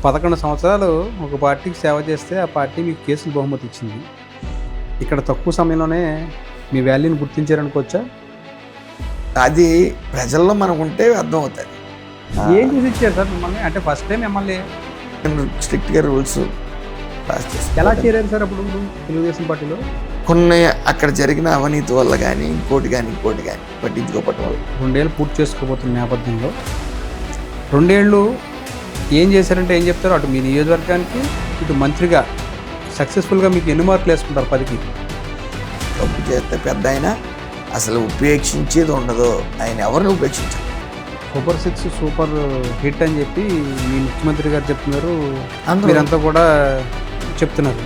11 సంవత్సరాలు ఒక పార్టీకి సేవ చేస్తే ఆ పార్టీ మీకు కేసులు బహుమతి ఇచ్చింది. ఇక్కడ తక్కువ సమయంలోనే మీ వాల్యూని గుర్తించారనుకోవచ్చా? అది ప్రజల్లో మనకుంటే అర్థమవుతుంది. ఏం చూసి ఇచ్చారు సార్ మిమ్మల్ని? అంటే ఫస్ట్ టైం మిమ్మల్ని స్ట్రిక్ట్గా రూల్స్ పాస్ చేసి ఎలా చేరారు సార్ అప్పుడు తెలుగుదేశం పార్టీలో? కొన్ని అక్కడ జరిగిన అవినీతి వల్ల కానీ ఇంకోటి కానీ పట్టించుకోవటం వల్ల 2 ఏళ్ళు పూర్తి చేసుకోబోతున్న నేపథ్యంలో 2 ఏళ్ళు ఏం చేశారంటే ఏం చెప్తారు? అటు మీ నియోజకవర్గానికి ఇటు మంత్రిగా సక్సెస్ఫుల్గా మీకు ఎన్ని మార్కులు వేసుకుంటారు 10కి? తప్పు చేస్తే పెద్ద ఆయన అసలు ఉపేక్షించేది ఉండదు. ఆయన ఎవరిని ఉపేక్షించారు? సూపర్ 6 సూపర్ హిట్ అని చెప్పి మీ ముఖ్యమంత్రి గారు చెప్తున్నారు, అందరూ. మీరంతా కూడా చెప్తున్నారు.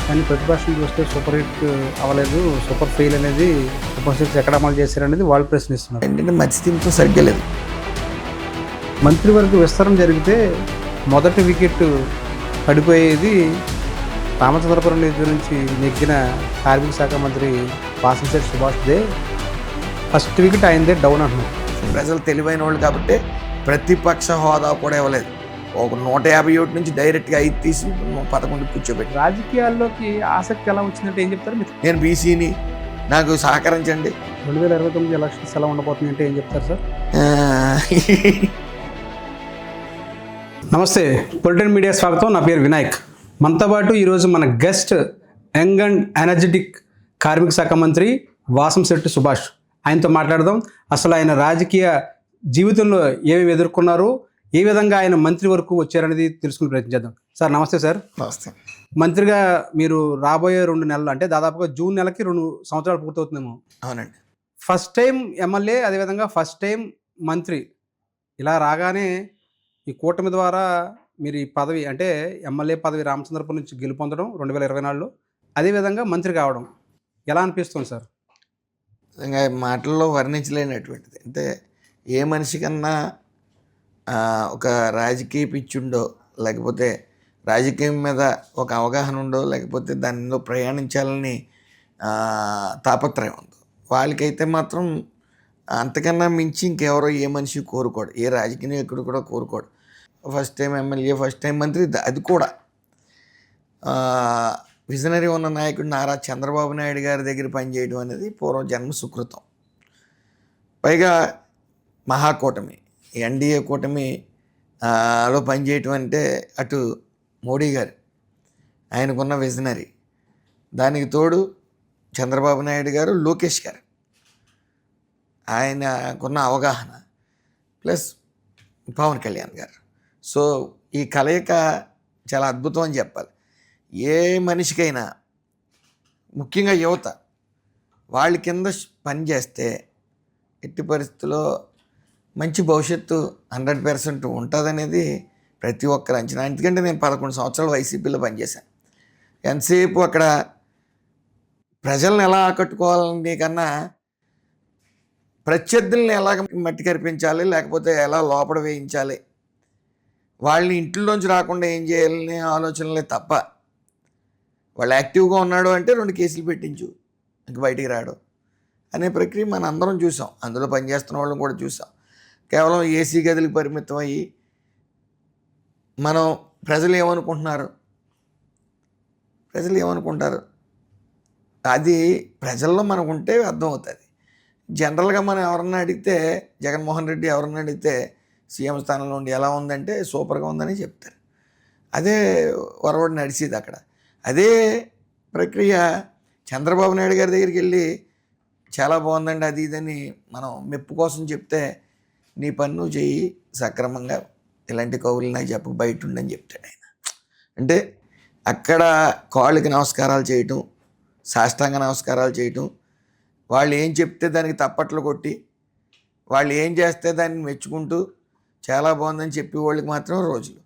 కానీ ప్రతిపక్షం చూస్తే సూపర్ హిట్ అవ్వలేదు, సూపర్ ఫెయిల్ అనేది, సూపర్ 6 ఎక్కడ అమలు చేశారనేది వాళ్ళు ప్రశ్నిస్తున్నారు. ఏంటంటే మత్స్యతీంతో సరిగ్గా లేదు. మంత్రివర్గ విస్తరణ జరిగితే మొదటి వికెట్ పడిపోయేది రామచంద్రపురం నిధి నుంచి నెగ్గిన కార్మిక శాఖ మంత్రి వాసంశెట్టి సుభాష్దే. ఫస్ట్ వికెట్ ఆయనదే డౌన్ అంటున్నారు. ప్రజలు తెలివైన వాళ్ళు కాబట్టి ప్రతిపక్ష హోదా కూడా ఇవ్వలేదు. ఒక 151 నుంచి డైరెక్ట్గా 5 తీసి 11 కూర్చోబెట్టి. రాజకీయాల్లోకి ఆసక్తి ఎలా వచ్చిందంటే ఏం చెప్తారు మీరు? నేను బీసీని, నాకు సహకరించండి. 2029 ఎలక్షన్స్ ఎలా ఉండబోతుంది అంటే ఏం చెప్తారు సార్? నమస్తే, పొలిటికల్ మీడియా స్వాగతం. నా పేరు వినాయక్. మనతో పాటు ఈరోజు మన గెస్ట్ యంగ్ అండ్ ఎనర్జెటిక్ కార్మిక శాఖ మంత్రి వాసంశెట్టి సుభాష్. ఆయనతో మాట్లాడదాం. అసలు ఆయన రాజకీయ జీవితంలో ఏమేమి ఎదుర్కొన్నారు, ఏ విధంగా ఆయన మంత్రి వరకు వచ్చారనేది తెలుసుకుని ప్రయత్నించేద్దాం. సార్ నమస్తే. సార్ నమస్తే. మంత్రిగా మీరు రాబోయే 2 నెలలు అంటే దాదాపుగా జూన్ నెలకి 2 సంవత్సరాలు పూర్తవుతుందేమో. అవునండి. ఫస్ట్ టైం ఎమ్మెల్యే, అదేవిధంగా ఫస్ట్ టైం మంత్రి. ఇలా రాగానే ఈ కూటమి ద్వారా మీరు ఈ పదవి అంటే ఎమ్మెల్యే పదవి రామచంద్రపురం నుంచి గెలుపొందడం 2024లో, అదేవిధంగా మంత్రి కావడం ఎలా అనిపిస్తుంది సార్? ఇంకా మాటల్లో వర్ణించలేనటువంటిది. అంటే ఏ మనిషికన్నా ఒక రాజకీయ పిచ్చుండో, లేకపోతే రాజకీయం మీద ఒక అవగాహన ఉండో, లేకపోతే దానిలో ప్రయాణించాలని తాపత్రయం ఉందో, వాళ్ళకైతే మాత్రం అంతకన్నా మించి ఇంకెవరో ఏ మనిషి కోరుకోడు, ఏ రాజకీయ నాయకుడు కూడా కోరుకోడు. First time MLA, first time మంత్రి, అది కూడా విజనరీ ఉన్న నాయకుడు నారా చంద్రబాబు నాయుడు గారి దగ్గర పనిచేయడం అనేది పూర్వజన్మ సుకృతం. పైగా మహాకూటమి, ఎన్డీఏ కూటమి లో పనిచేయటం అంటే అటు మోడీ గారు, ఆయనకున్న విజనరీ, దానికి తోడు చంద్రబాబు నాయుడు గారు, లోకేష్ గారు, ఆయనకున్న అవగాహన, ప్లస్ పవన్ కళ్యాణ్ గారు. సో ఈ కలయిక చాలా అద్భుతం అని చెప్పాలి. ఏ మనిషికైనా, ముఖ్యంగా యువత, వాళ్ళ కింద పని చేస్తే ఎట్టి పరిస్థితుల్లో మంచి భవిష్యత్తు 100% ఉంటుందనేది ప్రతి ఒక్కరు అంచనా. ఎందుకంటే నేను 11 సంవత్సరాలు వైసీపీలో పనిచేశాను. ఎంతసేపు అక్కడ ప్రజల్ని ఎలా ఆకట్టుకోవాలని కన్నా ప్రత్యర్థుల్ని ఎలాగ మట్టి కరిపించాలి, లేకపోతే ఎలా లోపల వేయించాలి, వాళ్ళని ఇంట్లోంచి రాకుండా ఏం చేయాలనే ఆలోచనలే తప్ప, వాళ్ళు యాక్టివ్గా ఉన్నాడు అంటే 2 కేసులు పెట్టించు ఇంక బయటికి రాడు అనే ప్రక్రియ మనం అందరం చూసాం. అందులో పనిచేస్తున్న వాళ్ళని కూడా చూసాం. కేవలం ఏసీ గదులకు పరిమితం అయ్యి మనం ప్రజలు ఏమనుకుంటారు అది ప్రజల్లో మనకుంటే అర్థమవుతుంది. జనరల్గా మనం ఎవరన్నా అడిగితే, జగన్మోహన్ రెడ్డి ఎవరన్నా అడిగితే సీఎం స్థానంలో ఉండి ఎలా ఉందంటే సూపర్గా ఉందని చెప్తారు. అదే వరవడి నడిచేది అక్కడ. అదే ప్రక్రియ చంద్రబాబు నాయుడు గారి దగ్గరికి వెళ్ళి చాలా బాగుందండి అది ఇదని మనం మెప్పు కోసం చెప్తే, నీ పని నువ్వు చెయ్యి సక్రమంగా, ఇలాంటి కౌరులు నాకు చెప్పక బయట ఉండని చెప్తాడు ఆయన. అంటే అక్కడ కాళ్ళకి నమస్కారాలు చేయటం, సాష్టాంగ నమస్కారాలు చేయటం, వాళ్ళు ఏం చెప్తే దానికి తప్పట్లు కొట్టి, వాళ్ళు ఏం చేస్తే దాన్ని మెచ్చుకుంటూ చాలా బాగుందని చెప్పి వాళ్ళకి మాత్రం రోజులు,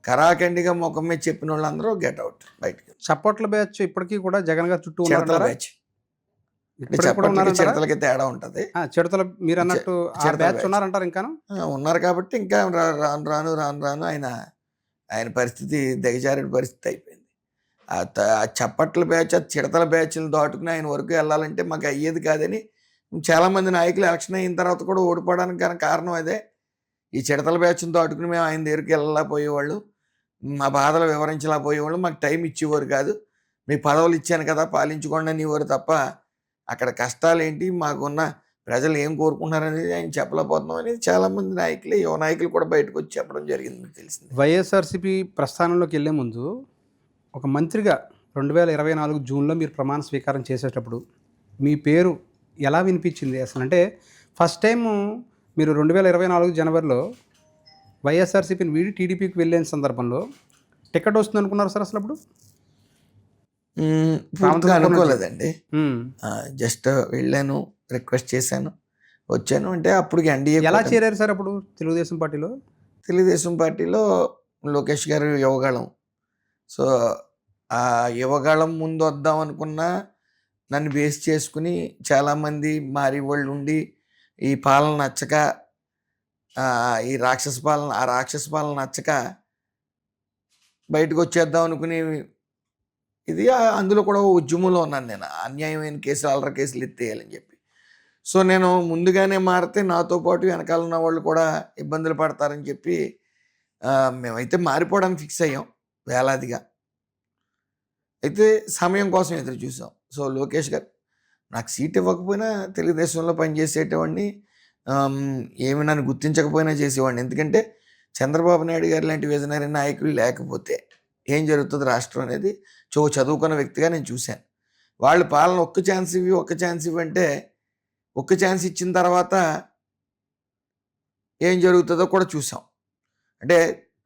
కరాఖండిగా ముఖం మీద చెప్పిన వాళ్ళందరూ గెట్ అవుట్ బయటకి. చప్పట్ల బ్యాచ్ ఇప్పటికీ కూడా జగన్ గారు చుట్టూ చిడతల బ్యాచ్, చిడతలకి తేడా ఉంటుంది. చిడతల మీరు అన్నట్టు బ్యాచ్ ఉన్నారంటారు. ఇంకా ఉన్నారు కాబట్టి ఇంకా రాను ఆయన పరిస్థితి దిగజారే పరిస్థితి అయిపోయింది. ఆ చప్పట్ల బ్యాచ్, ఆ చిడతల బ్యాచ్లు దాటుకుని ఆయన వరకు వెళ్ళాలంటే మాకు అయ్యేది కాదని చాలామంది నాయకులు ఎలక్షన్ అయిన తర్వాత కూడా ఓడిపోవడానికి కారణం అదే. ఈ చిడతల బ్యాచ్ని దాటుకుని మేము ఆయన దగ్గరికి వెళ్ళలేకపోయేవాళ్ళు. మా బాధలు వివరించలేకపోయేవాళ్ళు, మాకు టైం ఇచ్చేవారు కాదు. మీకు పదవులు ఇచ్చాను కదా పాలించుకోండి అనేవారు తప్ప, అక్కడ కష్టాలేంటి, మాకున్న ప్రజలు ఏం కోరుకుంటున్నారనేది ఆయన చెప్పలేకపోతున్నాం అనేది చాలామంది నాయకులు, యువ నాయకులు కూడా బయటకు వచ్చి చెప్పడం జరిగింది, మీకు తెలిసింది. వైఎస్ఆర్సీపీ ప్రస్థానంలోకి వెళ్ళే ముందు ఒక మంత్రిగా 2024 జూన్లో మీరు ప్రమాణ స్వీకారం చేసేటప్పుడు మీ పేరు ఎలా వినిపించింది అసలు? అంటే ఫస్ట్ టైము మీరు 2024 జనవరిలో వైఎస్ఆర్సీపీని వీడి టీడీపీకి వెళ్ళిన సందర్భంలో టికెట్ వస్తుంది అనుకున్నారు సార్ అసలు అప్పుడు? పూర్తిగా అనుకోలేదండి. మ్మ్. జస్ట్ వెళ్ళాను, రిక్వెస్ట్ చేశాను, వచ్చాను. అంటే అప్పుడు ఎన్డీఏ ఎలా చేరారు సార్ అప్పుడు తెలుగుదేశం పార్టీలో? తెలుగుదేశం పార్టీలో లోకేష్ గారు యువగాళం. సో ఆ యువగాళం ముందు వద్దాం అనుకున్నా నన్ను బేస్ చేసుకుని చాలామంది మారి వాళ్ళు ఉండి ఈ పాలన నచ్చక, ఈ రాక్షస పాలన నచ్చక బయటకు వచ్చేద్దాం అనుకుని ఇది అందులో కూడా ఉద్యమంలో ఉన్నాను నేను. అన్యాయమైన కేసులు, అల్లరి కేసులు ఎత్తేయాలని చెప్పి. సో నేను ముందుగానే మారితే నాతో పాటు వెనకాల ఉన్న వాళ్ళు కూడా ఇబ్బందులు పడతారని చెప్పి మేమైతే మారిపోవడానికి ఫిక్స్ అయ్యాం వేలాదిగా. అయితే సమయం కోసం ఎదురు చూసాం. సో లోకేష్ గారు నాకు సీట్ ఇవ్వకపోయినా తెలుగుదేశంలో పనిచేసేటవాడిని, ఏమి నన్ను గుర్తించకపోయినా చేసేవాడిని. ఎందుకంటే చంద్రబాబు నాయుడు గారు లాంటి విజనరీ నాయకులు లేకపోతే ఏం జరుగుతుంది రాష్ట్రం అనేది చదువుకున్న వ్యక్తిగా నేను చూశాను. వాళ్ళు పాలన ఒక్క ఛాన్స్ ఇవ్వంటే ఒక్క ఛాన్స్ ఇచ్చిన తర్వాత ఏం జరుగుతుందో కూడా చూసాం. అంటే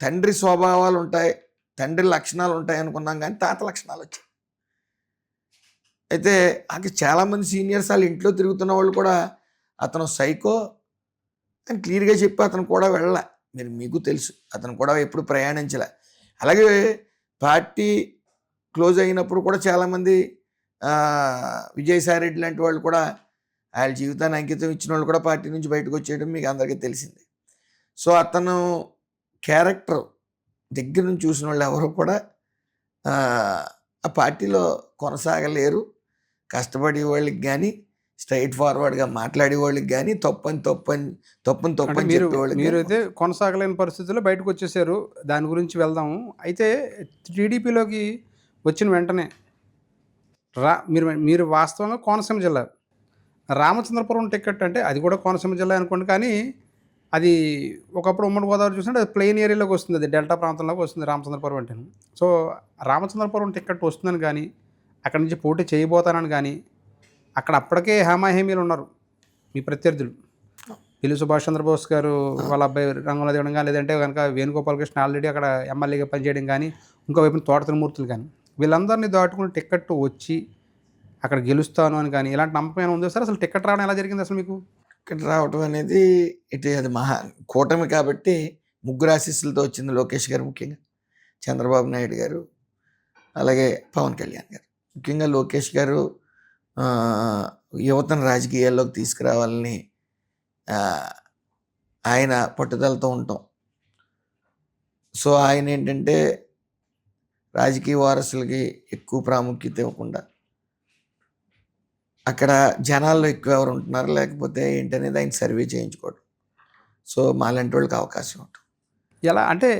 తండ్రి స్వభావాలు ఉంటాయి, తండ్రి లక్షణాలు ఉంటాయి అనుకున్నాం, కానీ తాత లక్షణాలు వచ్చాయి. అయితే అక్కడ చాలామంది సీనియర్స్ వాళ్ళ ఇంట్లో తిరుగుతున్న వాళ్ళు కూడా అతను సైకో అని క్లియర్గా చెప్పి అతను కూడా వెళ్ళలే. మీకు తెలుసు, అతను కూడా ఎప్పుడు ప్రయాణించలే. అలాగే పార్టీ క్లోజ్ అయినప్పుడు కూడా చాలామంది విజయసాయి రెడ్డి లాంటి వాళ్ళు కూడా వాళ్ళ జీవితాన్ని అంకితం ఇచ్చిన వాళ్ళు కూడా పార్టీ నుంచి బయటకు వచ్చేయడం మీకు అందరికీ తెలిసింది. సో అతను క్యారెక్టర్ దగ్గర నుంచి చూసిన వాళ్ళు ఎవరు కూడా ఆ పార్టీలో కొనసాగలేరు. కష్టపడే వాళ్ళకి కానీ, స్ట్రైట్ ఫార్వర్డ్గా మాట్లాడే వాళ్ళకి కానీ, తప్పని మీరైతే కొనసాగలేని పరిస్థితుల్లో బయటకు వచ్చేసారు. దాని గురించి వెళ్దాము. అయితే టీడీపీలోకి వచ్చిన వెంటనే మీరు వాస్తవంగా కోనసీమ జిల్లా, రామచంద్రపురం టికెట్ అంటే అది కూడా కోనసీమ జిల్లా అనుకోండి, కానీ అది ఒకప్పుడు ఉమ్మడి గోదావరి చూసినట్టు అది ప్లెయిన్ ఏరియాలోకి వస్తుంది, అది డెల్టా ప్రాంతంలోకి వస్తుంది రామచంద్రపురం అంటే. సో రామచంద్రపురం టికెట్ వస్తుందని కానీ, అక్కడి నుంచి పోటీ చేయబోతానని కానీ, అక్కడ అప్పటికే హేమాహేమీలు ఉన్నారు మీ ప్రత్యర్థులు. పిల్లి సుభాష్ చంద్రబోస్ గారు వాళ్ళ అబ్బాయి రంగంలో దిగడం కానీ, లేదంటే కనుక వేణుగోపాలకృష్ణ ఆల్రెడీ అక్కడ ఎమ్మెల్యేగా పనిచేయడం కానీ, ఇంకోవైపున తోట తిరుమూర్తులు కానీ, వీళ్ళందరినీ దాటుకుని టికెట్ వచ్చి అక్కడ గెలుస్తాను అని కానీ ఇలాంటి నమ్మకం ఏమైనా ఉందో సార్? అసలు టికెట్ రావడం ఎలా జరిగింది అసలు మీకు? టికెట్ రావడం అనేది అది కూటమి కాబట్టి ముగ్గురు ఆశీస్సులతో వచ్చింది. లోకేష్ గారు ముఖ్యంగా, చంద్రబాబు నాయుడు గారు, అలాగే పవన్ కళ్యాణ్ గారు. ముఖ్యంగా లోకేష్ గారు యువతను రాజకీయాల్లోకి తీసుకురావాలని ఆయన పట్టుదలతో ఉంటాం. సో ఆయన ఏంటంటే రాజకీయ వారసులకి ఎక్కువ ప్రాముఖ్యత ఇవ్వకుండా అక్కడ జనాల్లో ఎక్కువ ఎవరు ఉంటున్నారు లేకపోతే ఏంటనేది ఆయన సర్వే చేయించుకోవడం. సో మాలాంటి వాళ్ళకి అవకాశం ఉంటుంది. ఎలా అంటే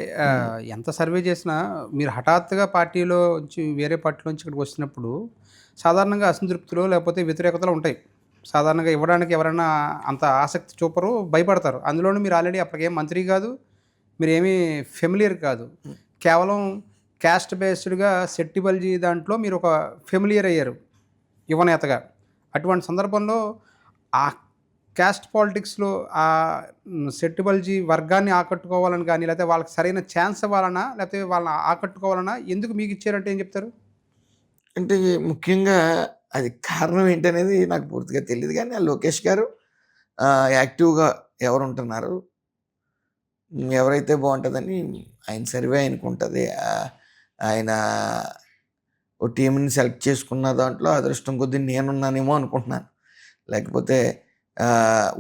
ఎంత సర్వే చేసినా మీరు హఠాత్తుగా పార్టీలో నుంచి వేరే పార్టీలోంచి ఇక్కడికి వచ్చినప్పుడు సాధారణంగా అసంతృప్తిలో లేకపోతే వ్యతిరేకతలు ఉంటాయి. సాధారణంగా ఇవ్వడానికి ఎవరైనా అంత ఆసక్తి చూపరు, భయపడతారు. అందులోనూ మీరు ఆల్రెడీ అప్పటికేం మంత్రి కాదు, మీరు ఏమీ ఫెమిలియర్ కాదు, కేవలం క్యాస్ట్ బేస్డ్గా సెట్టిబల్జీ దాంట్లో మీరు ఒక ఫెమిలియర్ అయ్యారు యువనేతగా. అటువంటి సందర్భంలో ఆ క్యాస్ట్ పాలిటిక్స్లో ఆ సెట్టిబల్జీ వర్గాన్ని ఆకట్టుకోవాలని కానీ, లేకపోతే వాళ్ళకి సరైన ఛాన్స్ ఇవ్వాలన్నా, లేకపోతే వాళ్ళని ఆకట్టుకోవాలన్నా ఎందుకు మీకు ఇచ్చారంటే ఏం చెప్తారు? అంటే ముఖ్యంగా అది కారణం ఏంటనేది నాకు పూర్తిగా తెలియదు, కానీ ఆ లోకేష్ గారు యాక్టివ్గా ఎవరు ఉంటున్నారు, ఎవరైతే బాగుంటుందని ఆయన సర్వే ఆయనకు ఉంటుంది. ఆయన ఓ టీంని సెలెక్ట్ చేసుకున్న దాంట్లో అదృష్టం కొద్దీ నేనున్నానేమో అనుకుంటున్నాను. లేకపోతే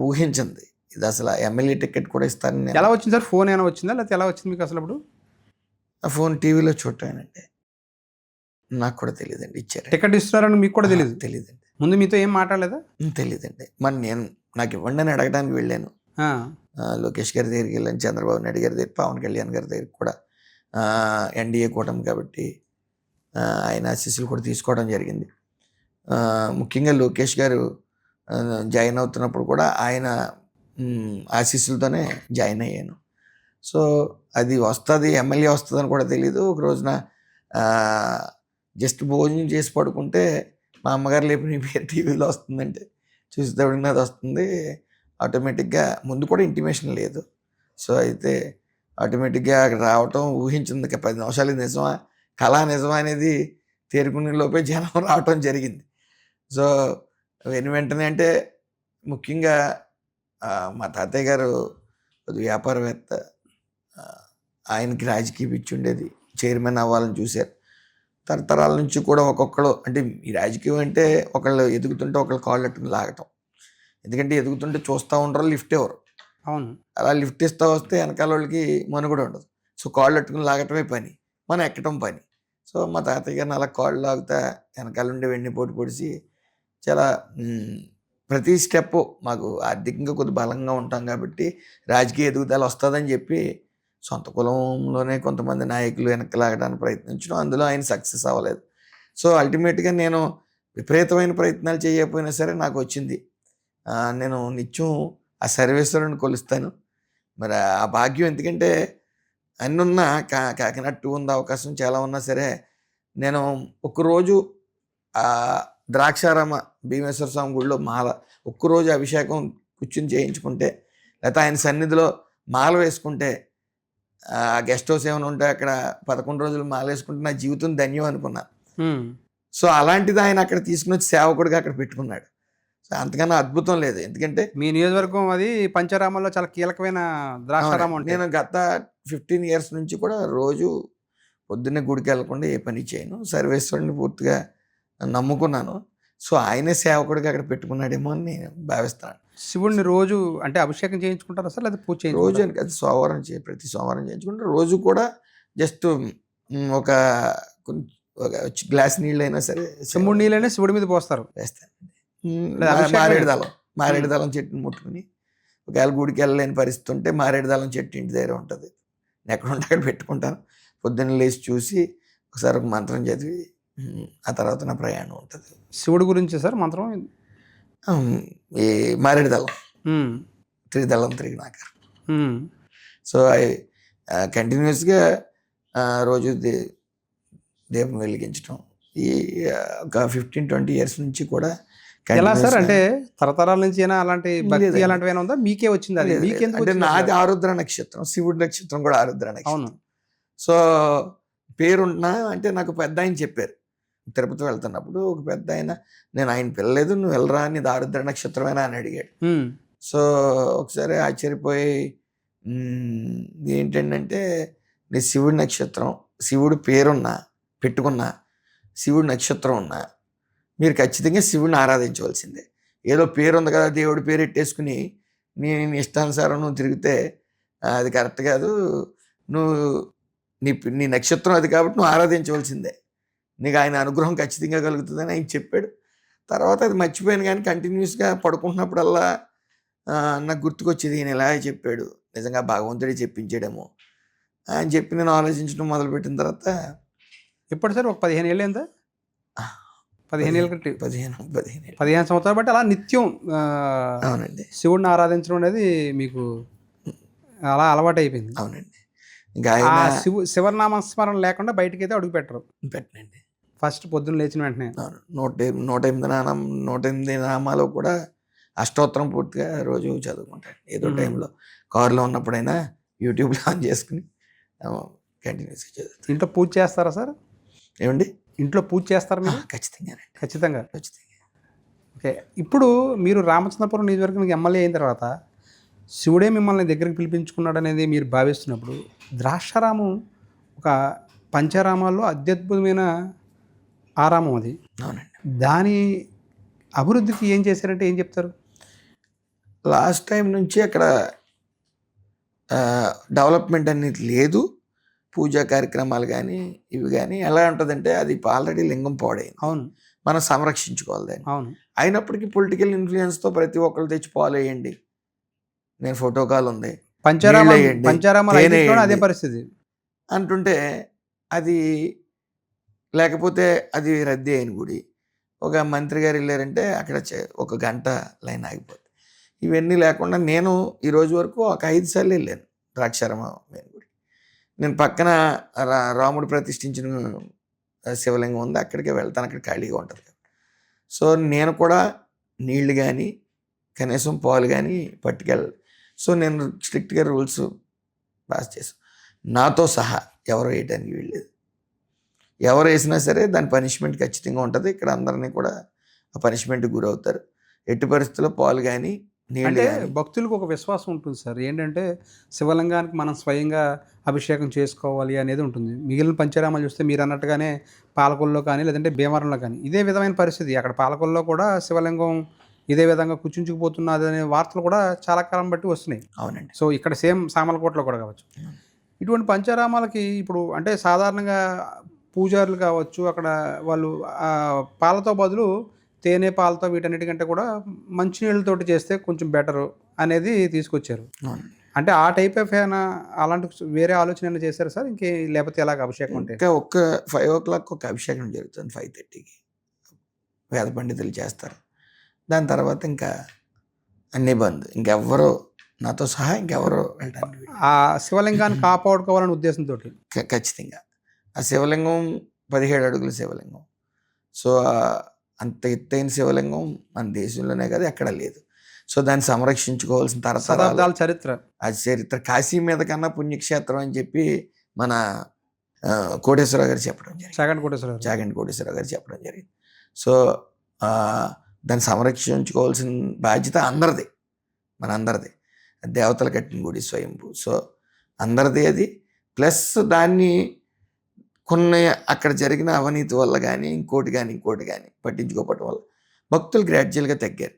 ఊహించింది ఇది అసలు ఎమ్మెల్యే టికెట్ కూడా ఇస్తారని. ఎలా వచ్చింది సార్? ఫోన్ ఏమైనా వచ్చిందా, లేకపోతే ఎలా వచ్చింది మీకు అసలు? అప్పుడు ఆ ఫోన్ టీవీలో చూడటానండి, నాకు కూడా తెలియదండి. ఇచ్చారు టికెట్ ఇస్తున్నారని మీకు కూడా తెలియదు? తెలియదండి. ముందు మీతో ఏం మాట్లాడలేదా? తెలియదండి. మరి నాకు ఇవ్వండి అని అడగడానికి వెళ్ళాను. లోకేష్ గారి దగ్గరికి వెళ్ళాను, చంద్రబాబు నాయుడు గారి దగ్గర, పవన్ కళ్యాణ్ గారి దగ్గరికి కూడా ఎన్డీఏ కూటమి కాబట్టి ఆయన ఆశీస్సులు కూడా తీసుకోవడం జరిగింది. ముఖ్యంగా లోకేష్ గారు జాయిన్ అవుతున్నప్పుడు కూడా ఆయన ఆశీస్సులతోనే జాయిన్ అయ్యాను. సో అది వస్తుంది, ఎమ్మెల్యే వస్తుందని కూడా తెలీదు. ఒక రోజున జస్ట్ భోజనం చేసి పడుకుంటే మా అమ్మగారు లేపి నీ పేరు టీవీలో వస్తుందంటే చూసేటప్పుడు అది వస్తుంది. ఆటోమేటిక్గా ముందు కూడా ఇంటిమేషన్ లేదు. సో అయితే ఆటోమేటిక్గా అక్కడ రావటం ఊహించింది. 10 నిమిషాలు నిజమా కళా నిజమా అనేది తేరుకునే లోపే జనం రావటం జరిగింది. సో వెంటనే అంటే ముఖ్యంగా మా తాతయ్య గారు వ్యాపారవేత్త, ఆయనకి రాజకీయ పిచ్చి ఉండేది, చైర్మన్ అవ్వాలని చూశారు. తరతరాల నుంచి కూడా ఒక్కొక్కరు అంటే ఈ రాజకీయం అంటే ఒకళ్ళు ఎదుగుతుంటే ఒకళ్ళు కాళ్ళు అట్టుకుని లాగటం. ఎందుకంటే ఎదుగుతుంటే చూస్తూ ఉండరు, లిఫ్ట్ ఇవ్వరు. అవును. అలా లిఫ్ట్ ఇస్తూ వస్తే వెనకాల వాళ్ళకి మనుగడ ఉండదు. సో కాళ్ళు అట్టుకుని లాగటమే పని, మనం ఎక్కటం పని. సో మా తాతయ్య గారిని అలా కాళ్ళు లాగుతా వెనకాల ఉండి వెండి పోటీ పొడిచి చాలా ప్రతి స్టెప్ మాకు ఆర్థికంగా కొద్ది బలంగా ఉంటాం కాబట్టి రాజకీయ ఎదుగుదల వస్తుందని చెప్పి సొంత కులంలోనే కొంతమంది నాయకులు వెనక్కి లాగడానికి ప్రయత్నించడం, అందులో ఆయన సక్సెస్ అవ్వలేదు. సో అల్టిమేట్గా నేను విపరీతమైన ప్రయత్నాలు చేయకపోయినా సరే నాకు వచ్చింది. నేను నిత్యం ఆ సర్వేశ్వరుని కొలుస్తాను. మరి ఆ భాగ్యం ఎందుకంటే అన్నున్నా కాకినాడ 2 ఉంది, అవకాశం చాలా ఉన్నా సరే నేను ఒక్కరోజు ద్రాక్షారామ భీమేశ్వర స్వామి గుడిలో మాల ఒక్కరోజు అభిషేకం కూర్చుని చేయించుకుంటే, లేకపోతే ఆయన సన్నిధిలో మాల వేసుకుంటే, గెస్ట్ హౌస్ ఏమైనా ఉంటే అక్కడ 11 రోజులు మాల వేసుకుంటే నా జీవితం ధన్యం అనుకున్నాను. సో అలాంటిది ఆయన అక్కడ తీసుకుని వచ్చి సేవకుడిగా అక్కడ పెట్టుకున్నాడు. సో అంతకన్నా అద్భుతం లేదు. ఎందుకంటే మీ నియోజకవర్గం అది పంచరామంలో చాలా కీలకమైన ద్రాక్షారామం. నేను గత 15 years నుంచి కూడా రోజు పొద్దున్నే గుడికి వెళ్ళకుండా ఏ పని చేయను. సర్వేశ్వరుని పూర్తిగా నమ్ముకున్నాను. సో ఆయనే సేవకుడిగా అక్కడ పెట్టుకున్నాడేమో అని నేను భావిస్తాను. శివుడిని రోజు అంటే అభిషేకం చేయించుకుంటారా సార్, లేదా పూజ రోజు అని కాదు, సోమవారం ప్రతి సోమవారం చేయించుకుంటే రోజు కూడా జస్ట్ ఒక గ్లాస్ నీళ్ళు అయినా సరే, చెంబుడు నీళ్ళైనా శివుడి మీద పోస్తారు, వేస్తాను. మారేడుదళం చెట్టుని ముట్టుకుని ఒకవేళ గుడికి వెళ్ళలేని పరిస్థితి ఉంటే మారేడుదళం చెట్టు ఇంటి దగ్గర ఉంటుంది, నేను ఎక్కడ ఉంటే అక్కడ పెట్టుకుంటాను. పొద్దున్న లేచి చూసి ఒకసారి ఒక మంత్రం చదివి ఆ తర్వాత నా ప్రయాణం ఉంటుంది. శివుడి గురించి సార్ మంత్రం ఈ మారేడుదళం త్రిదళం త్రిగుణాకారం. సో కంటిన్యూస్గా రోజు దీపం వెలిగించడం ఈ ఒక 15-20 years నుంచి కూడా. ఎలా సార్ అంటే తరతరాల నుంచి అయినా అలాంటి భక్తి అలాంటివి ఉందా, మీకే వచ్చింది అది? అంటే నాది ఆరుద్ర నక్షత్రం, శివుడి నక్షత్రం కూడా ఆరుద్ర నక్షత్రం. అవును. సో పేరున్నా అంటే నాకు పెద్ద ఆయన చెప్పారు, తిరుపతి వెళ్తున్నప్పుడు ఒక పెద్ద ఆయన, నేను ఆయన పిల్లలేదు, నువ్వు వెళ్ళరా, నీది ఆరుద్ర నక్షత్రమేనా అని అడిగాడు. సో ఒకసారి ఆశ్చర్యపోయి ఏంటంటే నీ శివుడి నక్షత్రం, శివుడి పేరున్నా పెట్టుకున్నా, శివుడి నక్షత్రం ఉన్నా మీరు ఖచ్చితంగా శివుడిని ఆరాధించవలసిందే. ఏదో పేరు ఉంది కదా దేవుడి పేరు ఎట్టేసుకుని నీ ఇష్టానుసారం నువ్వు తిరిగితే అది కరెక్ట్ కాదు. నువ్వు నీ నక్షత్రం అది కాబట్టి నువ్వు ఆరాధించవలసిందే, నీకు ఆయన అనుగ్రహం ఖచ్చితంగా కలుగుతుందని ఆయన చెప్పాడు. తర్వాత అది మర్చిపోయాను, కానీ కంటిన్యూస్గా పడుకుంటున్నప్పుడల్లా నాకు గుర్తుకొచ్చేది, ఈయన ఇలా చెప్పాడు, నిజంగా భగవంతుడే చెప్పించాడేమో అని చెప్పి నేను ఆలోచించడం మొదలుపెట్టిన తర్వాత ఎప్పుడు సార్ ఒక 15 ఏళ్ళు ఎంత 15 ఏళ్ళ 15 సంవత్సరాలు బట్టి అలా నిత్యం అవునండి శివుడిని ఆరాధించడం అనేది మీకు అలా అలవాటు అయిపోయింది. అవునండి. శివనామ స్మరణ లేకుండా బయటకి అయితే అడుగు పెట్టనండి. ఫస్ట్ పొద్దున్న లేచిన వెంటనే 108 నామాలు కూడా అష్టోత్తరం పూర్తిగా రోజు చదువుకుంటాను. ఏదో టైంలో కారులో ఉన్నప్పుడైనా యూట్యూబ్లో ఆన్ చేసుకుని కంటిన్యూస్గా చదువుతాను. ఇంట్లో పూజ చేస్తారా సార్? ఏమండి? ఇంట్లో పూజ చేస్తారా మీరు? ఖచ్చితంగా. ఓకే. ఇప్పుడు మీరు రామచంద్రపురం నియోజకవర్గానికి ఎమ్మెల్యే అయిన తర్వాత శివుడే మిమ్మల్ని దగ్గరికి పిలిపించుకున్నాడు అనేది మీరు భావిస్తున్నప్పుడు, ద్రాక్షారామం ఒక పంచరామాల్లో అత్యద్భుతమైన ఆరామం అది. అవునండి. దాని అభివృద్ధికి ఏం చేశారంటే ఏం చెప్తారు? లాస్ట్ టైం నుంచి అక్కడ డెవలప్మెంట్ అనేది లేదు. పూజా కార్యక్రమాలు కానీ ఇవి కానీ ఎలా ఉంటుందంటే అది ఆల్రెడీ లింగం పాడైంది. అవును. మనం సంరక్షించుకోవాలి దాన్ని. అవును. అయినప్పటికీ పొలిటికల్ ఇన్ఫ్లుయెన్స్తో ప్రతి ఒక్కరు తెచ్చి పాలు వేయండి, నేను ఫోటో కాల్ ఉంది, పంచరామాలు అదే పరిస్థితి. అంటుంటే అది లేకపోతే అది రద్దీ అయిన గుడి. ఒక మంత్రి గారు వెళ్ళారంటే అక్కడ ఒక గంట లైన్ ఆగిపోద్ది. ఇవన్నీ లేకుండా నేను ఈ రోజు వరకు ఒక 5 సార్లు వెళ్ళాను ద్రాక్షారామ మెయిన్ గుడి. నేను పక్కన రాముడు ప్రతిష్ఠించిన శివలింగం ఉంది, అక్కడికే వెళ్తాను, అక్కడ ఖాళీగా ఉంటుంది. సో నేను కూడా నీళ్లు కానీ కనీసం పాలు కానీ పట్టుకెళ్ళాలి. సో నేను స్ట్రిక్ట్గా రూల్స్ పాస్ చేశాను. నాతో సహా ఎవరు వేయడానికి వీల్లేదు. ఎవరు వేసినా సరే దాని పనిష్మెంట్ ఖచ్చితంగా ఉంటుంది. ఇక్కడ అందరినీ కూడా ఆ పనిష్మెంట్కి గురవుతారు. ఎట్టి పరిస్థితుల్లో పాలు కానీ నీళ్ళు అంటే కానీ. భక్తులకు ఒక విశ్వాసం ఉంటుంది సార్, ఏంటంటే శివలింగానికి మనం స్వయంగా అభిషేకం చేసుకోవాలి అనేది ఉంటుంది. మిగిలిన పంచరామాలు చూస్తే మీరు అన్నట్టుగానే పాలకొల్లో కానీ లేదంటే భీమవరంలో కానీ ఇదే విధమైన పరిస్థితి. అక్కడ పాలకొల్లో కూడా శివలింగం ఇదే విధంగా కుచించుకుపోతున్నది అనే వార్తలు కూడా చాలా కాలం బట్టి వస్తున్నాయి. అవునండి. సో ఇక్కడ సేమ్ సామలకోటలో కూడా కావచ్చు. ఇటువంటి పంచరామాలకి ఇప్పుడు అంటే సాధారణంగా పూజారులు కావచ్చు, అక్కడ వాళ్ళు పాలతో బదులు తేనె పాలతో వీటన్నిటికంటే కూడా మంచినీళ్ళతోటి చేస్తే కొంచెం బెటరు అనేది తీసుకొచ్చారు. అవును. అంటే ఆ టైప్ ఆఫ్ ఏమైనా అలాంటి వేరే ఆలోచన ఏమైనా చేశారు సార్? ఇంకే లేకపోతే ఎలాగ అభిషేకం అంటే? ఇంకా 5 o'clock ఒక అభిషేకం జరుగుతుంది, 5:30కి వేద పండితులు చేస్తారు. దాని తర్వాత ఇంకా అన్నీ బంద్. ఇంకెవ్వరూ నాతో సహా ఇంకెవరో వెళ్ళడానికి వీలు. ఆ శివలింగాన్ని కాపాడుకోవాలనే ఉద్దేశంతో. ఖచ్చితంగా ఆ శివలింగం 17 అడుగుల శివలింగం. సో అంత ఎత్తైన శివలింగం మన దేశంలోనే కాదు ఎక్కడ లేదు. సో దాన్ని సంరక్షించుకోవాల్సిన తరతరాలు, శతాబ్దాల చరిత్ర. అది చరిత్ర. కాశీ మీద కన్నా పుణ్యక్షేత్రం అని చెప్పి మన కోటేశ్వరరావు గారు చెప్పడం జరిగింది. చాగంటి కోటేశ్వరరావు గారు చెప్పడం జరిగింది. సో దాన్ని సంరక్షించుకోవాల్సిన బాధ్యత అందరిది, మనందరిది. దేవతలు కట్టిన గుడి స్వయంభూ. సో అందరిది అది. ప్లస్ దాన్ని కొన్ని అక్కడ జరిగిన అవినీతి వల్ల కానీ ఇంకోటి కానీ పట్టించుకోవటం వల్ల భక్తులు గ్రాడ్యువల్గా తగ్గారు.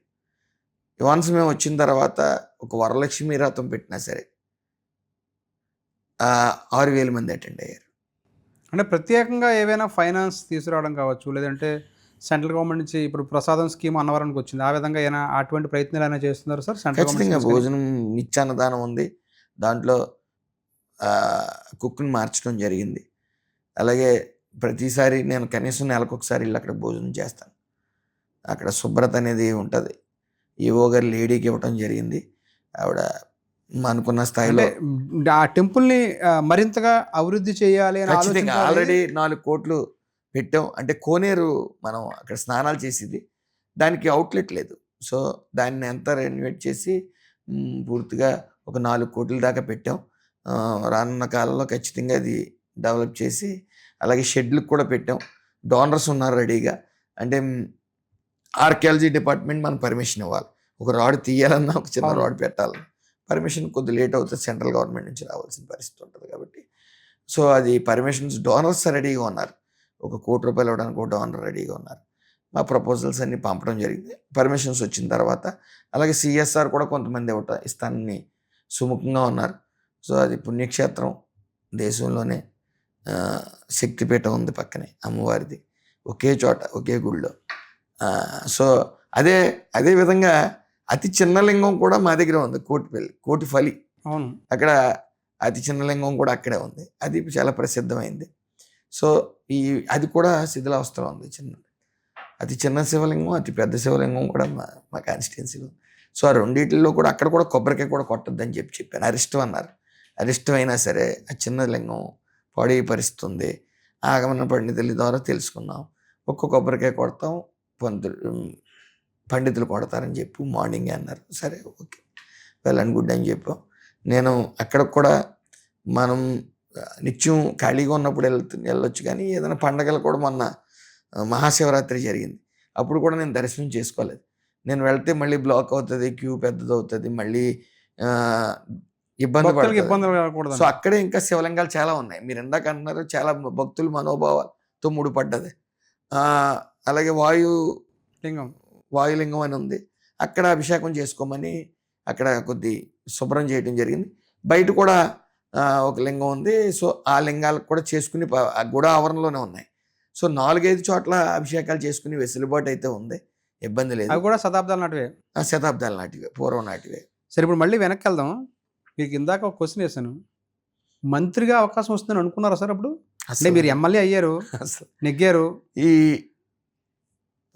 వన్స్ మేము వచ్చిన తర్వాత ఒక వరలక్ష్మి రథం పెట్టినా సరే 6,000 మంది అటెండ్ అయ్యారు. అంటే ప్రత్యేకంగా ఏవైనా ఫైనాన్స్ తీసుకురావడం కావచ్చు, లేదంటే సెంట్రల్ గవర్నమెంట్ నుంచి ఇప్పుడు ప్రసాదం స్కీమ్ అన్నవరానికి వచ్చింది, ఆ విధంగా ఏమైనా అటువంటి ప్రయత్నాలు అయినా చేస్తున్నారు సార్? ఖచ్చితంగా భోజనం నిత్యాన్నదానం ఉంది, దాంట్లో కుక్ని మార్చడం జరిగింది. అలాగే ప్రతిసారి నేను కనీసం నెలకొకసారి వెళ్ళి అక్కడ భోజనం చేస్తాను. అక్కడ శుభ్రత అనేది ఉంటుంది. ఈవో గారు లేడీకి ఇవ్వటం జరిగింది. ఆవిడ అనుకున్న స్థాయిలో ఆ టెంపుల్ని మరింతగా అభివృద్ధి చేయాలి అని ఖచ్చితంగా ఆల్రెడీ 4 కోట్లు పెట్టాం. అంటే కోనేరు మనం అక్కడ స్నానాలు చేసేది, దానికి అవుట్లెట్ లేదు. సో దాన్ని ఎంత రెన్యువేట్ చేసి పూర్తిగా ఒక 4 కోట్ల దాకా పెట్టాం. రానున్న కాలంలో ఖచ్చితంగా అది డెవలప్ చేసి అలాగే షెడ్లకు కూడా పెట్టాం. డోనర్స్ ఉన్నారు రెడీగా. అంటే ఆర్కియాలజీ డిపార్ట్మెంట్ మనం పర్మిషన్ ఇవ్వాలి. ఒక రాడ్ తీయాలన్నా, ఒక చిన్న రాడ్ పెట్టాలన్నా పర్మిషన్ కొద్ది లేట్ అవుతుంది, సెంట్రల్ గవర్నమెంట్ నుంచి రావాల్సిన పరిస్థితి ఉంటుంది కాబట్టి. సో అది పర్మిషన్స్ డోనర్స్ రెడీగా ఉన్నారు. ఒక ₹1 కోటి ఇవ్వడానికి ఒక డోనర్ రెడీగా ఉన్నారు. మా ప్రపోజల్స్ అన్నీ పంపడం జరిగింది. పర్మిషన్స్ వచ్చిన తర్వాత అలాగే సిఎస్ఆర్ కూడా కొంతమంది ఇస్తానని సుముఖంగా ఉన్నారు. సో అది పుణ్యక్షేత్రం, దేశంలోనే శక్తిపీఠం ఉంది పక్కనే అమ్మవారిది, ఒకే చోట ఒకే గుళ్ళో. సో అదే విధంగా అతి చిన్న లింగం కూడా మా దగ్గర ఉంది, కోటిఫలి. అవును, అక్కడ అతి చిన్న లింగం కూడా అక్కడే ఉంది. అది చాలా ప్రసిద్ధమైంది. సో అది కూడా శిథిలావస్థలో ఉంది. అతి చిన్న శివలింగం, అతి పెద్ద శివలింగం కూడా మా కాన్స్టిట్యున్సీలో. సో ఆ రెండింటిలో కూడా అక్కడ కూడా కొబ్బరికాయ కూడా కొట్టద్దని చెప్పాను. అరిష్టం అన్నారు. అరిష్టం అయినా సరే ఆ చిన్న లింగం పాడే పరిస్థితి ఉంది. ఆగమన పండితుల ద్వారా తెలుసుకున్నాం. ఒక్క కొబ్బరికాయ కొడతాం, పండితులు కొడతారని చెప్పి మార్నింగే అన్నారు. సరే ఓకే, వెల్ అండ్ గుడ్ అని చెప్పాం. నేను అక్కడ కూడా మనం నిత్యం ఖాళీగా ఉన్నప్పుడు వెళ్ళొచ్చు, కానీ ఏదైనా పండగలు కూడా మొన్న మహాశివరాత్రి జరిగింది, అప్పుడు కూడా నేను దర్శనం చేసుకోలేదు. నేను వెళ్తే మళ్ళీ బ్లాక్ అవుతుంది, క్యూ పెద్దది అవుతుంది, మళ్ళీ ఇబ్బంది పడుతుంది. సో అక్కడే ఇంకా శివలింగాలు చాలా ఉన్నాయి. మీరు ఇందాక అన్నారు చాలా భక్తులు మనోభావాలతో ముడిపడ్డది. అలాగే వాయులింగం అని ఉంది, అక్కడ అభిషేకం చేసుకోమని అక్కడ కొద్ది శుభ్రం చేయడం జరిగింది. బయట కూడా ఒక లింగం ఉంది. సో ఆ లింగాలకు కూడా చేసుకుని ఆ గుడ ఆవరణలోనే ఉన్నాయి. సో 4-5 చోట్ల అభిషేకాలు చేసుకుని వెసులుబాటు అయితే ఉంది, ఇబ్బంది లేదు. అవి కూడా శతాబ్దాల నాటివే, పూర్వం నాటివే. సరే ఇప్పుడు మళ్ళీ వెనక్కి వెళ్దాం. మీకు ఇందాక ఒక క్వశ్చన్ వేసాను, మంత్రిగా అవకాశం వస్తుందని అనుకున్నారా సార్ అప్పుడు? అంటే అసలు మీరు ఎమ్మెల్యే అయ్యారు, అసలు నెగ్గారు, ఈ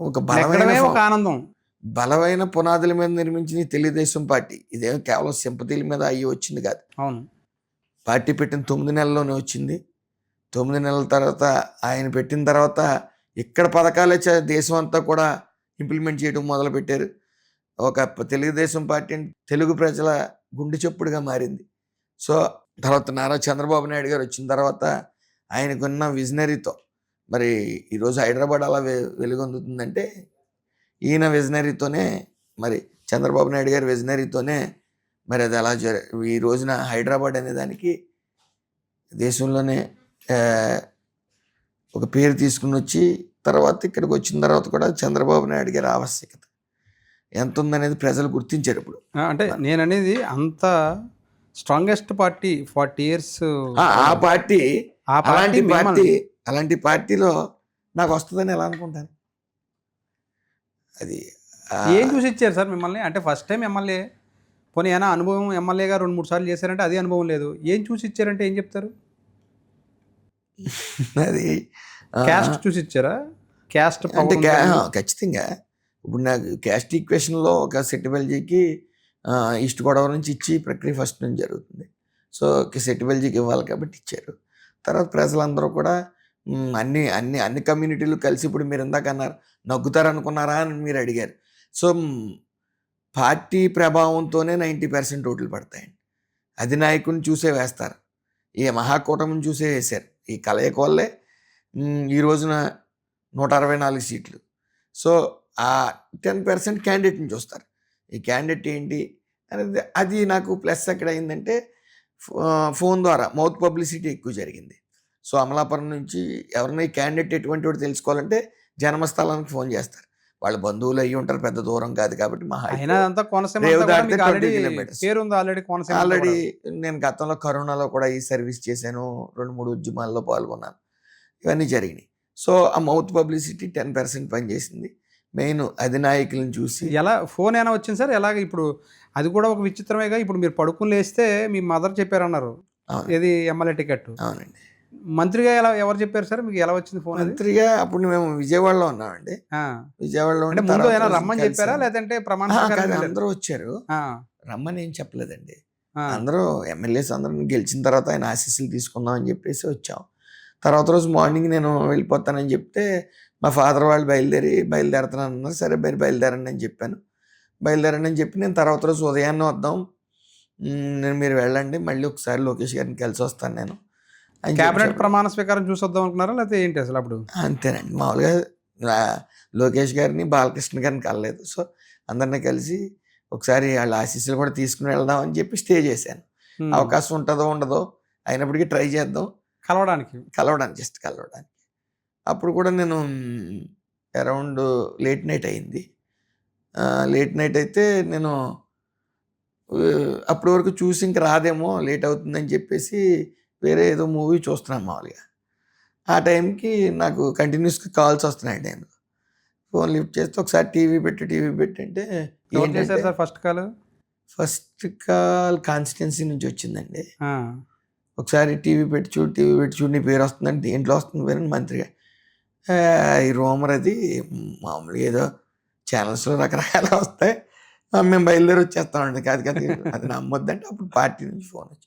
ఒక నెగ్గడమే ఒక ఆనందం. బలమైన పునాదుల మీద నిర్మించిన ఈ తెలుగుదేశం పార్టీ ఇదేం కేవలం సింపతిల మీద అయ్యి వచ్చింది కాదు. అవును. పార్టీ పెట్టిన 9 నెలల్లోనే వచ్చింది. 9 నెలల తర్వాత ఆయన పెట్టిన తర్వాత ఇక్కడ పథకాలే దేశం అంతా కూడా ఇంప్లిమెంట్ చేయడం మొదలుపెట్టారు. ఒక తెలుగుదేశం పార్టీ తెలుగు ప్రజల గుండె చప్పుడుగా మారింది. సో తర్వాత నారా చంద్రబాబు నాయుడు గారు వచ్చిన తర్వాత ఆయనకున్న విజనరీతో మరి ఈరోజు హైదరాబాద్ అలా వెలుగొందుతుందంటే ఈయన విజనరీతోనే, మరి చంద్రబాబు నాయుడు గారి విజనరీతోనే మరి అది అలా ఈ రోజున హైదరాబాద్ అనే దానికి దేశంలోనే ఒక పేరు తీసుకుని వచ్చి తర్వాత ఇక్కడికి వచ్చిన తర్వాత కూడా చంద్రబాబు నాయుడు గారి ఆవశ్యకత ఎంత ఉందనేది ప్రజలు గుర్తించారు ఇప్పుడు. అంటే నేను అనేది అంత స్ట్రాంగెస్ట్ పార్టీ 40 years ఆ పార్టీ మిమ్మల్ని అలాంటి పార్టీలో నాకు వస్తుందని ఎలా అనుకుంటాను. అది ఏం చూసి ఇచ్చారు సార్ మిమ్మల్ని? అంటే ఫస్ట్ టైం ఎమ్మెల్యే, పోనీ ఏమైనా అనుభవం ఎమ్మెల్యేగా 2-3 సార్లు చేశారంటే అది అనుభవం లేదు. ఏం చూసి ఇచ్చారంటే ఏం చెప్తారు? అది క్యాస్ట్ చూసి ఇచ్చారా? క్యాస్ట్ అంటే ఖచ్చితంగా ఇప్పుడు నాకు క్యాస్ట్ ఈక్వేషన్లో ఒక సెట్టిబెల్జీకి ఈస్ట్ గోదావరి నుంచి ఇచ్చి ప్రక్రియ ఫస్ట్ నుంచి జరుగుతుంది. సో సెట్టిబెల్జీకి ఇవ్వాలి కాబట్టి ఇచ్చారు. తర్వాత ప్రజలందరూ కూడా అన్ని అన్ని అన్ని కమ్యూనిటీలు కలిసి ఇప్పుడు మీరు ఇందాక అన్నారు నగ్గుతారనుకున్నారా అని మీరు అడిగారు. సో పార్టీ ప్రభావంతోనే 90% ఓట్లు పడతాయండి. అధినాయకుని చూసే వేస్తారు. ఈ మహాకూటమిని చూసే వేశారు. ఈ కలయిక వల్లే ఈ రోజున 164 సీట్లు. సో ఆ 10% క్యాండిడేట్ని చూస్తారు. ఈ క్యాండిడేట్ ఏంటి అనేది అది నాకు ప్లస్ ఎక్కడ అయిందంటే ఫోన్ ద్వారా మౌత్ పబ్లిసిటీ ఎక్కువ జరిగింది. సో అమలాపురం నుంచి ఎవరైనా ఈ క్యాండిడేట్ ఎటువంటి వాడు తెలుసుకోవాలంటే జన్మస్థలానికి ఫోన్ చేస్తారు. వాళ్ళ బంధువులు అయ్యి ఉంటారు, పెద్ద దూరం కాదు కాబట్టి ఆల్రెడీ నేను గతంలో కరోనాలో కూడా ఈ సర్వీస్ చేశాను, 2-3 ఉద్యమాల్లో పాల్గొన్నాను, ఇవన్నీ జరిగినాయి. సో ఆ మౌత్ పబ్లిసిటీ 10% పనిచేసింది. మెయిన్ అధినాయకులను చూసి ఎలా ఫోన్ అయినా వచ్చింది సార్? ఎలాగ ఇప్పుడు అది కూడా ఒక విచిత్రమేగా. ఇప్పుడు మీరు పడుకుని లేస్తే మీ మదర్ చెప్పారన్నారు ఏది ఎమ్మెల్యే టికెట్. అవునండి. మంత్రిగా ఎవరు చెప్పారు సార్ మీకు? ఎలా వచ్చింది ఫోన్? మంత్రిగా అప్పుడు మేము విజయవాడలో ఉన్నామండి. విజయవాడలో ముందు అయినా రమ్మని చెప్పారా లేదంటే ప్రమాణ అందరూ వచ్చారు, రమ్మని ఏం చెప్పలేదండి. అందరూ ఎమ్మెల్యేస్ అందరూ గెలిచిన తర్వాత ఆయన ఆశీస్సులు తీసుకుందాం అని చెప్పేసి వచ్చాం. తర్వాత రోజు మార్నింగ్ నేను వెళ్ళిపోతానని చెప్తే మా ఫాదర్ వాళ్ళు బయలుదేరుతున్నాను అన్నారు. సరే బయలుదేరండి అని చెప్పాను. బయలుదేరండి అని చెప్పి నేను తర్వాత రోజు ఉదయాన్నే వద్దాం, మీరు వెళ్ళండి, మళ్ళీ ఒకసారి లోకేష్ గారిని కలిసి వస్తాను నేను. క్యాబినెట్ ప్రమాణ స్వీకారం చూసి వద్దాం అనుకున్నారా లేకపోతే ఏంటి అసలు అప్పుడు? అంతేనండి. మామూలుగా లోకేష్ గారిని బాలకృష్ణ గారిని కలలేదు. సో అందరినీ కలిసి ఒకసారి వాళ్ళ ఆశీస్సులు కూడా తీసుకుని వెళ్దాం అని చెప్పి స్టే చేశాను. అవకాశం ఉంటుందో ఉండదో అయినప్పటికీ ట్రై చేద్దాం కలవడానికి జస్ట్ కలవడానికి. అప్పుడు కూడా నేను అరౌండ్ లేట్ నైట్ అయింది. లేట్ నైట్ అయితే నేను అప్పటి వరకు చూసి ఇంక రాదేమో లేట్ అవుతుందని చెప్పేసి వేరే ఏదో మూవీ చూస్తున్నాను మామూలుగా. ఆ టైంకి నాకు కంటిన్యూస్గా కాల్స్ వస్తున్నాయి. నేను ఫోన్ లిఫ్ట్ చేస్తే ఒకసారి టీవీ పెట్టి అంటే ఫస్ట్ కాల్ కాన్స్టిట్యున్సీ నుంచి వచ్చిందండి. ఒకసారి టీవీ పెట్టి చూడు నీ పేరు వస్తుందండి. దేంట్లో వస్తుంది పేరు? మంత్రిగా. ఈ రూమర్ అది మామూలుగా ఏదో ఛానల్స్లో రకరకాల వస్తాయి, మేము బయలుదేరి వచ్చేస్తామండి. కాదు అది నమ్మొద్దంటే అప్పుడు పార్టీ నుంచి ఫోన్ వచ్చింది.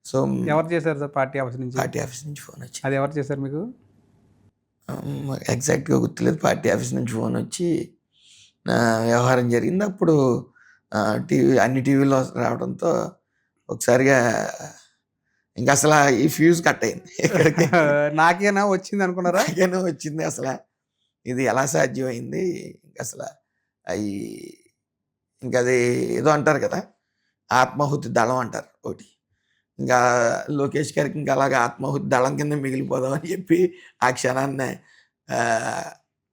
సో ఎవరు చేశారు సార్? పార్టీ ఆఫీస్ నుంచి ఫోన్ వచ్చింది. అది ఎవరు చేశారు మీకు? ఎగ్జాక్ట్గా గుర్తులేదు. పార్టీ ఆఫీస్ నుంచి ఫోన్ వచ్చి వ్యవహారం జరిగింది. అప్పుడు అన్ని టీవీలో రావడంతో ఒకసారిగా ఇంకా అసలు ఈ ఫ్యూజ్ కట్ అయింది. నాకేనా వచ్చింది అనుకున్నారా? నాకేనా వచ్చింది. అసలు ఇది ఎలా సాధ్యమైంది? ఇంకా అసలు అవి ఇంకా అది ఏదో అంటారు కదా, ఆత్మాహుతి దళం అంటారు ఒకటి. ఇంకా లోకేష్ గారికి ఇంకా అలాగే ఆత్మాహుతి దళం కింద మిగిలిపోదాం అని చెప్పి ఆ క్షణాన్ని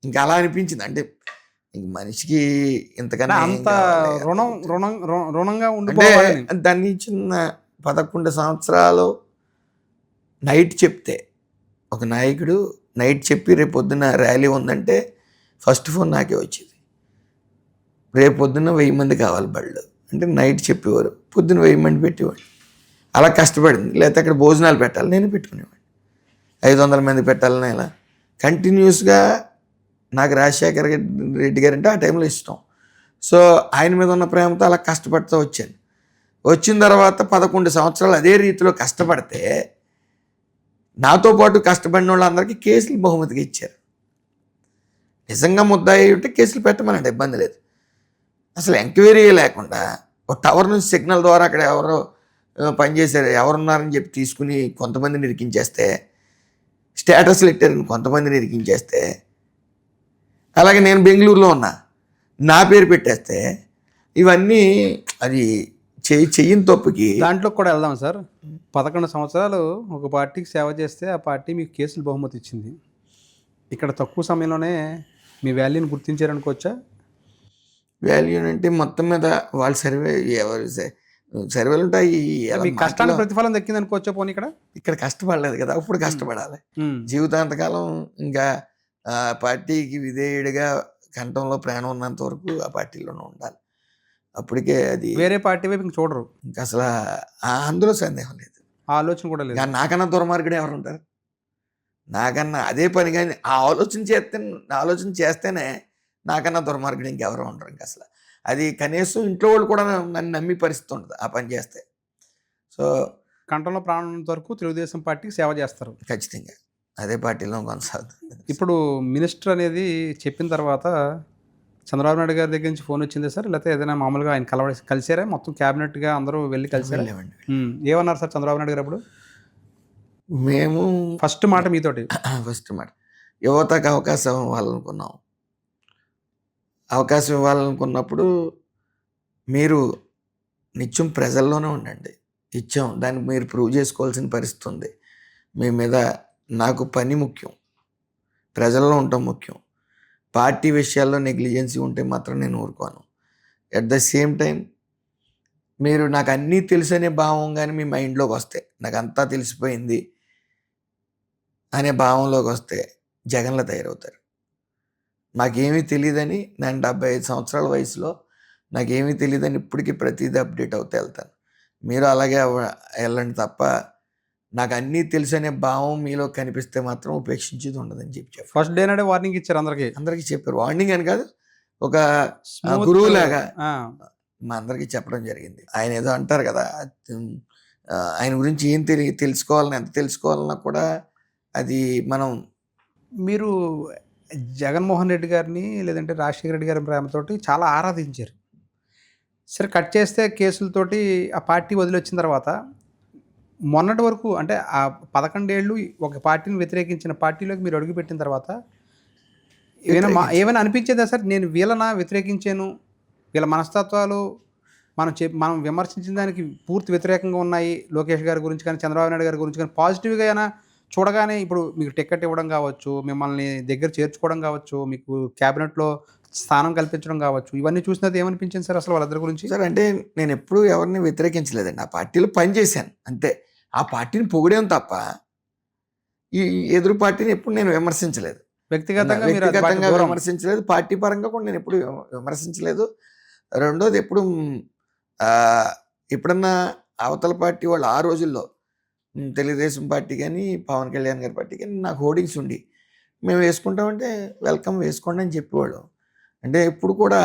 ఇంకా అలా అనిపించింది. అంటే ఇంక మనిషికి ఇంతకన్నా రుణంగా అంటే దాన్ని చిన్న 11 సంవత్సరాలు నైట్ చెప్తే ఒక నాయకుడు నైట్ చెప్పి రేపు పొద్దున్న ర్యాలీ ఉందంటే ఫస్ట్ ఫోన్ నాకే వచ్చేది. రేపు పొద్దున్న 1000 మంది కావాలి బళ్ళు అంటే నైట్ చెప్పేవారు, పొద్దున్న 1000 మంది పెట్టేవాడు. అలా కష్టపడింది. లేకపోతే అక్కడ భోజనాలు పెట్టాలి, నేను పెట్టుకునేవాడిని. 500 మంది పెట్టాలని ఇలా కంటిన్యూస్గా నాకు రాజశేఖర రెడ్డి గారు అంటే ఆ టైంలో ఇష్టం. సో ఆయన మీద ఉన్న ప్రేమతో అలా కష్టపడుతూ వచ్చాను. వచ్చిన తర్వాత 11 సంవత్సరాలు అదే రీతిలో కష్టపడితే నాతో పాటు కష్టపడిన వాళ్ళందరికీ కేసులు బహుమతిగా ఇచ్చారు. నిజంగా ముద్దాయి ఉంటే కేసులు పెట్టమనండి, ఇబ్బంది లేదు. అసలు ఎంక్వైరీ లేకుండా ఒక టవర్ నుంచి సిగ్నల్ ద్వారా అక్కడ ఎవరో పనిచేశారు, ఎవరున్నారని చెప్పి తీసుకుని కొంతమందిని ఇరికించేస్తే, స్టేటస్లు పెట్టారని కొంతమందిని ఇరికించేస్తే, అలాగే నేను బెంగళూరులో ఉన్నా నా పేరు పెట్టేస్తే, ఇవన్నీ అది చెయ్యని తప్పుకి. దాంట్లో కూడా వెళ్దాం సార్. 11 సంవత్సరాలు ఒక పార్టీకి సేవ చేస్తే ఆ పార్టీ మీకు కేసులు బహుమతి ఇచ్చింది. ఇక్కడ తక్కువ సమయంలోనే మీ వాల్యూని గుర్తించారనుకోవచ్చా? వాల్యూ అంటే మొత్తం మీద వాళ్ళు సర్వేలు ఉంటాయి. మీ కష్టానికి ప్రతిఫలం దక్కింది అనుకోవచ్చా పోనీ ఇక్కడ? ఇక్కడ కష్టపడలేదు కదా, ఇప్పుడు కష్టపడాలి. జీవితాంతకాలం ఇంకా పార్టీకి విధేయుడిగా కంఠంలో ప్రాణం ఉన్నంత వరకు ఆ పార్టీలోనే ఉండాలి. అప్పటికే అది వేరే పార్టీ వైపు ఇంక చూడరు. ఇంకా అసలు అందులో సందేహం లేదు, ఆ ఆలోచన కూడా లేదు. నాకన్నా దుర్మార్గుడు ఎవరు ఉంటారు? నాకన్నా అదే పని కానీ ఆ ఆలోచన చేస్తేనే నాకన్నా దుర్మార్గుడు ఇంకెవరు ఉండరు. ఇంకా అసలు అది కనీసం ఇంట్లో వాళ్ళు కూడా నన్ను నమ్మి పరిస్థితి ఉంటుంది ఆ పని చేస్తే. సో కంఠంలో ప్రాణం ఉన్నంత వరకు తెలుగుదేశం పార్టీకి సేవ చేస్తారు. ఖచ్చితంగా అదే పార్టీలో కొనసాగుతుంది. ఇప్పుడు మినిస్టర్ అనేది చెప్పిన తర్వాత చంద్రబాబు నాయుడు గారి దగ్గర నుంచి ఫోన్ వచ్చిందే సార్, లేకపోతే ఏదైనా మామూలుగా ఆయన కలిసారా? మొత్తం క్యాబినెట్గా అందరూ వెళ్ళి కలిసారా? ఏమన్నారు సార్ చంద్రబాబు నాయుడు గారు అప్పుడు? మేము ఫస్ట్ మాట మీతోటి యువతకు అవకాశం ఇవ్వాలనుకున్నాం. అవకాశం ఇవ్వాలనుకున్నప్పుడు మీరు నిత్యం ప్రజల్లోనే ఉండండి. ఇచ్చాం, దాన్ని మీరు ప్రూవ్ చేసుకోవాల్సిన పరిస్థితి ఉంది. మీ మీద నాకు పని ముఖ్యం, ప్రజల్లో ఉండటం ముఖ్యం. పార్టీ విషయాల్లో నెగ్లిజెన్సీ ఉంటే మాత్రం నేను ఊరుకోను. ఎట్ ద సేమ్ టైం మీరు నాకు అన్నీ తెలుసనే భావం కానీ మీ మైండ్లోకి వస్తే, నాకు అంతా తెలిసిపోయింది అనే భావంలోకి వస్తే జగన్లో తయారవుతారు. నాకేమీ తెలియదని, నేను 75 సంవత్సరాల వయసులో నాకేమీ తెలియదని ఇప్పటికీ ప్రతిదీ అప్డేట్ అవుతూ వెళ్తాను. మీరు అలాగే వెళ్ళండి తప్ప నాకు అన్నీ తెలుసు అనే భావం మీలో కనిపిస్తే మాత్రం ఉపేక్షించేది ఉండదని చెప్పారు. ఫస్ట్ డే నాడే వార్నింగ్ ఇచ్చారు అందరికీ చెప్పారు. వార్నింగ్ అని కాదు, ఒక గురువులాగా మా అందరికీ చెప్పడం జరిగింది. ఆయన ఏదో అంటారు కదా, ఆయన గురించి ఏం తెలుసుకోవాలని, ఎంత తెలుసుకోవాలన్నా కూడా అది మీరు జగన్మోహన్ రెడ్డి గారిని లేదంటే రాజశేఖర రెడ్డి గారి ప్రేమతోటి చాలా ఆరాధించారు. సరే కట్ చేస్తే కేసులతోటి ఆ పార్టీ వదిలి వచ్చిన తర్వాత మొన్నటి వరకు అంటే ఆ 11 ఏళ్ళు ఒక పార్టీని వ్యతిరేకించిన పార్టీలోకి మీరు అడుగుపెట్టిన తర్వాత ఏమైనా అనిపించేదా సార్, నేను వీళ్ళనా వ్యతిరేకించాను, వీళ్ళ మనస్తత్వాలు మనం విమర్శించిన దానికి పూర్తి వ్యతిరేకంగా ఉన్నాయి, లోకేష్ గారి గురించి కానీ చంద్రబాబు నాయుడు గారి గురించి కానీ పాజిటివ్గా అయినా చూడగానే ఇప్పుడు మీకు టికెట్ ఇవ్వడం కావచ్చు, మిమ్మల్ని దగ్గర చేర్చుకోవడం కావచ్చు, మీకు క్యాబినెట్లో స్థానం కల్పించడం కావచ్చు, ఇవన్నీ చూసినది ఏమనిపించింది సార్ అసలు వాళ్ళిద్దరి గురించి? సార్ అంటే నేను ఎప్పుడూ ఎవరిని వ్యతిరేకించలేదండి, ఆ పార్టీలో పనిచేశాను అంతే. ఆ పార్టీని పొగిడాం తప్ప ఈ ఎదురు పార్టీని ఎప్పుడు నేను విమర్శించలేదు. వ్యక్తిగతంగా విమర్శించలేదు, పార్టీ పరంగా కూడా నేను ఎప్పుడు విమర్శించలేదు. రెండోది ఎప్పుడన్నా అవతల పార్టీ వాళ్ళు ఆ రోజుల్లో తెలుగుదేశం పార్టీ కానీ పవన్ కళ్యాణ్ గారి పార్టీ కానీ నాకు హోర్డింగ్స్ ఉండి మేము వేసుకుంటామంటే వెల్కమ్ వేసుకోండి అని చెప్పేవాడు. అంటే ఇప్పుడు కూడా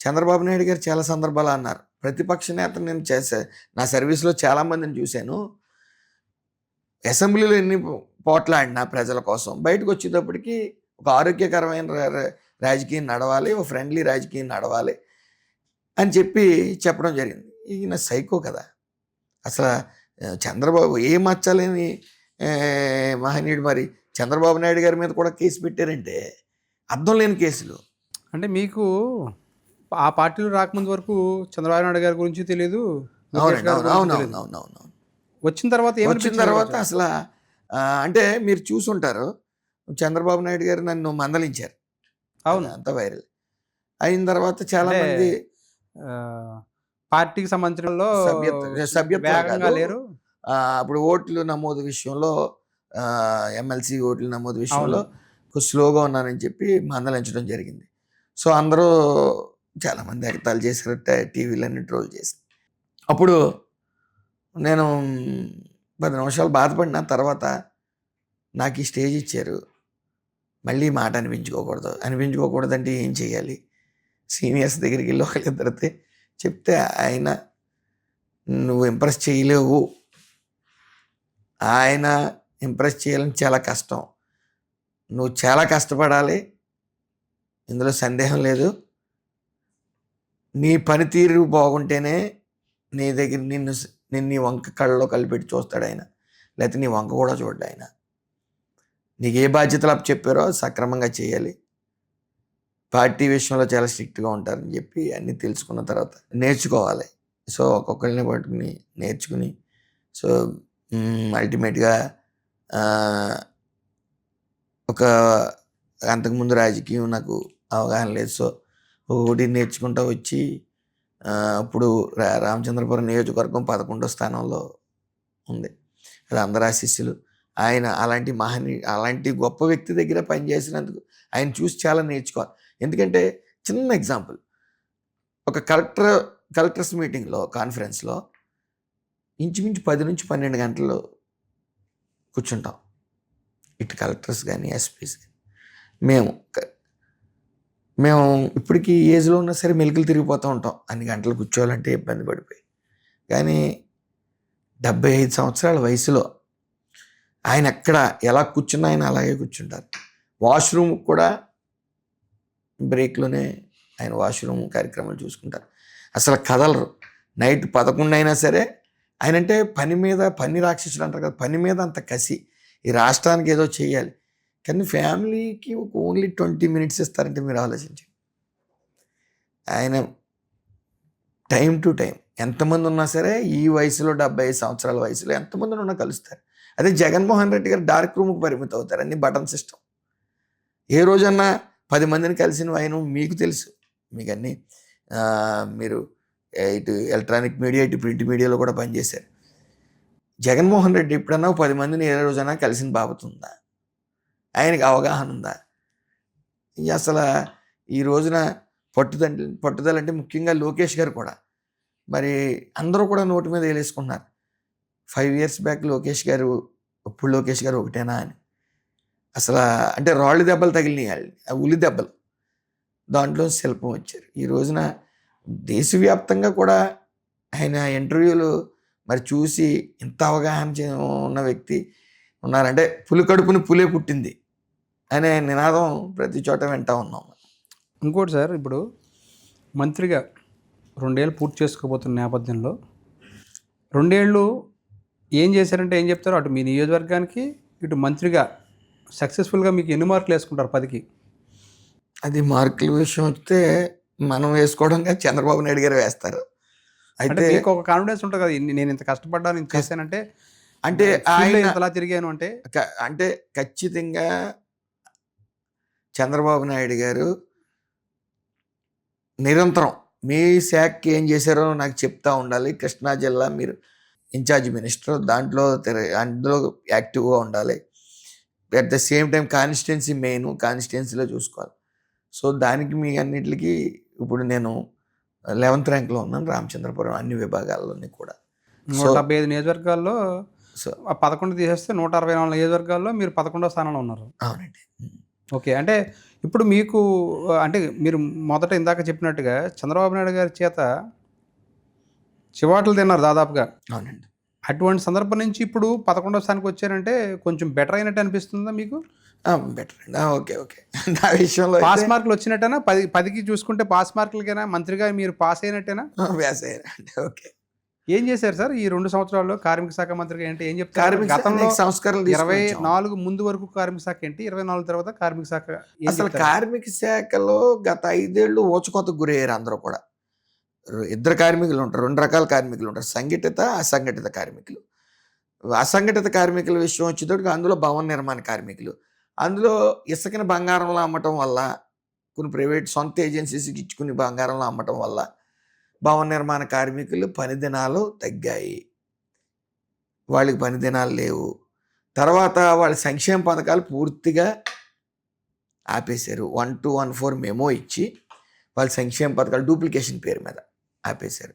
చంద్రబాబు నాయుడు గారు చాలా సందర్భాలు అన్నారు, ప్రతిపక్ష నేత నేను నా సర్వీస్లో చాలామందిని చూశాను, అసెంబ్లీలో ఎన్ని పోట్లాడినా ప్రజల కోసం, బయటకు వచ్చేటప్పటికి ఒక ఆరోగ్యకరమైన రాజకీయం నడవాలి, ఒక ఫ్రెండ్లీ రాజకీయం నడవాలి అని చెప్పడం జరిగింది. ఈయన సైకో కదా అసలు. చంద్రబాబు ఏ మచ్చలేని మహనీయుడు, మరి చంద్రబాబు నాయుడు గారి మీద కూడా కేసు పెట్టారంటే అర్థం లేని కేసులు. అంటే మీకు ఆ పార్టీలో రాకముందు వరకు చంద్రబాబు నాయుడు గారి గురించి తెలియదు, అవునవునవునవునవును. వచ్చిన తర్వాత అసలు అంటే మీరు చూసుంటారు, చంద్రబాబు నాయుడు గారు నన్ను మందలించారు, అవును, అంత వైరల్ అయిన తర్వాత చాలా మంది పార్టీకి సంబంధించిన సభ్యత్వం లేరు. అప్పుడు ఓట్లు నమోదు విషయంలో, ఎమ్మెల్సీ ఓట్లు నమోదు విషయంలో స్లోగా ఉన్నానని చెప్పి మందలించడం జరిగింది. సో అందరూ చాలామంది ఎగతాళి చేశారు, టీవీలన్నీ ట్రోల్ చేసి. అప్పుడు నేను 10 నిమిషాలు బాధపడిన తర్వాత నాకు ఈ స్టేజ్ ఇచ్చారు. మళ్ళీ ఈ మాట అనిపించుకోకూడదంటే ఏం చేయాలి? సీనియర్స్ దగ్గరికి వెళ్ళి ఒకళ్ళిద్దరితో చెప్తే ఆయన నువ్వు ఇంప్రెస్ చేయలేవు, ఆయన ఇంప్రెస్ చేయాలని చాలా కష్టం, నువ్వు చాలా కష్టపడాలి, ఇందులో సందేహం లేదు, నీ పనితీరు బాగుంటేనే నీ దగ్గర నిన్ను నీ వంక కళ్ళలో కలిపెట్టి చూస్తాడు ఆయన, లేకపోతే నీ వంక కూడా చూడ్డు ఆయన. నీకు ఏ బాధ్యతలు అప్పు చెప్పారో సక్రమంగా చేయాలి, పార్టీ విషయంలో చాలా స్ట్రిక్ట్గా ఉంటారని చెప్పి అన్నీ తెలుసుకున్న తర్వాత నేర్చుకోవాలి. సో ఒక్కొక్కరిని పట్టుకుని నేర్చుకుని సో అల్టిమేట్గా ఒక అంతకుముందు రాజకీయం నాకు అవగాహన లేదు. సో ఒకటి నేర్చుకుంటూ వచ్చి ఇప్పుడు రామచంద్రపురం నియోజకవర్గం 11వ స్థానంలో ఉంది. అది అందరి ఆశీస్సులు. ఆయన అలాంటి గొప్ప వ్యక్తి దగ్గర పనిచేసినందుకు ఆయన చూసి చాలా నేర్చుకోవాలి. ఎందుకంటే చిన్న ఎగ్జాంపుల్, ఒక కలెక్టర్స్ మీటింగ్లో కాన్ఫరెన్స్లో ఇంచుమించు 10 నుంచి 12 గంటలు కూర్చుంటాం. ఇటు కలెక్టర్స్ కానీ ఎస్పీస్ కానీ మేము ఇప్పటికీ ఏజ్లో ఉన్నా సరే మెలికలు తిరిగిపోతూ ఉంటాం. అన్ని గంటలు కూర్చోవాలంటే ఇబ్బంది పడిపోయి. కానీ 75 సంవత్సరాల వయసులో ఆయన ఎక్కడ ఎలా కూర్చున్నా ఆయన అలాగే కూర్చుంటారు. వాష్రూమ్ కూడా బ్రేక్లోనే ఆయన వాష్రూమ్ కార్యక్రమాలు చూసుకుంటారు. అసలు కదలరు. నైట్ 11 అయినా సరే ఆయన అంటే పని రాక్షసుడు అంటారు కదా, పని మీద అంత కసి, ఈ రాష్ట్రానికి ఏదో చేయాలి. కానీ ఫ్యామిలీకి ఓన్లీ 20 మినిట్స్ ఇస్తారంటే మీరు ఆలోచించండి. ఆయన టైం టు టైం ఎంతమంది ఉన్నా సరే ఈ వయసులో 75 సంవత్సరాల వయసులో ఎంతమంది ఉన్నా కలుస్తారు. అదే జగన్మోహన్ రెడ్డి గారు డార్క్ రూమ్కి పరిమితం అవుతారు, అన్ని బటన్ సిస్టమ్. ఏ రోజన్నా 10 మందిని కలిసిన ఆయన మీకు తెలుసు, మీకు అన్నీ మీరు ఇటు ఎలక్ట్రానిక్ మీడియా ఇటు ప్రింట్ మీడియాలో కూడా పనిచేశారు. జగన్మోహన్ రెడ్డి ఎప్పుడన్నా 10 మందిని ఏ రోజైనా కలిసిన బాబతుందా? ఆయనకి అవగాహన ఉందా? అసలు ఈ రోజున పట్టుదల అంటే ముఖ్యంగా లోకేష్ గారు కూడా, మరి అందరూ కూడా నోటి మీద వేలేసుకున్నారు. 5 years బ్యాక్ లోకేష్ గారు, ఇప్పుడు లోకేష్ గారు ఒకటేనా అని. అసలు అంటే రాళ్ళు దెబ్బలు తగిలినాయి, ఉలి దెబ్బలు, దాంట్లో శిల్పం వచ్చారు. ఈ రోజున దేశవ్యాప్తంగా కూడా ఆయన ఇంటర్వ్యూలు మరి చూసి ఇంత అవగాహన ఉన్న వ్యక్తి ఉన్నారంటే పులి కడుపుని పులే పుట్టింది అనే నినాదం ప్రతి చోట వింటూ ఉన్నాం. ఇంకోటి సార్, ఇప్పుడు మంత్రిగా 2 ఏళ్ళు పూర్తి చేసుకోబోతున్న నేపథ్యంలో 2 ఏళ్ళు ఏం చేశారంటే ఏం చెప్తారో, అటు మీ నియోజకవర్గానికి ఇటు మంత్రిగా సక్సెస్ఫుల్గా మీకు ఎన్ని మార్కులు వేసుకుంటారు 10కి? అది మార్కుల విషయం వస్తే మనం వేసుకోవడంగా చంద్రబాబు నాయుడు గారు వేస్తారు. అయితే మీకు ఒక కాన్ఫిడెన్స్ ఉంటుంది కదా, నేను ఇంత కష్టపడ్డాను, ఇంత చేశానంటే, అంటే ఆయన ఇంతలా తిరిగాను అంటే ఖచ్చితంగా చంద్రబాబు నాయుడు గారు నిరంతరం మీ శాఖకి ఏం చేశారో నాకు చెప్తా ఉండాలి. కృష్ణా జిల్లా మీరు ఇన్ఛార్జ్ మినిస్టర్, అందులో యాక్టివ్గా ఉండాలి. అట్ ద సేమ్ టైం కాన్స్టిట్యున్సీలో చూసుకోవాలి. సో దానికి మీ అన్నిటికీ ఇప్పుడు నేను 11th ర్యాంక్లో ఉన్నాను రామచంద్రపురం అన్ని విభాగాల్లోని కూడా. 175 నియోజకవర్గాల్లో సో 11 తీసేస్తే 164 నియోజకవర్గాల్లో మీరు 11వ స్థానంలో ఉన్నారు. అవునండి. ఓకే, అంటే ఇప్పుడు మీకు అంటే మీరు మొదట ఇందాక చెప్పినట్టుగా చంద్రబాబు నాయుడు గారి చేత చివాట్లు తిన్నారు దాదాపుగా. అవునండి. అటువంటి సందర్భం నుంచి ఇప్పుడు 11వ స్థానానికి వచ్చారంటే కొంచెం బెటర్ అయినట్టు అనిపిస్తుందా మీకు? బెటర్ అండి. ఓకే నా విషయంలో పాస్ మార్కులు వచ్చినట్టేనా? 10కి చూసుకుంటే పాస్ మార్కులకైనా మంత్రిగా మీరు పాస్ అయినట్టేనా? పాస్ అయ్యారండి. ఓకే. ఏం చేశారు సార్ ఈ 2 సంవత్సరాల్లో కార్మిక శాఖ మంత్రిగా? ఏంటి ఏం చెప్తారు? గతంలో సంస్కరణలు 24 ముందు వరకు కార్మిక శాఖ ఏంటి, 24 తర్వాత కార్మిక శాఖ? అసలు కార్మిక శాఖలో గత 5 ఏళ్ళు ఊచకోతకు గురయ్యారు అందరూ కూడా. 2 కార్మికులు ఉంటారు, 2 రకాల కార్మికులు ఉంటారు, సంఘటిత అసంఘటిత కార్మికులు. అసంఘటిత కార్మికుల విషయం వచ్చేటప్పుడు అందులో భవన నిర్మాణ కార్మికులు, అందులో ఇసుకని బంగారంలో అమ్మటం వల్ల, కొన్ని ప్రైవేట్ సొంత ఏజెన్సీస్కి ఇచ్చుకుని బంగారంలో అమ్మటం వల్ల భవన నిర్మాణ కార్మికులు పని దినాలు తగ్గాయి, వాళ్ళకి పని దినాలు లేవు. తర్వాత వాళ్ళ సంక్షేమ పథకాలు పూర్తిగా ఆపేశారు. 1214 మెమో ఇచ్చి వాళ్ళ సంక్షేమ పథకాలు డూప్లికేషన్ పేరు మీద ఆపేశారు.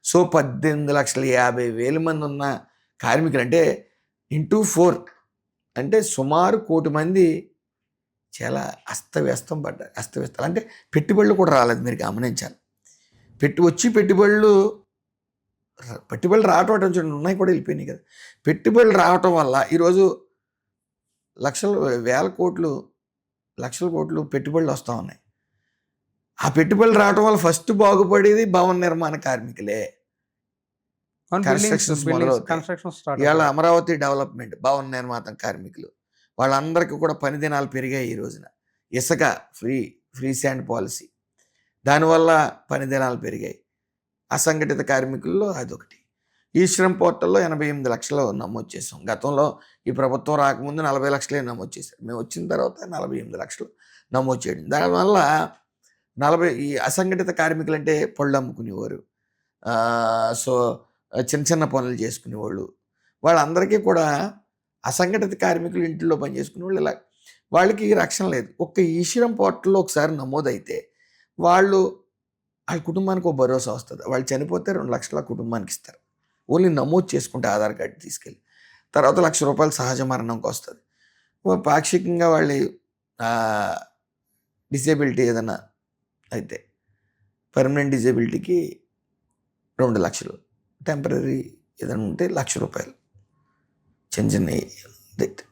సో 18,50,000 మంది ఉన్న కార్మికులు అంటే ఇంటూ 4 అంటే సుమారు 1,00,00,000 మంది చాలా అస్తవ్యస్తం పడ్డారు. అస్తవ్యస్తం అంటే పెట్టుబడులు కూడా రాలేదు, మీరు గమనించాలి. పెట్టుబడులు రావటం అంటే చూడండి, ఉన్నాయి కూడా వెళ్ళిపోయినాయి కదా. పెట్టుబడులు రావటం వల్ల ఈరోజు వేల కోట్లు లక్షల కోట్లు పెట్టుబడులు వస్తూ ఉన్నాయి. ఆ పెట్టుబడులు రావటం వల్ల ఫస్ట్ బాగుపడేది భవన నిర్మాణ కార్మికులే. కన్స్ట్రక్షన్స్ మొదలవుతాయి. ఇవాళ అమరావతి డెవలప్మెంట్ భవన నిర్మాణ కార్మికులు వాళ్ళందరికీ కూడా పని దినాలు పెరిగాయి. ఈ రోజున ఇసుక ఫ్రీ శాండ్ పాలసీ, దానివల్ల పని దినాలు పెరిగాయి. అసంఘటిత కార్మికుల్లో అదొకటి. ఈ శ్రమ్ పోర్టల్లో 88 లక్షలు నమోదు చేసాం. గతంలో ఈ ప్రభుత్వం రాకముందు 40 లక్షలే నమోదు చేశారు. మేము వచ్చిన తర్వాత 48 లక్షలు నమోదు చేయడం. దానివల్ల ఈ అసంఘటిత కార్మికులు అంటే పళ్ళు అమ్ముకునేవారు, సో చిన్న చిన్న పనులు చేసుకునేవాళ్ళు, వాళ్ళందరికీ కూడా అసంఘటిత కార్మికులు ఇంట్లో పనిచేసుకునే వాళ్ళు ఇలా వాళ్ళకి రక్షణ లేదు. ఒక్క ఈ శ్రమ్ పోర్టల్లో ఒకసారి నమోదైతే వాళ్ళ కుటుంబానికి ఒక భరోసా వస్తుంది. వాళ్ళు చనిపోతే 2 లక్షల కుటుంబానికి ఇస్తారు. ఓన్లీ నమోదు చేసుకుంటే ఆధార్ కార్డు తీసుకెళ్ళి తర్వాత ₹1,00,000 సహజ మరణంకి వస్తుంది. పాక్షికంగా వాళ్ళ డిసేబిలిటీ ఏదైనా అయితే పర్మనెంట్ డిజేబిలిటీకి 2 లక్షలు, టెంపరీ ఏదైనా ఉంటే ₹1,00,000 చిన్న చిన్న ఇదైతే.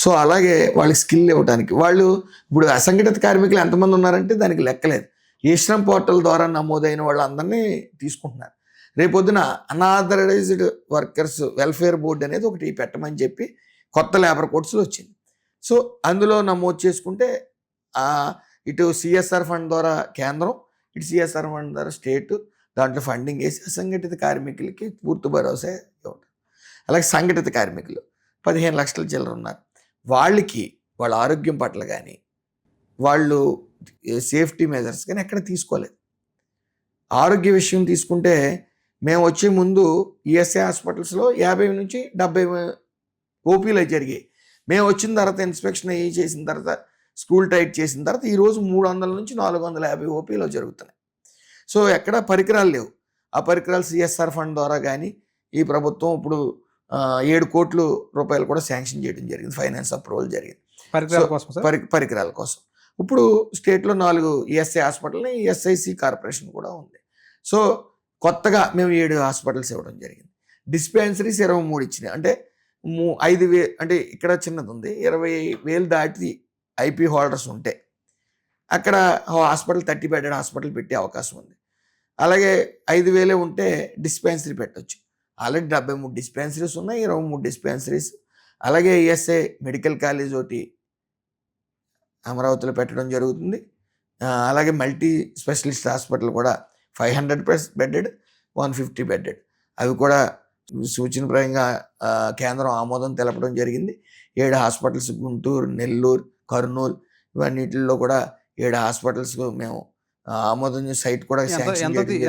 సో అలాగే వాళ్ళకి స్కిల్ ఇవ్వడానికి వాళ్ళు ఇప్పుడు అసంఘటిత కార్మికులు ఎంతమంది ఉన్నారంటే దానికి లెక్కలేదు. ఈ శ్రమ్ పోర్టల్ ద్వారా నమోదైన వాళ్ళందరినీ తీసుకుంటున్నారు. రేపొద్దున అన్ఆథరైజ్డ్ వర్కర్స్ వెల్ఫేర్ బోర్డు అనేది ఒకటి పెట్టమని చెప్పి కొత్త లేబర్ కోడ్స్లో వచ్చింది. సో అందులో నమోదు చేసుకుంటే ఇటు సిఎస్ఆర్ ఫండ్ ద్వారా కేంద్రం, ఇటు సిఎస్ఆర్ ఫండ్ ద్వారా స్టేట్ దాంట్లో ఫండింగ్ వేసి అసంఘటిత కార్మికులకి పూర్తి భరోసా ఇవ్వడం. అలాగే సంఘటిత కార్మికులు 15 లక్షల చిల్లర ఉన్నారు. వాళ్ళ ఆరోగ్యం పట్ల కానీ వాళ్ళు సేఫ్టీ మెజర్స్ కానీ ఎక్కడ తీసుకోలేదు. ఆరోగ్య విషయం తీసుకుంటే మేము వచ్చే ముందు ఈఎస్ఐ హాస్పిటల్స్లో 50 నుంచి 70 ఓపీలు జరిగాయి. మేము వచ్చిన తర్వాత ఇన్స్పెక్షన్ అయ్యి చేసిన తర్వాత స్కూల్ టైట్ చేసిన తర్వాత ఈరోజు 300 నుంచి 450 ఓపీలో జరుగుతున్నాయి. సో ఎక్కడ పరికరాలు లేవు. ఆ పరికరాలు సిఎస్ఆర్ ఫండ్ ద్వారా కానీ ఈ ప్రభుత్వం ఇప్పుడు 7 కోట్ల రూపాయలు కూడా శాంక్షన్ చేయడం జరిగింది. ఫైనాన్స్ అప్రూవల్ జరిగింది పరికరాల కోసం. ఇప్పుడు స్టేట్లో 4 ఈఎస్ఐ హాస్పిటల్ని ఎస్ఐసి కార్పొరేషన్ కూడా ఉంది. సో కొత్తగా మేము 7 హాస్పిటల్స్ ఇవ్వడం జరిగింది. డిస్పెన్సరీస్ 23 ఇచ్చినాయి. అంటే 5,000 అంటే ఇక్కడ చిన్నది ఉంది, 20,000 దాటి ఐపీ హోల్డర్స్ ఉంటే అక్కడ హాస్పిటల్ 30 బెడెడ్ హాస్పిటల్ పెట్టే అవకాశం ఉంది. అలాగే 5,000 ఉంటే డిస్పెన్సరీ పెట్టవచ్చు. ఆల్రెడీ 73 డిస్పెన్సరీస్ ఉన్నాయి, 23 డిస్పెన్సరీస్. అలాగే ఈఎస్ఐ మెడికల్ కాలేజ్ ఒకటి అమరావతిలో పెట్టడం జరుగుతుంది. అలాగే మల్టీ స్పెషలిస్ట్ హాస్పిటల్ కూడా 500 బెడెడ్, 150 బెడెడ్. అవి కూడా సూచనప్రాయంగా కేంద్రం ఆమోదం తెలపడం జరిగింది. 7 హాస్పిటల్స్ గుంటూరు, నెల్లూరు, కర్నూలు ఇవన్నిటిలో కూడా 7 హాస్పిటల్స్ మేము ఆమోదం సైట్ కూడా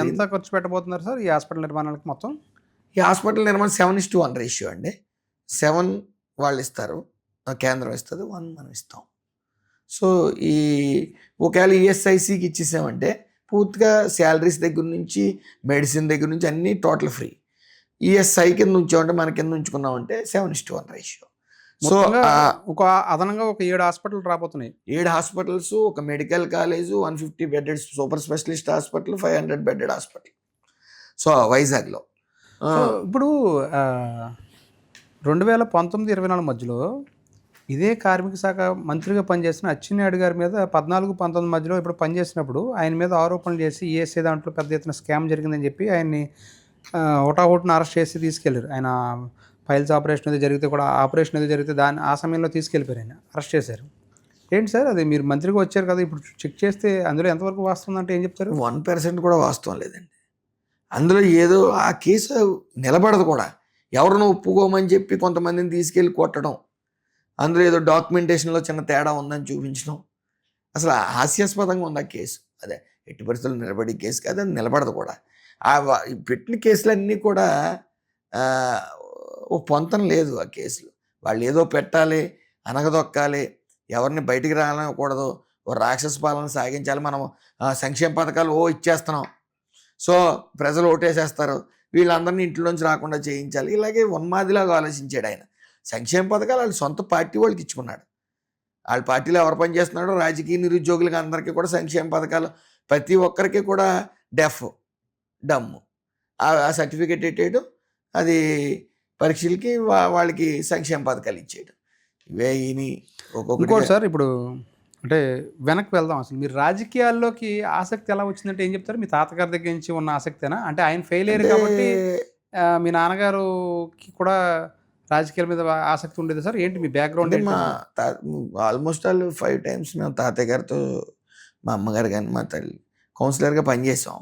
ఎంత ఖర్చు పెట్టబోతున్నారు సార్ ఈ హాస్పిటల్ నిర్మాణానికి మొత్తం? ఈ హాస్పిటల్ నిర్మాణం 7:1 రేషియో అండి. 7 వాళ్ళు ఇస్తారు, కేంద్రం ఇస్తుంది, 1 మనం ఇస్తాం. సో ఒకవేళ ఈఎస్ఐసికి ఇచ్చేసామంటే పూర్తిగా శాలరీస్ దగ్గర నుంచి మెడిసిన్ దగ్గర నుంచి అన్నీ టోటల్ ఫ్రీ. ఈఎస్ఐ కింద ఉంచామంటే మన కింద ఉంచుకున్నామంటే 7:1 రేషియో. సో ఒక అదనంగా ఒక 7 హాస్పిటల్ రాబోతున్నాయి. 7 హాస్పిటల్స్, ఒక medical college, 150 bedded super specialist hospital, 500 bedded hospital. So వైజాగ్లో ఇప్పుడు 2019-24 మధ్యలో ఇదే కార్మిక శాఖ మంత్రిగా పనిచేసిన అచ్చెన్నాయుడు గారి మీద 14-19 మధ్యలో ఇప్పుడు పనిచేసినప్పుడు ఆయన మీద ఆరోపణలు చేసి ఈఎస్ఐ దాంట్లో పెద్ద ఎత్తున స్కామ్ జరిగిందని చెప్పి ఆయన్ని హుటాహుటిన అరెస్ట్ చేసి తీసుకెళ్ళారు. ఆయన ఫైల్స్ ఆపరేషన్ ఏదో జరిగితే కూడా ఆపరేషన్ ఏదో జరిగితే ఆ సమయంలో తీసుకెళ్ళిపోయారు, ఆయన అరెస్ట్ చేశారు. ఏంటి సార్ అది? మీరు మంత్రిగా వచ్చారు కదా, ఇప్పుడు చెక్ చేస్తే అందులో ఎంతవరకు వాస్తవం అంటే ఏం చెప్తారు? 1% కూడా వాస్తవం లేదండి. అందులో ఏదో ఆ కేసు నిలబడదు కూడా. ఎవరినో ఒప్పుకోమని చెప్పి కొంతమందిని తీసుకెళ్ళి కొట్టడం, అందులో ఏదో డాక్యుమెంటేషన్లో చిన్న తేడా ఉందని చూపించడం, అసలు హాస్యాస్పదంగా ఉంది ఆ కేసు. అదే ఎట్టి పరిస్థితుల్లో నిలబడి కేసు కాదు, అది నిలబడదు కూడా. పెట్టిన కేసులన్నీ కూడా ఓ పొంతం లేదు ఆ కేసులు. వాళ్ళు ఏదో పెట్టాలి, అనగదొక్కాలి, ఎవరిని బయటికి రానివ్వకూడదు, ఓ రాక్షస పాలన సాగించాలి, మనం సంక్షేమ పథకాలు ఇచ్చేస్తున్నాం. సో ప్రజలు ఓటేసేస్తారు, వీళ్ళందరినీ ఇంట్లోంచి రాకుండా చేయించాలి, ఇలాగే ఉన్మాదిలాగా ఆలోచించాడు ఆయన. సంక్షేమ పథకాలు వాళ్ళ సొంత పార్టీ వాళ్ళకి ఇచ్చుకున్నాడు. వాళ్ళ పార్టీలో ఎవరు పని చేస్తున్నాడో రాజకీయ నిరుద్యోగులకి అందరికీ కూడా సంక్షేమ పథకాలు, ప్రతి ఒక్కరికి కూడా డెఫ్ డమ్ము ఆ సర్టిఫికెట్ పెట్టేయడం, అది పరీక్షలకి వాళ్ళకి సంక్షేమ పథకాలు ఇచ్చేయడం. ఇవే ఈయన ఇంకోటి ఒక్కొక్కటి. సార్, ఇప్పుడు అంటే వెనక్కి వెళ్దాం. అసలు మీరు రాజకీయాల్లోకి ఆసక్తి ఎలా వచ్చిందంటే ఏం చెప్తారు? మీ తాతగారి దగ్గర నుంచి ఉన్న ఆసక్తేనా? అంటే ఆయన ఫెయిల్ అయ్యారు కాబట్టి మీ నాన్నగారుకి కూడా రాజకీయాల మీద ఆసక్తి ఉండేది సార్? ఏంటి మీ బ్యాక్గ్రౌండ్ అంటే ఏంటి? ఆల్మోస్ట్ ఆల్ 5 times మేము తాతయ్య గారితో, మా అమ్మగారు కానీ మా తల్లి కౌన్సిలర్గా పనిచేసాం.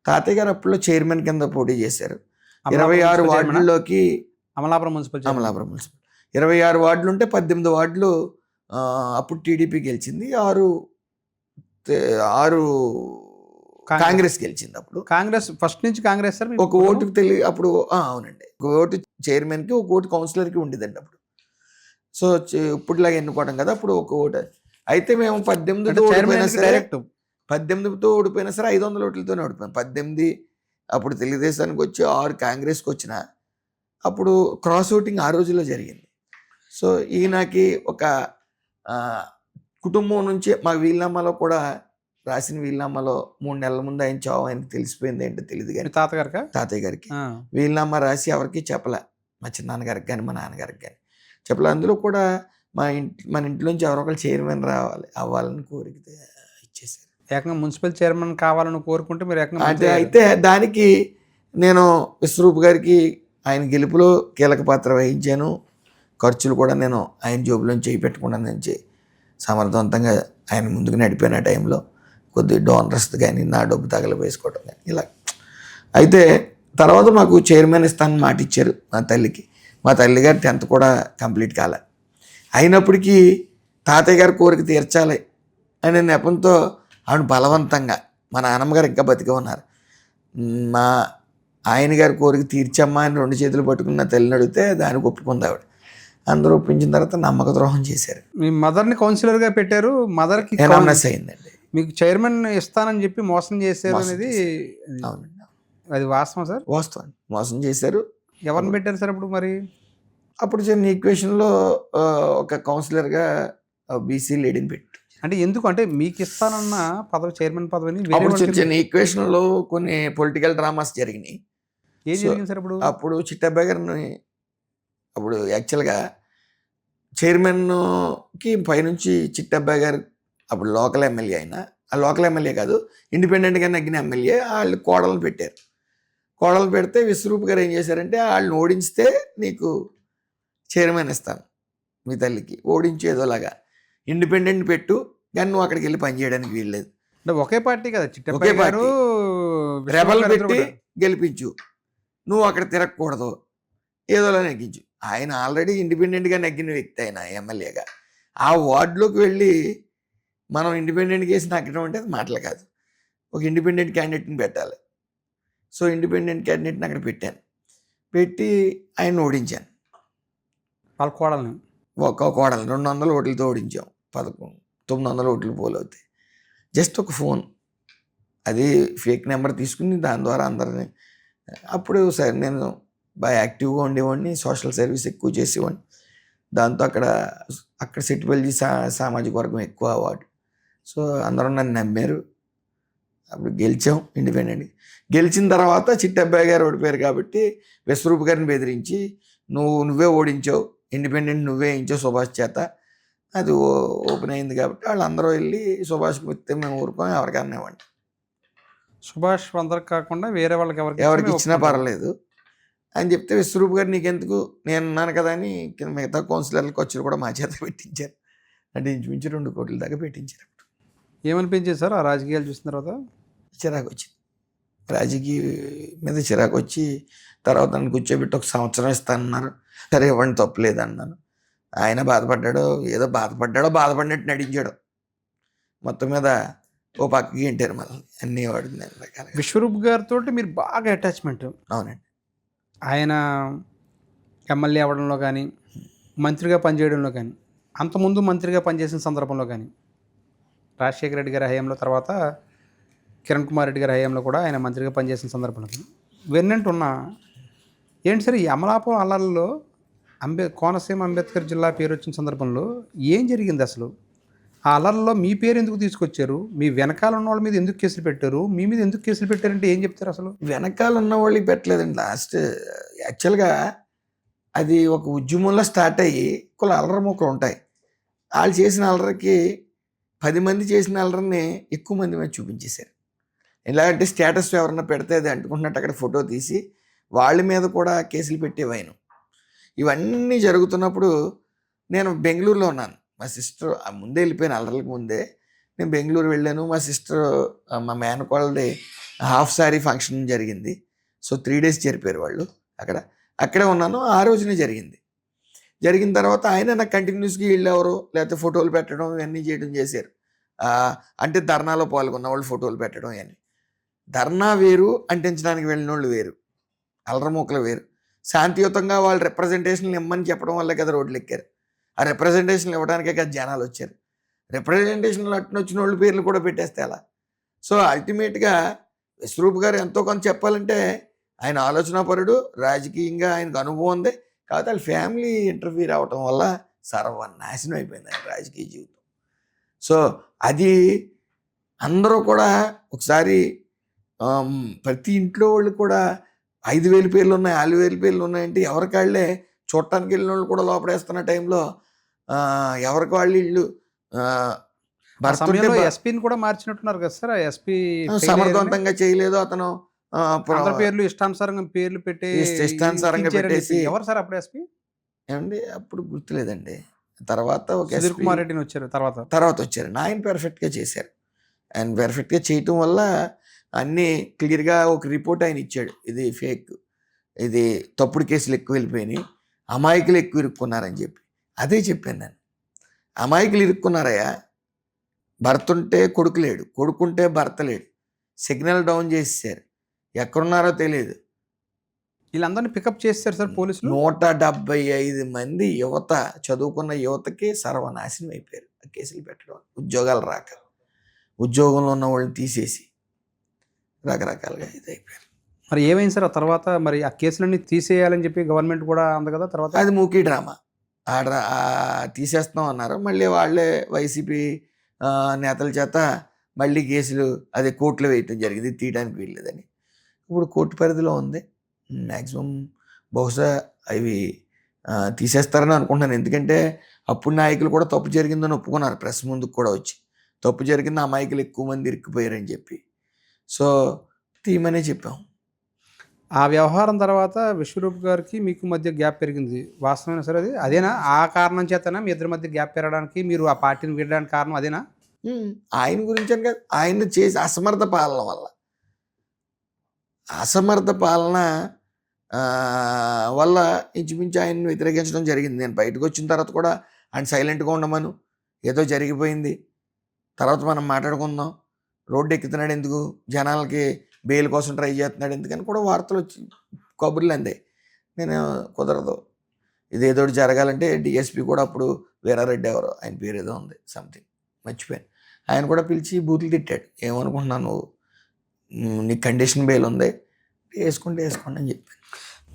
తాతయ్య గారు అప్పుడు చైర్మన్ కింద పోటీ చేశారు. 26 వార్డుల్లోకి. అమలాపురం మున్సిపల్ అమలాపురం మున్సిపల్ 26 వార్డులు ఉంటే 18 వార్డులు అప్పుడు టీడీపీ గెలిచింది, 6 కాంగ్రెస్ గెలిచింది. అప్పుడు కాంగ్రెస్ ఫస్ట్ నుంచి కాంగ్రెస్ సార్. ఒక ఓటుకు అప్పుడు అవునండి, ఒక ఓటు చైర్మన్కి, ఒక ఓటు కౌన్సిలర్కి ఉండేదండి అప్పుడు. సో ఇప్పుడులాగా ఎన్నుకోవడం కదా, అప్పుడు ఒక ఓటు. అయితే మేము 18తో ఓడిపోయినా సరే, డైరెక్ట్ 18తో ఓడిపోయినా సరే 500 ఓట్లతోనే ఓడిపోయాం. 18 అప్పుడు తెలుగుదేశానికి వచ్చి, 6 కాంగ్రెస్కి వచ్చిన. అప్పుడు క్రాస్ ఓటింగ్ ఆ రోజుల్లో జరిగింది. సో ఈయనకి ఒక కుటుంబం నుంచి, మా వీలునామాలో కూడా రాసిన వీలునామాలో 3 నెలల ముందు ఆయన చావు ఆయనకి తెలిసిపోయింది, ఏంటో తెలియదు కానీ తాతయ్య గారికి వీలునామా రాసి ఎవరికి చెప్పలే, మా చిన్నాన్నగారికి కానీ మా నాన్నగారికి కానీ చెప్పలే. అందులో కూడా మన ఇంట్లోంచి ఎవరో ఒకరు చైర్మన్ అవ్వాలని కోరిక ఇచ్చేసారు. ఏకంగా మున్సిపల్ చైర్మన్ కావాలని కోరుకుంటే మీరు ఏకంగా అంటే అయితే దానికి నేను విశ్వరూప్ గారికి ఆయన గెలుపులో కీలక పాత్ర వహించాను. ఖర్చులు కూడా నేను ఆయన జోబులోంచి చేయి పెట్టకుండా నుంచి సమర్థవంతంగా ఆయన ముందుకు నడిపోయిన టైంలో కొద్ది డోనర్స్ కానీ నా డబ్బు తగలవేసుకోవడం కానీ ఇలా. అయితే తర్వాత మాకు చైర్మన్ ఇస్తానని మాట ఇచ్చారు మా తల్లికి. మా తల్లి గారు 10th కూడా కంప్లీట్ కాలే. అయినప్పటికీ తాతయ్య గారి కోరిక తీర్చాలి అనే నెపంతో ఆవిడ బలవంతంగా, మా నాన్నమ్మగారు ఇంకా బతికే ఉన్నారు, మా ఆయన గారి కోరిక తీర్చమ్మా అని 2 చేతులు పట్టుకుని నా తల్లిని అడిగితే దానికి ఒప్పుకుంది ఆవిడ. అందరూ ఒప్పించిన తర్వాత నమ్మక ద్రోహం చేశారు. మీ మదర్ని కౌన్సిలర్గా పెట్టారు, మదర్కి ఎనామనస్ అయిందండి. మీకు చైర్మన్ ఇస్తానని చెప్పి మోసం చేశారు అనేది అవునండి, అది వాస్తవం సార్? వాస్తవం, మోసం చేశారు. ఎవరిని పెట్టారు సార్ అప్పుడు? మరి అప్పుడు చిన్న ఈక్వేషన్లో ఒక కౌన్సిలర్గా బీసీ లేడీని పెట్టు. అంటే ఎందుకు, అంటే మీకు ఇస్తానన్న పదవి, చైర్మన్ పదవిని అప్పుడు చిన్న ఈక్వేషన్లో కొన్ని పొలిటికల్ డ్రామాస్ జరిగినాయి. ఏం జరిగింది సార్ అప్పుడు? అప్పుడు చిట్టబ్బాయి గారిని, అప్పుడు యాక్చువల్గా చైర్మన్కి పైనుంచి చిట్టబ్బాయి గారు అప్పుడు లోకల్ ఎమ్మెల్యే అయినా, ఆ లోకల్ ఎమ్మెల్యే కాదు, ఇండిపెండెంట్గా నగ్గిన ఎమ్మెల్యే, వాళ్ళు కోడలను పెట్టారు. కోడలు పెడితే విశ్వరూప్ గారు ఏం చేశారంటే, వాళ్ళని ఓడించితే నీకు చైర్మన్ ఇస్తాను మీ తల్లికి, ఓడించేదోలాగా ఇండిపెండెంట్ పెట్టు, కానీ నువ్వు అక్కడికి వెళ్ళి పనిచేయడానికి వీల్లేదు. అంటే ఒకే పార్టీ కదా, ఒకే పార్టీ, రెబల్ పెట్టి గెలిపించు, నువ్వు అక్కడ తిరగకూడదు, ఏదోలా నెగ్గించు. ఆయన ఆల్రెడీ ఇండిపెండెంట్గా నెగ్గిన వ్యక్తి, ఆయన ఎమ్మెల్యేగా. ఆ వార్డులోకి వెళ్ళి మనం ఇండిపెండెంట్ కేసు నగ్గడం అంటే అది మాటలు కాదు, ఒక ఇండిపెండెంట్ క్యాండిడేట్ని పెట్టాలి. సో ఇండిపెండెంట్ క్యాండిడేట్ని అక్కడ పెట్టాను, పెట్టి ఆయన ఓడించాను. వాళ్ళ కోడల్ని, ఒక కోడలు 200 ఓట్లతో ఓడించాం. 900 ఓట్లు పోలవుతాయి. జస్ట్ ఒక ఫోన్, అది ఫేక్ నెంబర్ తీసుకుని దాని ద్వారా అందరిని. అప్పుడు సరే నేను బాగా యాక్టివ్గా ఉండేవాడిని, సోషల్ సర్వీస్ ఎక్కువ చేసేవాడిని. దాంతో అక్కడ సెటిల్జీ సామాజిక వర్గం ఎక్కువ అవార్డు. సో అందరూ నన్ను నమ్మారు. అప్పుడు గెలిచాం ఇండిపెండెంట్. గెలిచిన తర్వాత చిట్టబ్బాయి గారు ఓడిపోయారు కాబట్టి విశ్వరూప్ గారిని బెదిరించి నువ్వే ఓడించావు, ఇండిపెండెంట్ నువ్వే వేయించావు సుభాష్ చేత, అది ఓపెన్ అయింది కాబట్టి వాళ్ళందరూ వెళ్ళి సుభాష్కి వస్తే మేము ఊరుకోం, ఎవరికన్నా ఇవ్వండి, సుభాష్ అందరికి కాకుండా వేరే వాళ్ళకి ఎవరికి ఇచ్చినా పర్వాలేదు అని చెప్తే, విశ్వరూప్ గారు నీకెందుకు, నేను ఉన్నాను కదా అని మిగతా కౌన్సిలర్ల ఖర్చులు కూడా మా చేత పెట్టించారు. అంటే ఇంచుమించు 2 కోట్ల దాకా పెట్టించారు. ఏమనిపించింది సార్ ఆ రాజకీయాలు చూసిన తర్వాత? చిరాకు వచ్చింది, రాజకీయ మీద చిరాకు వచ్చి, తర్వాత నన్ను కూర్చోబెట్టి 1 సంవత్సరం ఇస్తానన్నారు. సరే ఇవ్వండి, తప్పలేదు అన్నాను. ఆయన ఏదో బాధపడినట్టు నటించాడు. మొత్తం మీద ఓ పక్కకి ఏంటారు మళ్ళీ అన్నీ వాడు రకాలుగా. విశ్వరూప్ గారితో మీరు బాగా అటాచ్మెంట్? అవునండి. ఆయన ఎమ్మెల్యే అవ్వడంలో కానీ, మంత్రిగా పనిచేయడంలో కానీ, అంతకుముందు మంత్రిగా పనిచేసిన సందర్భంలో కానీ, రాజశేఖర రెడ్డి గారి హయాంలో తర్వాత కిరణ్ కుమార్ రెడ్డి గారి హయాంలో కూడా ఆయన మంత్రిగా పనిచేసిన సందర్భంలో వెన్నంటున్న ఏంటి సార్ ఈ అమలాపురం అల్లర్లలో కోనసీమ అంబేద్కర్ జిల్లా పేరు వచ్చిన సందర్భంలో ఏం జరిగింది అసలు? ఆ అల్లర్లలో మీ పేరు ఎందుకు తీసుకొచ్చారు? మీ వెనకాల ఉన్న వాళ్ళ మీద ఎందుకు కేసులు పెట్టారు? మీ మీద ఎందుకు కేసులు పెట్టారంటే ఏం చెప్తారు అసలు? వెనకాల ఉన్న వాళ్ళకి పెట్టలేదండి. లాస్ట్ యాక్చువల్గా అది ఒక ఉద్యమంలో స్టార్ట్ అయ్యి కొన్ని అల్లరి మొక్కలు ఉంటాయి. వాళ్ళు చేసిన అల్లరికి 10 మంది చేసిన అల్లరిని ఎక్కువ మంది మీద చూపించేశారు. ఎలాగంటే స్టేటస్ ఎవరన్నా పెడితే అది అంటుకుంటున్నట్టు అక్కడ ఫోటో తీసి వాళ్ళ మీద కూడా కేసులు పెట్టేవాయను. ఇవన్నీ జరుగుతున్నప్పుడు నేను బెంగళూరులో ఉన్నాను. మా సిస్టర్ ముందే వెళ్ళిపోయాను, అల్లర్లకు ముందే నేను బెంగళూరు వెళ్ళాను. మా సిస్టర్ మా మేనకోళ్ళది హాఫ్ సారీ ఫంక్షన్ జరిగింది. సో 3 days జరిపారు వాళ్ళు అక్కడే ఉన్నాను. ఆ రోజునే జరిగిన తర్వాత ఆయన నాకు కంటిన్యూస్గా వెళ్ళేవారు, లేకపోతే ఫోటోలు పెట్టడం ఇవన్నీ చేయడం చేశారు. అంటే ధర్నాలో పాల్గొన్న వాళ్ళు ఫోటోలు పెట్టడం ఇవన్నీ. ధర్నా వేరు, అంటించడానికి వెళ్ళిన వాళ్ళు వేరు, అల్లరమూకలు వేరు. శాంతియుతంగా వాళ్ళు రిప్రజెంటేషన్లు ఇమ్మని చెప్పడం వల్లే కదా రోడ్లు ఎక్కారు. ఆ రిప్రజెంటేషన్లు ఇవ్వడానికే కదా జనాలు వచ్చారు. రిప్రజెంటేషన్లు వచ్చిన వాళ్ళ పేర్లు కూడా పెట్టేస్తే అలా. సో అల్టిమేట్గా విశ్వరూప్ గారు ఎంతో కొంత చెప్పాలంటే ఆయన ఆలోచనాపరుడు, రాజకీయంగా ఆయనకు అనుభవం ఉంది. కాకపోతే వాళ్ళ ఫ్యామిలీ ఇంటర్ఫీర్ అవటం వల్ల సర్వనాశనం అయిపోయింది ఆయన రాజకీయ జీవితం. సో అది అందరూ కూడా ఒకసారి ప్రతి ఇంట్లో వాళ్ళు కూడా 5,000 పేర్లు ఉన్నాయి, 4,000 పేర్లు ఉన్నాయంటే ఎవరికాళ్ళే చూడటానికి వెళ్ళిన వాళ్ళు కూడా లోపడేస్తున్న టైంలో ఎవరికి వాళ్ళు ఇళ్ళు ఎస్పీని కూడా మార్చినట్టున్నారు కదా సార్. ఎస్పీ సమర్థవంతంగా చేయలేదు అతను. పేర్లు ఇష్టానుసారంగా పేర్లు ఇష్టానుసారంగా పెట్టేసి. ఎవరు సార్ అప్పుడు ఎస్పీ? ఏమండి అప్పుడు గుర్తులేదండి. తర్వాత ఒక సుధీర్ కుమార్ రెడ్డిని వచ్చారు, తర్వాత వచ్చారు. ఆయన పెర్ఫెక్ట్గా చేశారు. ఆయన పెర్ఫెక్ట్గా చేయటం వల్ల అన్నీ క్లియర్గా ఒక రిపోర్ట్ ఆయన ఇచ్చాడు. ఇది ఫేక్, ఇది తప్పుడు కేసులు ఎక్కువ వెళ్ళిపోయినాయి, అమాయకులు ఎక్కువ ఇరుక్కున్నారని చెప్పి. అదే చెప్పాను నేను. అమాయకులు ఇరుక్కున్నారయ్యా. భర్త ఉంటే కొడుకు లేడు, కొడుకుంటే భర్త లేడు. సిగ్నల్ డౌన్ చేసేసారు, ఎక్కడున్నారో తెలియదు. వీళ్ళందరినీ పికప్ చేస్తారు సార్ పోలీసులు. 175 మంది యువత, చదువుకున్న యువతకి సర్వనాశనం అయిపోయారు ఆ కేసులు పెట్టడం. ఉద్యోగాలు రాక, ఉద్యోగంలో ఉన్న వాళ్ళని తీసేసి రకరకాలుగా ఇది అయిపోయారు. మరి ఏమైంది సార్ ఆ తర్వాత? మరి ఆ కేసులన్నీ తీసేయాలని చెప్పి గవర్నమెంట్ కూడా అంది కదా తర్వాత. అది మూకీ డ్రామా. తీసేస్తాం అన్నారు. మళ్ళీ వాళ్ళే వైసీపీ నేతల చేత మళ్ళీ కేసులు అదే కోర్టులో వేయటం జరిగింది, తీయడానికి వీల్లేదని. ఇప్పుడు కోర్టు పరిధిలో ఉంది. మ్యాక్సిమం బహుశా అవి తీసేస్తారని అనుకుంటున్నాను. ఎందుకంటే అప్పుడు నాయకులు కూడా తప్పు జరిగిందని ఒప్పుకున్నారు, ప్రెస్ ముందుకు కూడా వచ్చి. తప్పు జరిగింది, అమాయకులు ఎక్కువ మంది ఇరుక్కుపోయారని చెప్పి. సో తీయమనే చెప్పాం. ఆ వ్యవహారం తర్వాత విశ్వరూప్ గారికి మీకు మధ్య గ్యాప్ పెరిగింది, వాస్తవమైన సరే అది అదేనా? ఆ కారణం చేతనా మీ ఇద్దరి మధ్య గ్యాప్ పెరగడానికి, మీరు ఆ పార్టీని వీడడానికి కారణం అదేనా? ఆయన గురించి అని కాదు, ఆయన చేసి అసమర్థ పాలన వల్ల. అసమర్థ పాలన వల్ల ఇంచుమించు ఆయన్ని వ్యతిరేకించడం జరిగింది. నేను బయటకు వచ్చిన తర్వాత కూడా ఆయన సైలెంట్గా ఉండమను, ఏదో జరిగిపోయింది, తర్వాత మనం మాట్లాడుకుందాం, రోడ్డు ఎక్కుతున్నాడు ఎందుకు, జనాలకి బెయిల్ కోసం ట్రై చేస్తున్నాడు ఎందుకని కూడా వార్తలు వచ్చి కబుర్లు అందే. నేను కుదరదు, ఇదేదో జరగాలంటే డిఎస్పీ కూడా అప్పుడు వీరారెడ్డి ఎవరో ఆయన పేరు ఏదో ఉంది, సంథింగ్ మర్చిపోయాను, ఆయన కూడా పిలిచి బూతులు తిట్టాడు. ఏమనుకుంటున్నాను, నీకు కండిషన్ బెయిల్ ఉంది, వేసుకోండి అని చెప్పాను.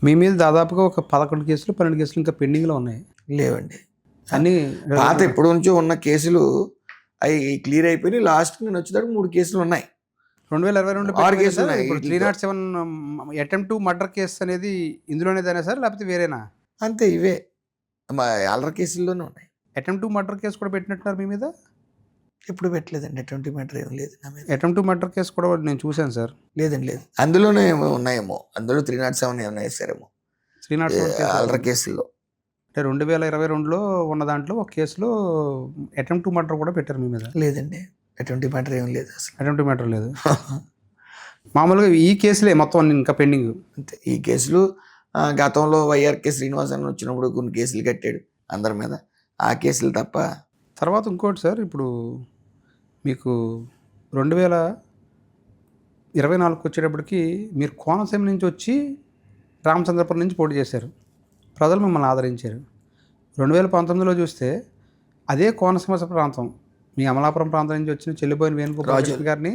మీ మీద దాదాపుగా ఒక 11 కేసులు 12 కేసులు ఇంకా పెండింగ్లో ఉన్నాయి. లేవండి, అన్నీ పాత ఎప్పటి నుంచో ఉన్న కేసులు అవి క్లియర్ అయిపోయి లాస్ట్ నేను వచ్చేదానికి 3 కేసులు ఉన్నాయి. 2022 6 కేసులు ఉన్నాయి. 307 అటెంప్ట్ టు మర్డర్ కేసు అనేది ఇందులోనేదేనా సార్, లేకపోతే వేరేనా? అంతే, ఇవే మా అల్లరి కేసుల్లోనే ఉన్నాయి. అటెంప్ట్ టు మర్డర్ కేసు కూడా పెట్టినట్టున్నారు మీ మీద? ఎప్పుడు పెట్టలేదండి, అటెంప్ట్ మర్డర్ ఏం లేదు నా మీద. అటెంప్ట్ టు మర్డర్ కేసు కూడా నేను చూశాను సార్. లేదండి, లేదు. అందులోనే ఏమో ఉన్నాయేమో, అందులో 307 ఏమైనా వేసారేమో 307 అల్లరి కేసుల్లో. అంటే 2022లో ఉన్న దాంట్లో ఒక కేసులో అటెంప్ట్ టు మర్డర్ కూడా పెట్టారు మీ మీద? లేదండి, అటెంప్ట్ మర్డర్ ఏం లేదు అసలు. అటెంప్ట్ టు మర్డర్ లేదు. మామూలుగా ఈ కేసులే మొత్తం ఇంకా పెండింగ్. అంతే, ఈ కేసులు గతంలో వైఆర్కే శ్రీనివాసన్ వచ్చినప్పుడు కొన్ని కేసులు కట్టాడు అందరి మీద, ఆ కేసులు తప్ప. తర్వాత ఇంకోటి సార్, ఇప్పుడు మీకు 2024 వచ్చేటప్పటికి మీరు కోనసీమ నుంచి వచ్చి రామచంద్రపురం నుంచి పోటీ చేశారు, ప్రజలు మిమ్మల్ని ఆదరించారు. 2019లో చూస్తే అదే కోనసీమ ప్రాంతం, మీ అమలాపురం ప్రాంతం నుంచి వచ్చిన చెల్లిపోయిన వేణుగోపాల్ గారిని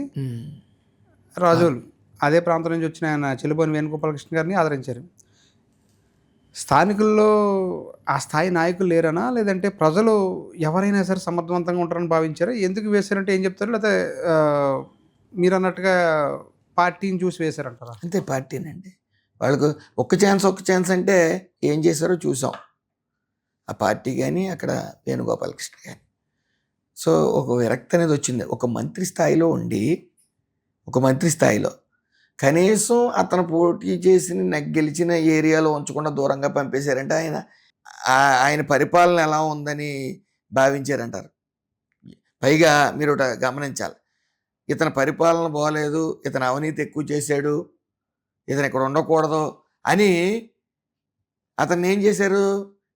రాజోలు అదే ప్రాంతం నుంచి వచ్చిన ఆయన చెల్లిపోయిన వేణుగోపాలకృష్ణ గారిని ఆదరించారు. స్థానికుల్లో ఆ స్థాయి నాయకులు లేరనా? లేదంటే ప్రజలు ఎవరైనా సరే సమర్థవంతంగా ఉంటారని భావించారా? ఎందుకు వేశారంటే ఏం చెప్తారు? లేతే మీరన్నట్టుగా పార్టీని చూసి వేశారంటారా? అంతే పార్టీనండి. వాళ్ళకు ఒక్క ఛాన్స్ అంటే ఏం చేశారో చూసాం. ఆ పార్టీ గానీ, అక్కడ వేణుగోపాలకృష్ణ గాని. సో, ఒక విరక్తి అనేది వచ్చింది. ఒక మంత్రి స్థాయిలో కనీసం అతను పోటీ చేసి గెలిచిన ఏరియాలో ఉంచకుండా దూరంగా పంపేశారంటే ఆయన పరిపాలన ఎలా ఉందని భావించారంటారు. పైగా మీరు ఒకటి గమనించాలి. ఇతని పరిపాలన బాలేదు, ఇతను అవినీతి ఎక్కువ చేశాడు, ఇతను ఇక్కడ ఉండకూడదు అని అతన్ని ఏం చేశారు?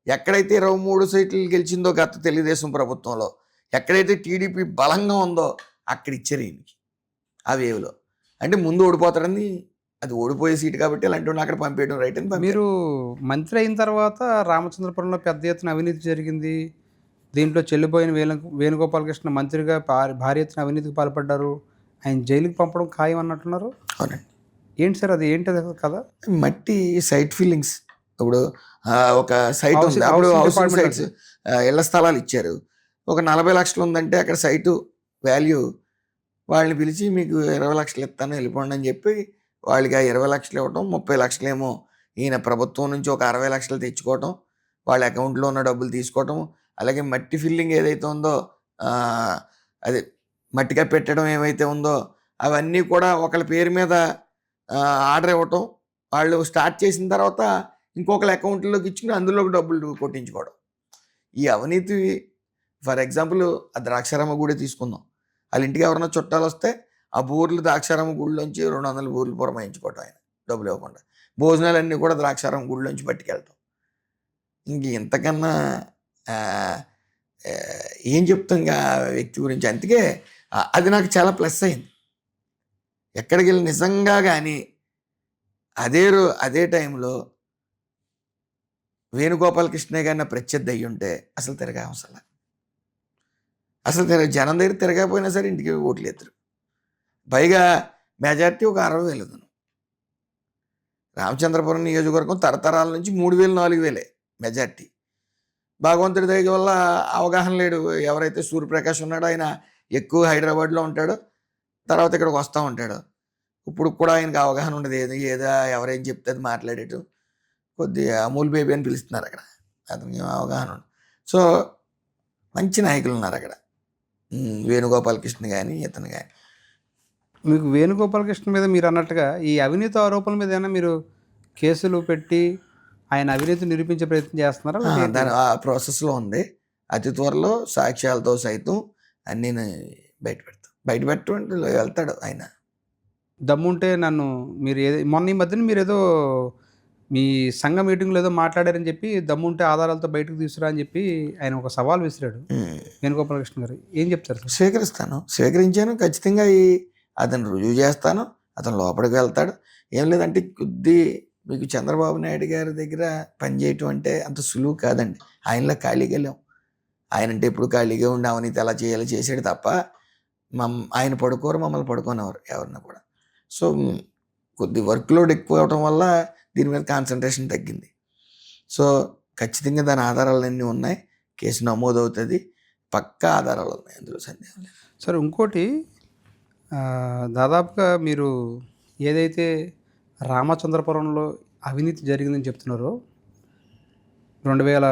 ఎక్కడైతే 23 సీట్లు గెలిచిందో గత తెలుగుదేశం ప్రభుత్వంలో, ఎక్కడైతే టీడీపీ బలంగా ఉందో అక్కడ ఇచ్చారు ఈయనకి ఆ వేవ్లో. అంటే ముందు ఓడిపోతాడని, అది ఓడిపోయే సీటు కాబట్టి ఇలాంటి అక్కడ పంపేయడం రైట్ అని పంపారు. మీరు మంత్రి అయిన తర్వాత రామచంద్రపురంలో పెద్ద ఎత్తున అవినీతి జరిగింది. దీంట్లో చెల్లిపోయిన వేణుగోపాలకృష్ణ మంత్రిగా భారీ ఎత్తున అవినీతికి పాల్పడ్డారు. ఆయన జైలుకి పంపడం ఖాయం అన్నట్టున్నారు. అవునండి. ఏంటి సార్ అది? ఏంటి అది కదా? మట్టి సైట్ ఫీలింగ్స్. ఇప్పుడు ఒక సైట్ ఉంది, అప్పుడు హౌసింగ్ సైట్స్ ఇళ్ల స్థలాలు ఇచ్చారు. ఒక 40 లక్షలు ఉందంటే అక్కడ సైటు వాల్యూ వాళ్ళని పిలిచి మీకు 20 లక్షలు ఇస్తాను వెళ్ళిపోండి అని చెప్పి వాళ్ళకి ఆ 20 లక్షలు ఇవ్వటం, 30 లక్షలేమో ఈయన ప్రభుత్వం నుంచి ఒక 60 లక్షలు తెచ్చుకోవటం, వాళ్ళ అకౌంట్లో ఉన్న డబ్బులు తీసుకోవటం, అలాగే మట్టి ఫిల్లింగ్ ఏదైతే ఉందో అది మట్టిగా పెట్టడం ఏమైతే ఉందో అవన్నీ కూడా ఒకళ్ళ పేరు మీద ఆర్డర్ ఇవ్వటం, వాళ్ళు స్టార్ట్ చేసిన తర్వాత ఇంకొకళ్ళ అకౌంట్లోకి ఇచ్చుకుని అందులోకి డబ్బులు కొట్టించుకోవడం. ఈ అవినీతి ఫర్ ఎగ్జాంపుల్ ఆ ద్రాక్షారామ గుడి తీసుకుందాం. వాళ్ళ ఇంటికి ఎవరైనా చుట్టాలు వస్తే ఆ బూర్లు ద్రాక్షారామ గుడిలోంచి 200 బూర్లు పురమాయించుకోవటం, ఆయన డబ్బులు ఇవ్వకుండా. భోజనాలన్నీ కూడా ద్రాక్షారామ గుడిలోంచి పట్టుకెళ్తాం. ఇంక ఇంతకన్నా ఏం చెప్తాం ఇంకా వ్యక్తి గురించి. అందుకే అది నాకు చాలా ప్లస్ అయింది. ఎక్కడికి వెళ్ళి నిజంగా కానీ అదే టైంలో వేణుగోపాలకృష్ణ గారిని ప్రత్యర్థి అయ్యి ఉంటే అసలు జనం దగ్గర తిరగకపోయినా సరే ఇంటికి ఓట్లు ఎత్తురు. పైగా మెజార్టీ ఒక 60,000. రామచంద్రపురం నియోజకవర్గం తరతరాల నుంచి 3,000, 4,000 మెజార్టీ. భగవంతుడి దయ వల్ల అవగాహన లేడు. ఎవరైతే సూర్యప్రకాష్ ఉన్నాడో ఆయన ఎక్కువ హైదరాబాద్లో ఉంటాడు, తర్వాత ఇక్కడికి వస్తూ ఉంటాడు. ఇప్పుడు కూడా ఆయనకు అవగాహన ఉండదు. ఏదో ఎవరేం చెప్తే అది మాట్లాడేటు. కొద్దిగా అమూల్ బేబీ అని పిలుస్తున్నారు అక్కడ, అతనికి అవగాహన ఉండదు. సో మంచి నాయకులు ఉన్నారు అక్కడ, వేణుగోపాలకృష్ణ కానీ ఇతను కానీ. మీకు వేణుగోపాలకృష్ణ మీద మీరు అన్నట్టుగా ఈ అవినీతి ఆరోపణల మీద ఏమైనా మీరు కేసులు పెట్టి ఆయన అవినీతి నిరూపించే ప్రయత్నం చేస్తున్నారా? దాని ఆ ప్రాసెస్లో ఉంది. అతి త్వరలో సాక్ష్యాలతో సైతం అన్నీ బయటపెట్టమంటే వెళ్తాడు ఆయన. దమ్ముంటే నన్ను మీరు మొన్న ఈ మధ్యన మీరు ఏదో మీ సంఘ మీటింగ్లో ఏదో మాట్లాడారని చెప్పి దమ్ముంటే ఆధారాలతో బయటకు తీసుకురా అని చెప్పి ఆయన ఒక సవాల్ విసిరాడు వేణుగోపాలకృష్ణ గారు. ఏం చెప్తారు సార్? స్వీకరించాను ఖచ్చితంగా. అతను రుజువు చేస్తాను, అతను లోపలికి వెళ్తాడు. ఏం లేదంటే మీకు చంద్రబాబు నాయుడు గారి దగ్గర పనిచేయటం అంటే అంత సులువు కాదండి. ఆయనలో ఖాళీగా లేవు. ఆయన అంటే ఇప్పుడు ఖాళీగా ఉండి అవినీతి ఎలా చేయాలో చేసాడు తప్ప ఆయన పడుకోరు, మమ్మల్ని పడుకోనివారు ఎవరన్నా కూడా. సో కొద్ది వర్క్ లోడ్ ఎక్కువ అవడం వల్ల దీని మీద కాన్సన్ట్రేషన్ తగ్గింది. సో ఖచ్చితంగా దాని ఆధారాలన్నీ ఉన్నాయి. కేసు నమోదు అవుతుంది, పక్కా ఆధారాలు ఉన్నాయి, అందులో సందేహం లేదు. సార్ ఇంకోటి, దాదాపుగా మీరు ఏదైతే రామచంద్రపురంలో అవినీతి జరిగిందని చెప్తున్నారో 2000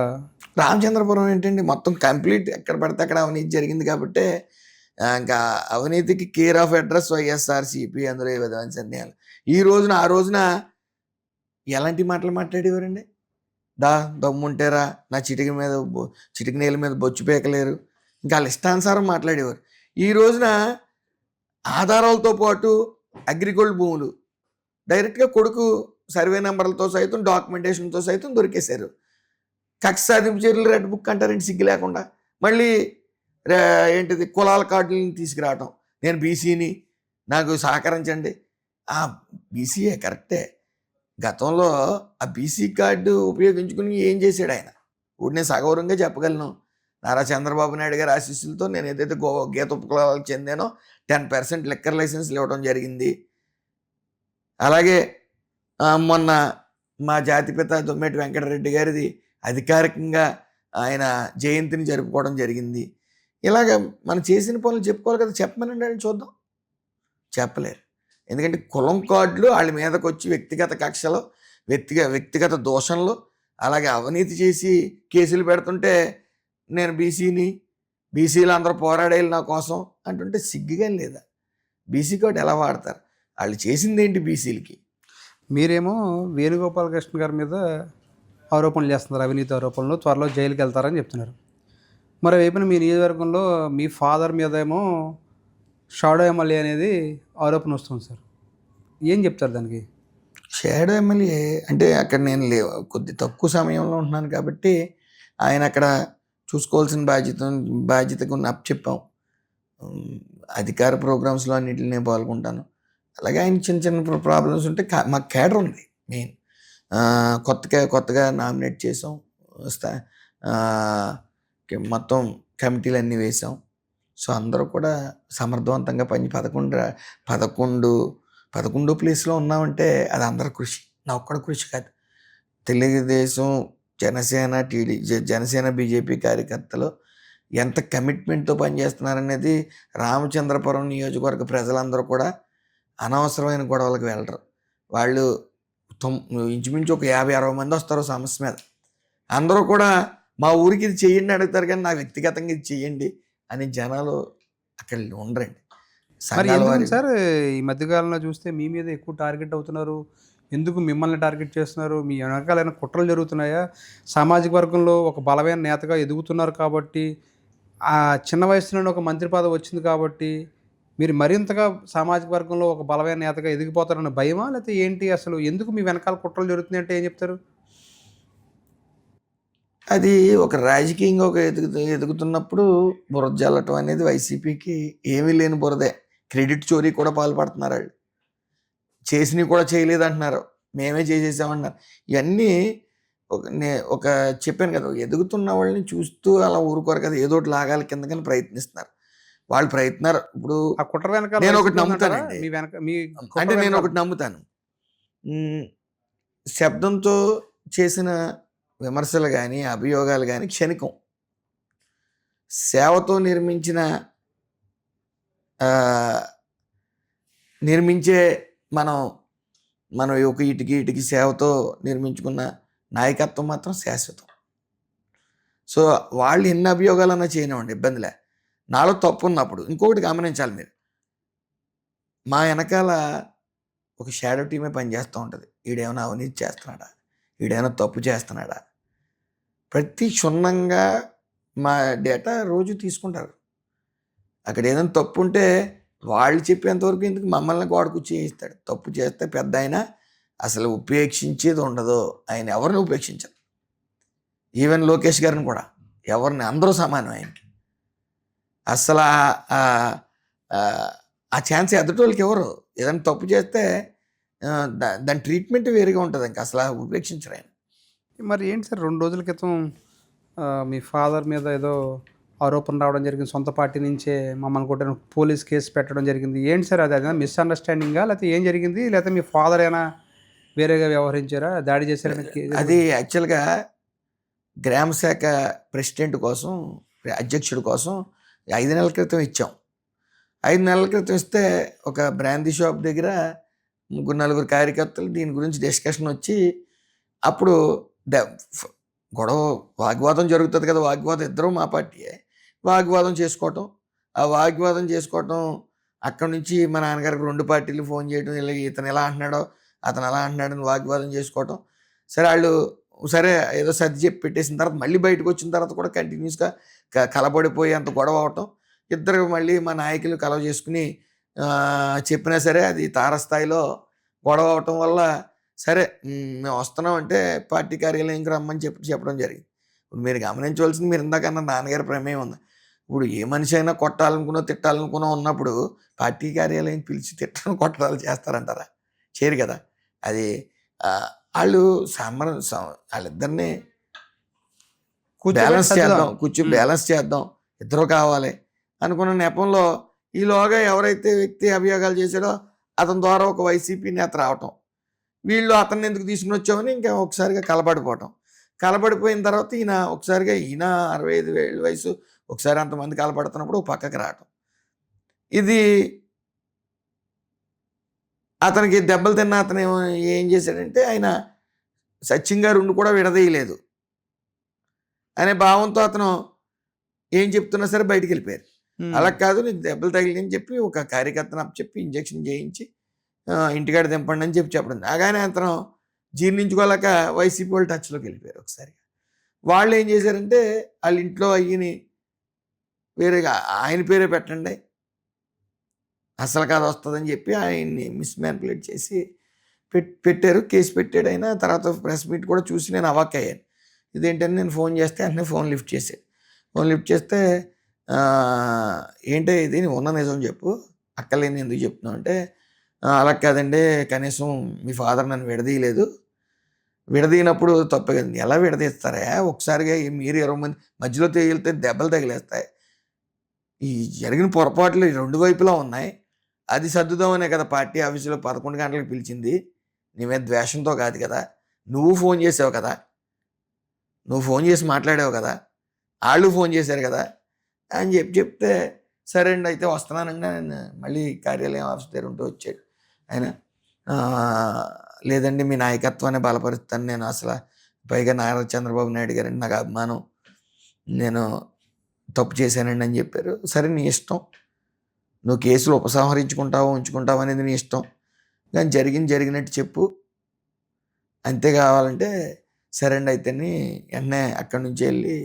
రామచంద్రపురం ఏంటండి, మొత్తం కంప్లీట్ ఎక్కడ పడితే అక్కడ అవినీతి జరిగింది కాబట్టి ఇంకా అవినీతికి కేర్ ఆఫ్ అడ్రస్ వైఎస్ఆర్సీపీ, అందులో ఏ విధమైన సందేహాలు. ఆ రోజున ఎలాంటి మాటలు మాట్లాడేవారండి? దమ్ముంటేరా నా చిటికి నీళ్ళ మీద బొచ్చు పేకలేరు, ఇంకా వాళ్ళ ఇష్టానుసారం మాట్లాడేవారు. ఈ రోజున ఆధారాలతో పాటు అగ్రిగోల్డ్ భూములు డైరెక్ట్గా కొడుకు సర్వే నెంబర్లతో సైతం డాక్యుమెంటేషన్తో సైతం దొరికేశారు. కక్ష సాధింపు చర్యలు రెడ్ బుక్ అంటారండి సిగ్గు లేకుండా. మళ్ళీ ఏంటిది కులాల కార్డులను తీసుకురావటం, నేను బీసీని నాకు సహకరించండి. బీసీయే కరెక్టే. గతంలో ఆ బీసీ కార్డు ఉపయోగించుకుని ఏం చేశాడు ఆయన? ఇప్పుడు నేను సగౌరవంగా చెప్పగలను. నారా చంద్రబాబు నాయుడు గారి ఆశీస్సులతో నేను ఏదైతే గీత ఉపకులాలకు చెందానో 10% లిక్కర్ లైసెన్స్లు ఇవ్వడం జరిగింది. అలాగే మొన్న మా జాతిపిత దొమ్మేటి వెంకటరెడ్డి గారిది అధికారికంగా ఆయన జయంతిని జరుపుకోవడం జరిగింది. ఇలాగ మనం చేసిన పనులు చెప్పుకోవాలి కదా, చెప్పమనండి వాళ్ళు చూద్దాం. చెప్పలేరు. ఎందుకంటే కులం కార్డులు వాళ్ళ మీదకి వచ్చి వ్యక్తిగత కక్షలు, వ్యక్తిగత దోషంలు, అలాగే అవినీతి చేసి కేసులు పెడుతుంటే నేను బీసీని, బీసీలు అందరూ పోరాడేయాలి నా కోసం అంటుంటే సిగ్గుగా లేదా? బీసీ కార్డు ఎలా వాడతారు? వాళ్ళు చేసింది ఏంటి బీసీలకి? మీరేమో వేణుగోపాలకృష్ణ గారి మీద ఆరోపణలు చేస్తున్నారు, అవినీతి ఆరోపణలు, త్వరలో జైలుకి వెళ్తారని చెప్తున్నారు. మరి వైపున మీ నియోజకవర్గంలో మీ ఫాదర్ మీద ఏమో షాడో ఎమ్మెల్యే అనేది ఆరోపణ వస్తుంది సార్, ఏం చెప్తారు దానికి? షాడో ఎమ్మెల్యే అంటే అక్కడ నేను కొద్ది తక్కువ సమయంలో ఉంటున్నాను కాబట్టి ఆయన అక్కడ చూసుకోవాల్సిన బాధ్యతకు అప్పచెప్పాం. అధికార ప్రోగ్రామ్స్లో అన్నింటిని నేను పాల్గొంటాను. అలాగే ఆయన చిన్న చిన్న ప్రాబ్లమ్స్ ఉంటే మాకు కేడర్ ఉంది మెయిన్. కొత్తగా నామినేట్ చేసాం, మొత్తం కమిటీలు అన్నీ వేసాం. సో అందరూ కూడా సమర్థవంతంగా 11 ప్లేస్లో ఉన్నామంటే అది అందరి కృషి, నా ఒక్కడ కృషి కాదు. తెలుగుదేశం, జనసేన బీజేపీ కార్యకర్తలు ఎంత కమిట్మెంట్తో పనిచేస్తున్నారనేది రామచంద్రపురం నియోజకవర్గ ప్రజలందరూ కూడా అనవసరమైన గొడవలకు వెళ్ళరు. వాళ్ళు ఇంచుమించు ఒక 50-60 మంది వస్తారు సమస్య మీద. అందరూ కూడా మా ఊరికి ఇది చెయ్యండి అడుగుతారు, కానీ నా వ్యక్తిగతంగా ఇది చెయ్యండి అని జనాలు అక్కడ ఉండరండి. మరి ఎందుకు సార్ ఈ మధ్యకాలంలో చూస్తే మీ మీద ఎక్కువ టార్గెట్ అవుతున్నారు? ఎందుకు మిమ్మల్ని టార్గెట్ చేస్తున్నారు? మీ వెనకాలైన కుట్రలు జరుగుతున్నాయా? సామాజిక వర్గంలో ఒక బలమైన నేతగా ఎదుగుతున్నారు కాబట్టి, ఆ చిన్న వయసులోనే ఒక మంత్రి పదవి వచ్చింది కాబట్టి మీరు మరింతగా సామాజిక వర్గంలో ఒక బలమైన నేతగా ఎదిగిపోతారన్న భయమా, లేకపోతే ఏంటి? అసలు ఎందుకు మీ వెనకాల కుట్రలు జరుగుతున్నాయి అంటే ఏం చెప్తారు? అది ఒక రాజకీయంగా ఎదుగుతున్నప్పుడు బురద జల్లటం అనేది వైసీపీకి ఏమీ లేని బురదే. క్రెడిట్ చోరీ కూడా పాల్పడుతున్నారు వాళ్ళు. చేసినవి కూడా చేయలేదు అంటున్నారు, మేమే చేసేసామన్నారు. ఇవన్నీ ఒక చెప్పాను కదా, ఎదుగుతున్న వాళ్ళని చూస్తూ అలా ఊరుకోరు కదా, ఏదో ఒకటి లాగాలి కిందకని ప్రయత్నిస్తున్నారు. వాళ్ళు ప్రయత్నాలు. ఇప్పుడు ఆ కుట్ర వెనకాల నేను ఒకటి నమ్ముతానండి, అంటే నేను ఒకటి నమ్ముతాను, శబ్దంతో చేసిన విమర్శలు కానీ అభియోగాలు కానీ క్షణికం. సేవతో నిర్మించే మనం ఒక ఇటుకి సేవతో నిర్మించుకున్న నాయకత్వం మాత్రం శాశ్వతం. సో వాళ్ళు ఎన్ని అభియోగాలన్నా చేయనివ్వండి, ఇబ్బందిలే. నాలో తప్పు ఉన్నప్పుడు ఇంకొకటి గమనించాలి మీరు, మా వెనకాల ఒక షాడో టీమే పనిచేస్తూ ఉంటుంది. ఈడేమైనా అవినీతి చేస్తున్నాడా, ఈడేమైనా తప్పు చేస్తున్నాడా, ప్రతి క్షుణ్ణంగా మా డేటా రోజు తీసుకుంటారు. అక్కడ ఏదైనా తప్పు ఉంటే వాళ్ళు చెప్పేంతవరకు ఎందుకు మమ్మల్ని గోడకు చేయిస్తాడు. తప్పు చేస్తే పెద్ద ఆయన అసలు ఉపేక్షించేది ఉండదు, ఆయన ఎవరిని ఉపేక్షించరు. ఈవెన్ లోకేష్ గారిని కూడా, ఎవరిని, అందరూ సమానం ఆయనకి. అసలు ఆ ఛాన్స్ ఎదుటోళ్ళకి ఎవరు. ఏదైనా తప్పు చేస్తే దాని ట్రీట్మెంట్ వేరుగా ఉంటుంది, ఇంకా అసలు ఉపేక్షించరు ఆయన. మరి ఏంటి సార్, 2 రోజుల క్రితం మీ ఫాదర్ మీద ఏదో ఆరోపణ రావడం జరిగింది, సొంత పార్టీ నుంచే మమ్మల్ని కొట్టిన, పోలీస్ కేసు పెట్టడం జరిగింది. ఏంటి సార్ అది? అదే మిస్అండర్స్టాండింగా, లేకపోతే ఏం జరిగింది? లేకపోతే మీ ఫాదర్ అయినా వేరేగా వ్యవహరించారా, దాడి చేశారని? అది యాక్చువల్గా గ్రామ శాఖ ప్రెసిడెంట్ కోసం, అధ్యక్షుడి కోసం 5 నెలల క్రితం ఇచ్చాం. 5 నెలల క్రితం ఇస్తే ఒక బ్రాందీ షాప్ దగ్గర 3-4 కార్యకర్తలు దీని గురించి డిస్కషన్ వచ్చి, అప్పుడు గొడవ, వాగ్వాదం జరుగుతుంది కదా, వాగ్వాదం ఇద్దరు మా పార్టీయే, వాగ్వాదం చేసుకోవటం. ఆ వాగ్వాదం చేసుకోవటం అక్కడి నుంచి మా నాన్నగారికి 2 పార్టీలు ఫోన్ చేయడం, ఇలా ఇతను ఎలా అంటున్నాడో అతను అలా అంటున్నాడని వాగ్వాదం చేసుకోవటం. సరే వాళ్ళు ఏదో సర్ది చెప్పి పెట్టేసిన తర్వాత మళ్ళీ బయటకు వచ్చిన తర్వాత కూడా కంటిన్యూస్గా కలబడిపోయి అంత గొడవ అవటం. ఇద్దరు మళ్ళీ మా నాయకులు కలవ చేసుకుని చెప్పినా సరే అది తారస్థాయిలో గొడవ అవటం వల్ల సరే మేము వస్తున్నాం అంటే పార్టీ కార్యాలయంకి రమ్మని చెప్పడం జరిగింది. ఇప్పుడు మీరు గమనించవలసింది, మీరు ఇందాకన్నా నాన్నగారి ప్రమేయం ఉంది. ఇప్పుడు ఏ మనిషి అయినా తిట్టాలనుకున్నా ఉన్నప్పుడు పార్టీ కార్యాలయం పిలిచి తిట్టడం కొట్టడాలు చేస్తారంటారా? చేయరు కదా. అది వాళ్ళు వాళ్ళిద్దరిని బ్యాలెన్స్ చేద్దాం, ఇద్దరు కావాలి అనుకున్న నెపంలో ఈలోగా ఎవరైతే వ్యక్తి అభియోగాలు చేశాడో అతని ద్వారా ఒక వైసీపీ నేత రావటం, వీళ్ళు అతన్ని ఎందుకు తీసుకుని వచ్చామని ఇంకా ఒకసారిగా కలబడిపోవటం. కలబడిపోయిన తర్వాత ఈయన 65 ఏళ్ళ వయసు, ఒకసారి అంతమంది కలబడుతున్నప్పుడు ఒక పక్కకి రావటం. ఇది అతనికి దెబ్బలు తిన్న అతను ఏం చేశాడంటే, ఆయన సత్యం గారు ఉండి కూడా విడదీయలేదు అనే భావంతో అతను ఏం చెప్తున్నా సరే బయటికి వెళ్ళిపోయారు. అలా కాదు, నీకు దెబ్బలు తగిలిని చెప్పి ఒక కార్యకర్తను చెప్పి ఇంజక్షన్ చేయించి ఇంటికాడ దింపండి అని చెప్పడం. అలాగానే అతను జీర్ణించుకోలేక వైసీపీ వాళ్ళు టచ్లోకి వెళ్ళిపోయారు ఒకసారి. వాళ్ళు ఏం చేశారంటే, వాళ్ళ ఇంట్లో అయ్యని వేరేగా ఆయన పేరే పెట్టండి, అసలు కాదు వస్తుందని చెప్పి ఆయన్ని మిస్మ్యానిపులేట్ చేసి పెట్టారు. కేసు పెట్టాడు ఆయన. తర్వాత ప్రెస్ మీట్ కూడా చూసి నేను అవాక్ అయ్యాను. ఇదేంటని నేను ఫోన్ చేస్తే వెంటనే ఫోన్ లిఫ్ట్ చేశాడు. ఫోన్ లిఫ్ట్ చేస్తే ఏంటో ఇది, ఉన్న నిజం చెప్పు, అక్కలేని ఎందుకు చెప్తున్నావు అంటే, అలా కాదండి, కనీసం మీ ఫాదర్ నన్ను విడదీయలేదు, విడదీయనప్పుడు తప్పే కదండి, ఎలా విడదీస్తారా, ఒకసారిగా మీరు 20 మంది మధ్యలో తగిలితే దెబ్బలు తగిలేస్తాయి, ఈ జరిగిన పొరపాట్లు రెండు వైపులా ఉన్నాయి, అది సర్దుదామనే కదా పార్టీ ఆఫీసులో 11 గంటలకు పిలిచింది, నీ మీద ద్వేషంతో కాదు కదా, నువ్వు ఫోన్ చేసావు కదా, నువ్వు ఫోన్ చేసి మాట్లాడావు కదా, వాళ్ళు ఫోన్ చేశారు కదా అని చెప్తే, సరే అండి అయితే వస్తున్నానండి, నేను మళ్ళీ కార్యాలయం ఆఫీస్ దగ్గర ఉంటూ వచ్చాడు ఆయన. లేదండి మీ నాయకత్వాన్ని బలపరుస్తాను నేను, అసలు పైగా నారా చంద్రబాబు నాయుడు గారండి నాకు అభిమానం, నేను తప్పు చేశానండి అని చెప్పారు. సరే నీ ఇష్టం, నువ్వు కేసులు ఉపసంహరించుకుంటావో ఉంచుకుంటావు అనేది నీ ఇష్టం, కానీ జరిగినట్టు చెప్పు, అంతే కావాలంటే సరే అండి అయితే వెంటనే అక్కడి నుంచి వెళ్ళి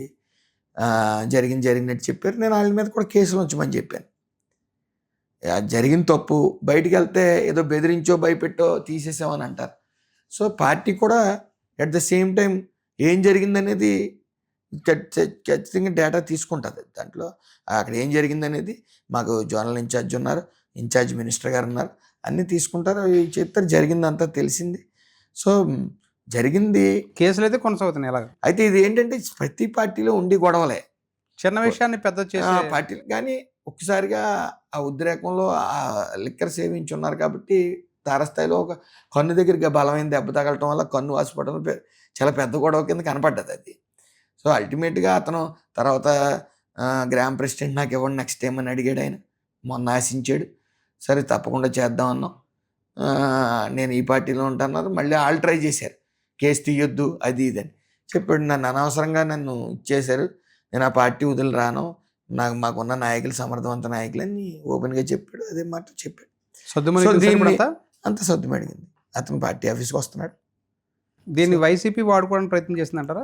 జరిగినట్టు చెప్పారు. నేను వాళ్ళ మీద కూడా కేసులు ఉంచమని చెప్పాను. జరిగిన తప్పు బయటికి వెళ్తే ఏదో బెదిరించో భయపెట్టో తీసేసామని అంటారు. సో పార్టీ కూడా అట్ ద సేమ్ టైం ఏం జరిగిందనేది ఖచ్చితంగా డేటా తీసుకుంటుంది. దాంట్లో అక్కడ ఏం జరిగిందనేది మాకు జోనల్ ఇన్ఛార్జ్ ఉన్నారు, ఇన్ఛార్జ్ మినిస్టర్ గారు ఉన్నారు, అన్నీ తీసుకుంటారు, అవి చెప్తారు. జరిగిందంతా తెలిసింది. సో జరిగింది, కేసులు అయితే కొనసాగుతున్నాయి అలాగా. అయితే ఇది ఏంటంటే ప్రతి పార్టీలో ఉండి గొడవలే, చిన్న విషయాన్ని పెద్ద చేసే పార్టీలు. కానీ ఒక్కసారిగా ఆ ఉద్రేకంలో ఆ లిక్కర్ సేవించి ఉన్నారు కాబట్టి తారస్థాయిలో ఒక కన్ను దగ్గరికి బలమైన దెబ్బ తగలటం వల్ల కన్ను వాసిపోవడం చాలా పెద్ద గొడవ కింద కనపడ్డది అది. సో అల్టిమేట్గా అతను తర్వాత గ్రామ ప్రెసిడెంట్ నాకు ఇవ్వండి నెక్స్ట్ టైం అని అడిగాడు. ఆయన మొన్న ఆశించాడు. సరే తప్పకుండా చేద్దాం అన్నాం. నేను ఈ పార్టీలో ఉంటాను, మళ్ళీ వాళ్ళు ట్రై చేశారు కేసు తీయొద్దు అది ఇదని చెప్పాడు. నన్ను అనవసరంగా నన్ను ఇచ్చేశారు, నేను ఆ పార్టీ వదిలి రాను, మాకున్న నాయకులు సమర్థవంత నాయకులు అని ఓపెన్గా చెప్పాడు. అదే మాట చెప్పాడు. అంత సద్దుమడిగింది. అతను పార్టీ ఆఫీస్కి వస్తున్నాడు. దీన్ని వైసీపీ వాడుకోవడానికి ప్రయత్నం చేస్తుందంటారా?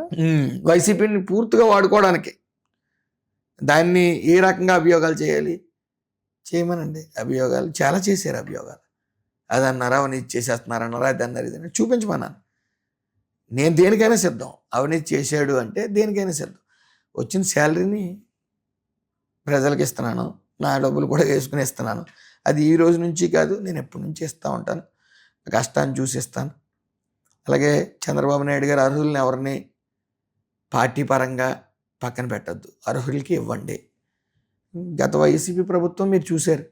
వైసీపీని పూర్తిగా వాడుకోవడానికి, దాన్ని ఏ రకంగా అభియోగాలు చేయాలి చేయమనండి. అభియోగాలు చాలా చేశారు. అభియోగాలు అది అన్నారా, అవినీతి చేసేస్తున్నారన్నారా, అది అన్నారు, ఇది అన్నారు, చూపించమన్నాను. నేను దేనికైనా సిద్ధం. అవినీతి చేశాడు అంటే దేనికైనా సిద్ధం. వచ్చిన శాలరీని ప్రజలకు ఇస్తున్నాను, నా డబ్బులు కూడా వేసుకుని ఇస్తున్నాను. అది ఈ రోజు నుంచి కాదు, నేను ఎప్పటి నుంచి ఇస్తూ ఉంటాను, కష్టాన్ని చూసి ఇస్తాను. అలాగే చంద్రబాబు నాయుడు గారు అర్హులను ఎవరిని పార్టీ పరంగా పక్కన పెట్టద్దు, అర్హులకి ఇవ్వండి. గత వైసీపీ ప్రభుత్వం మీరు చూశారు,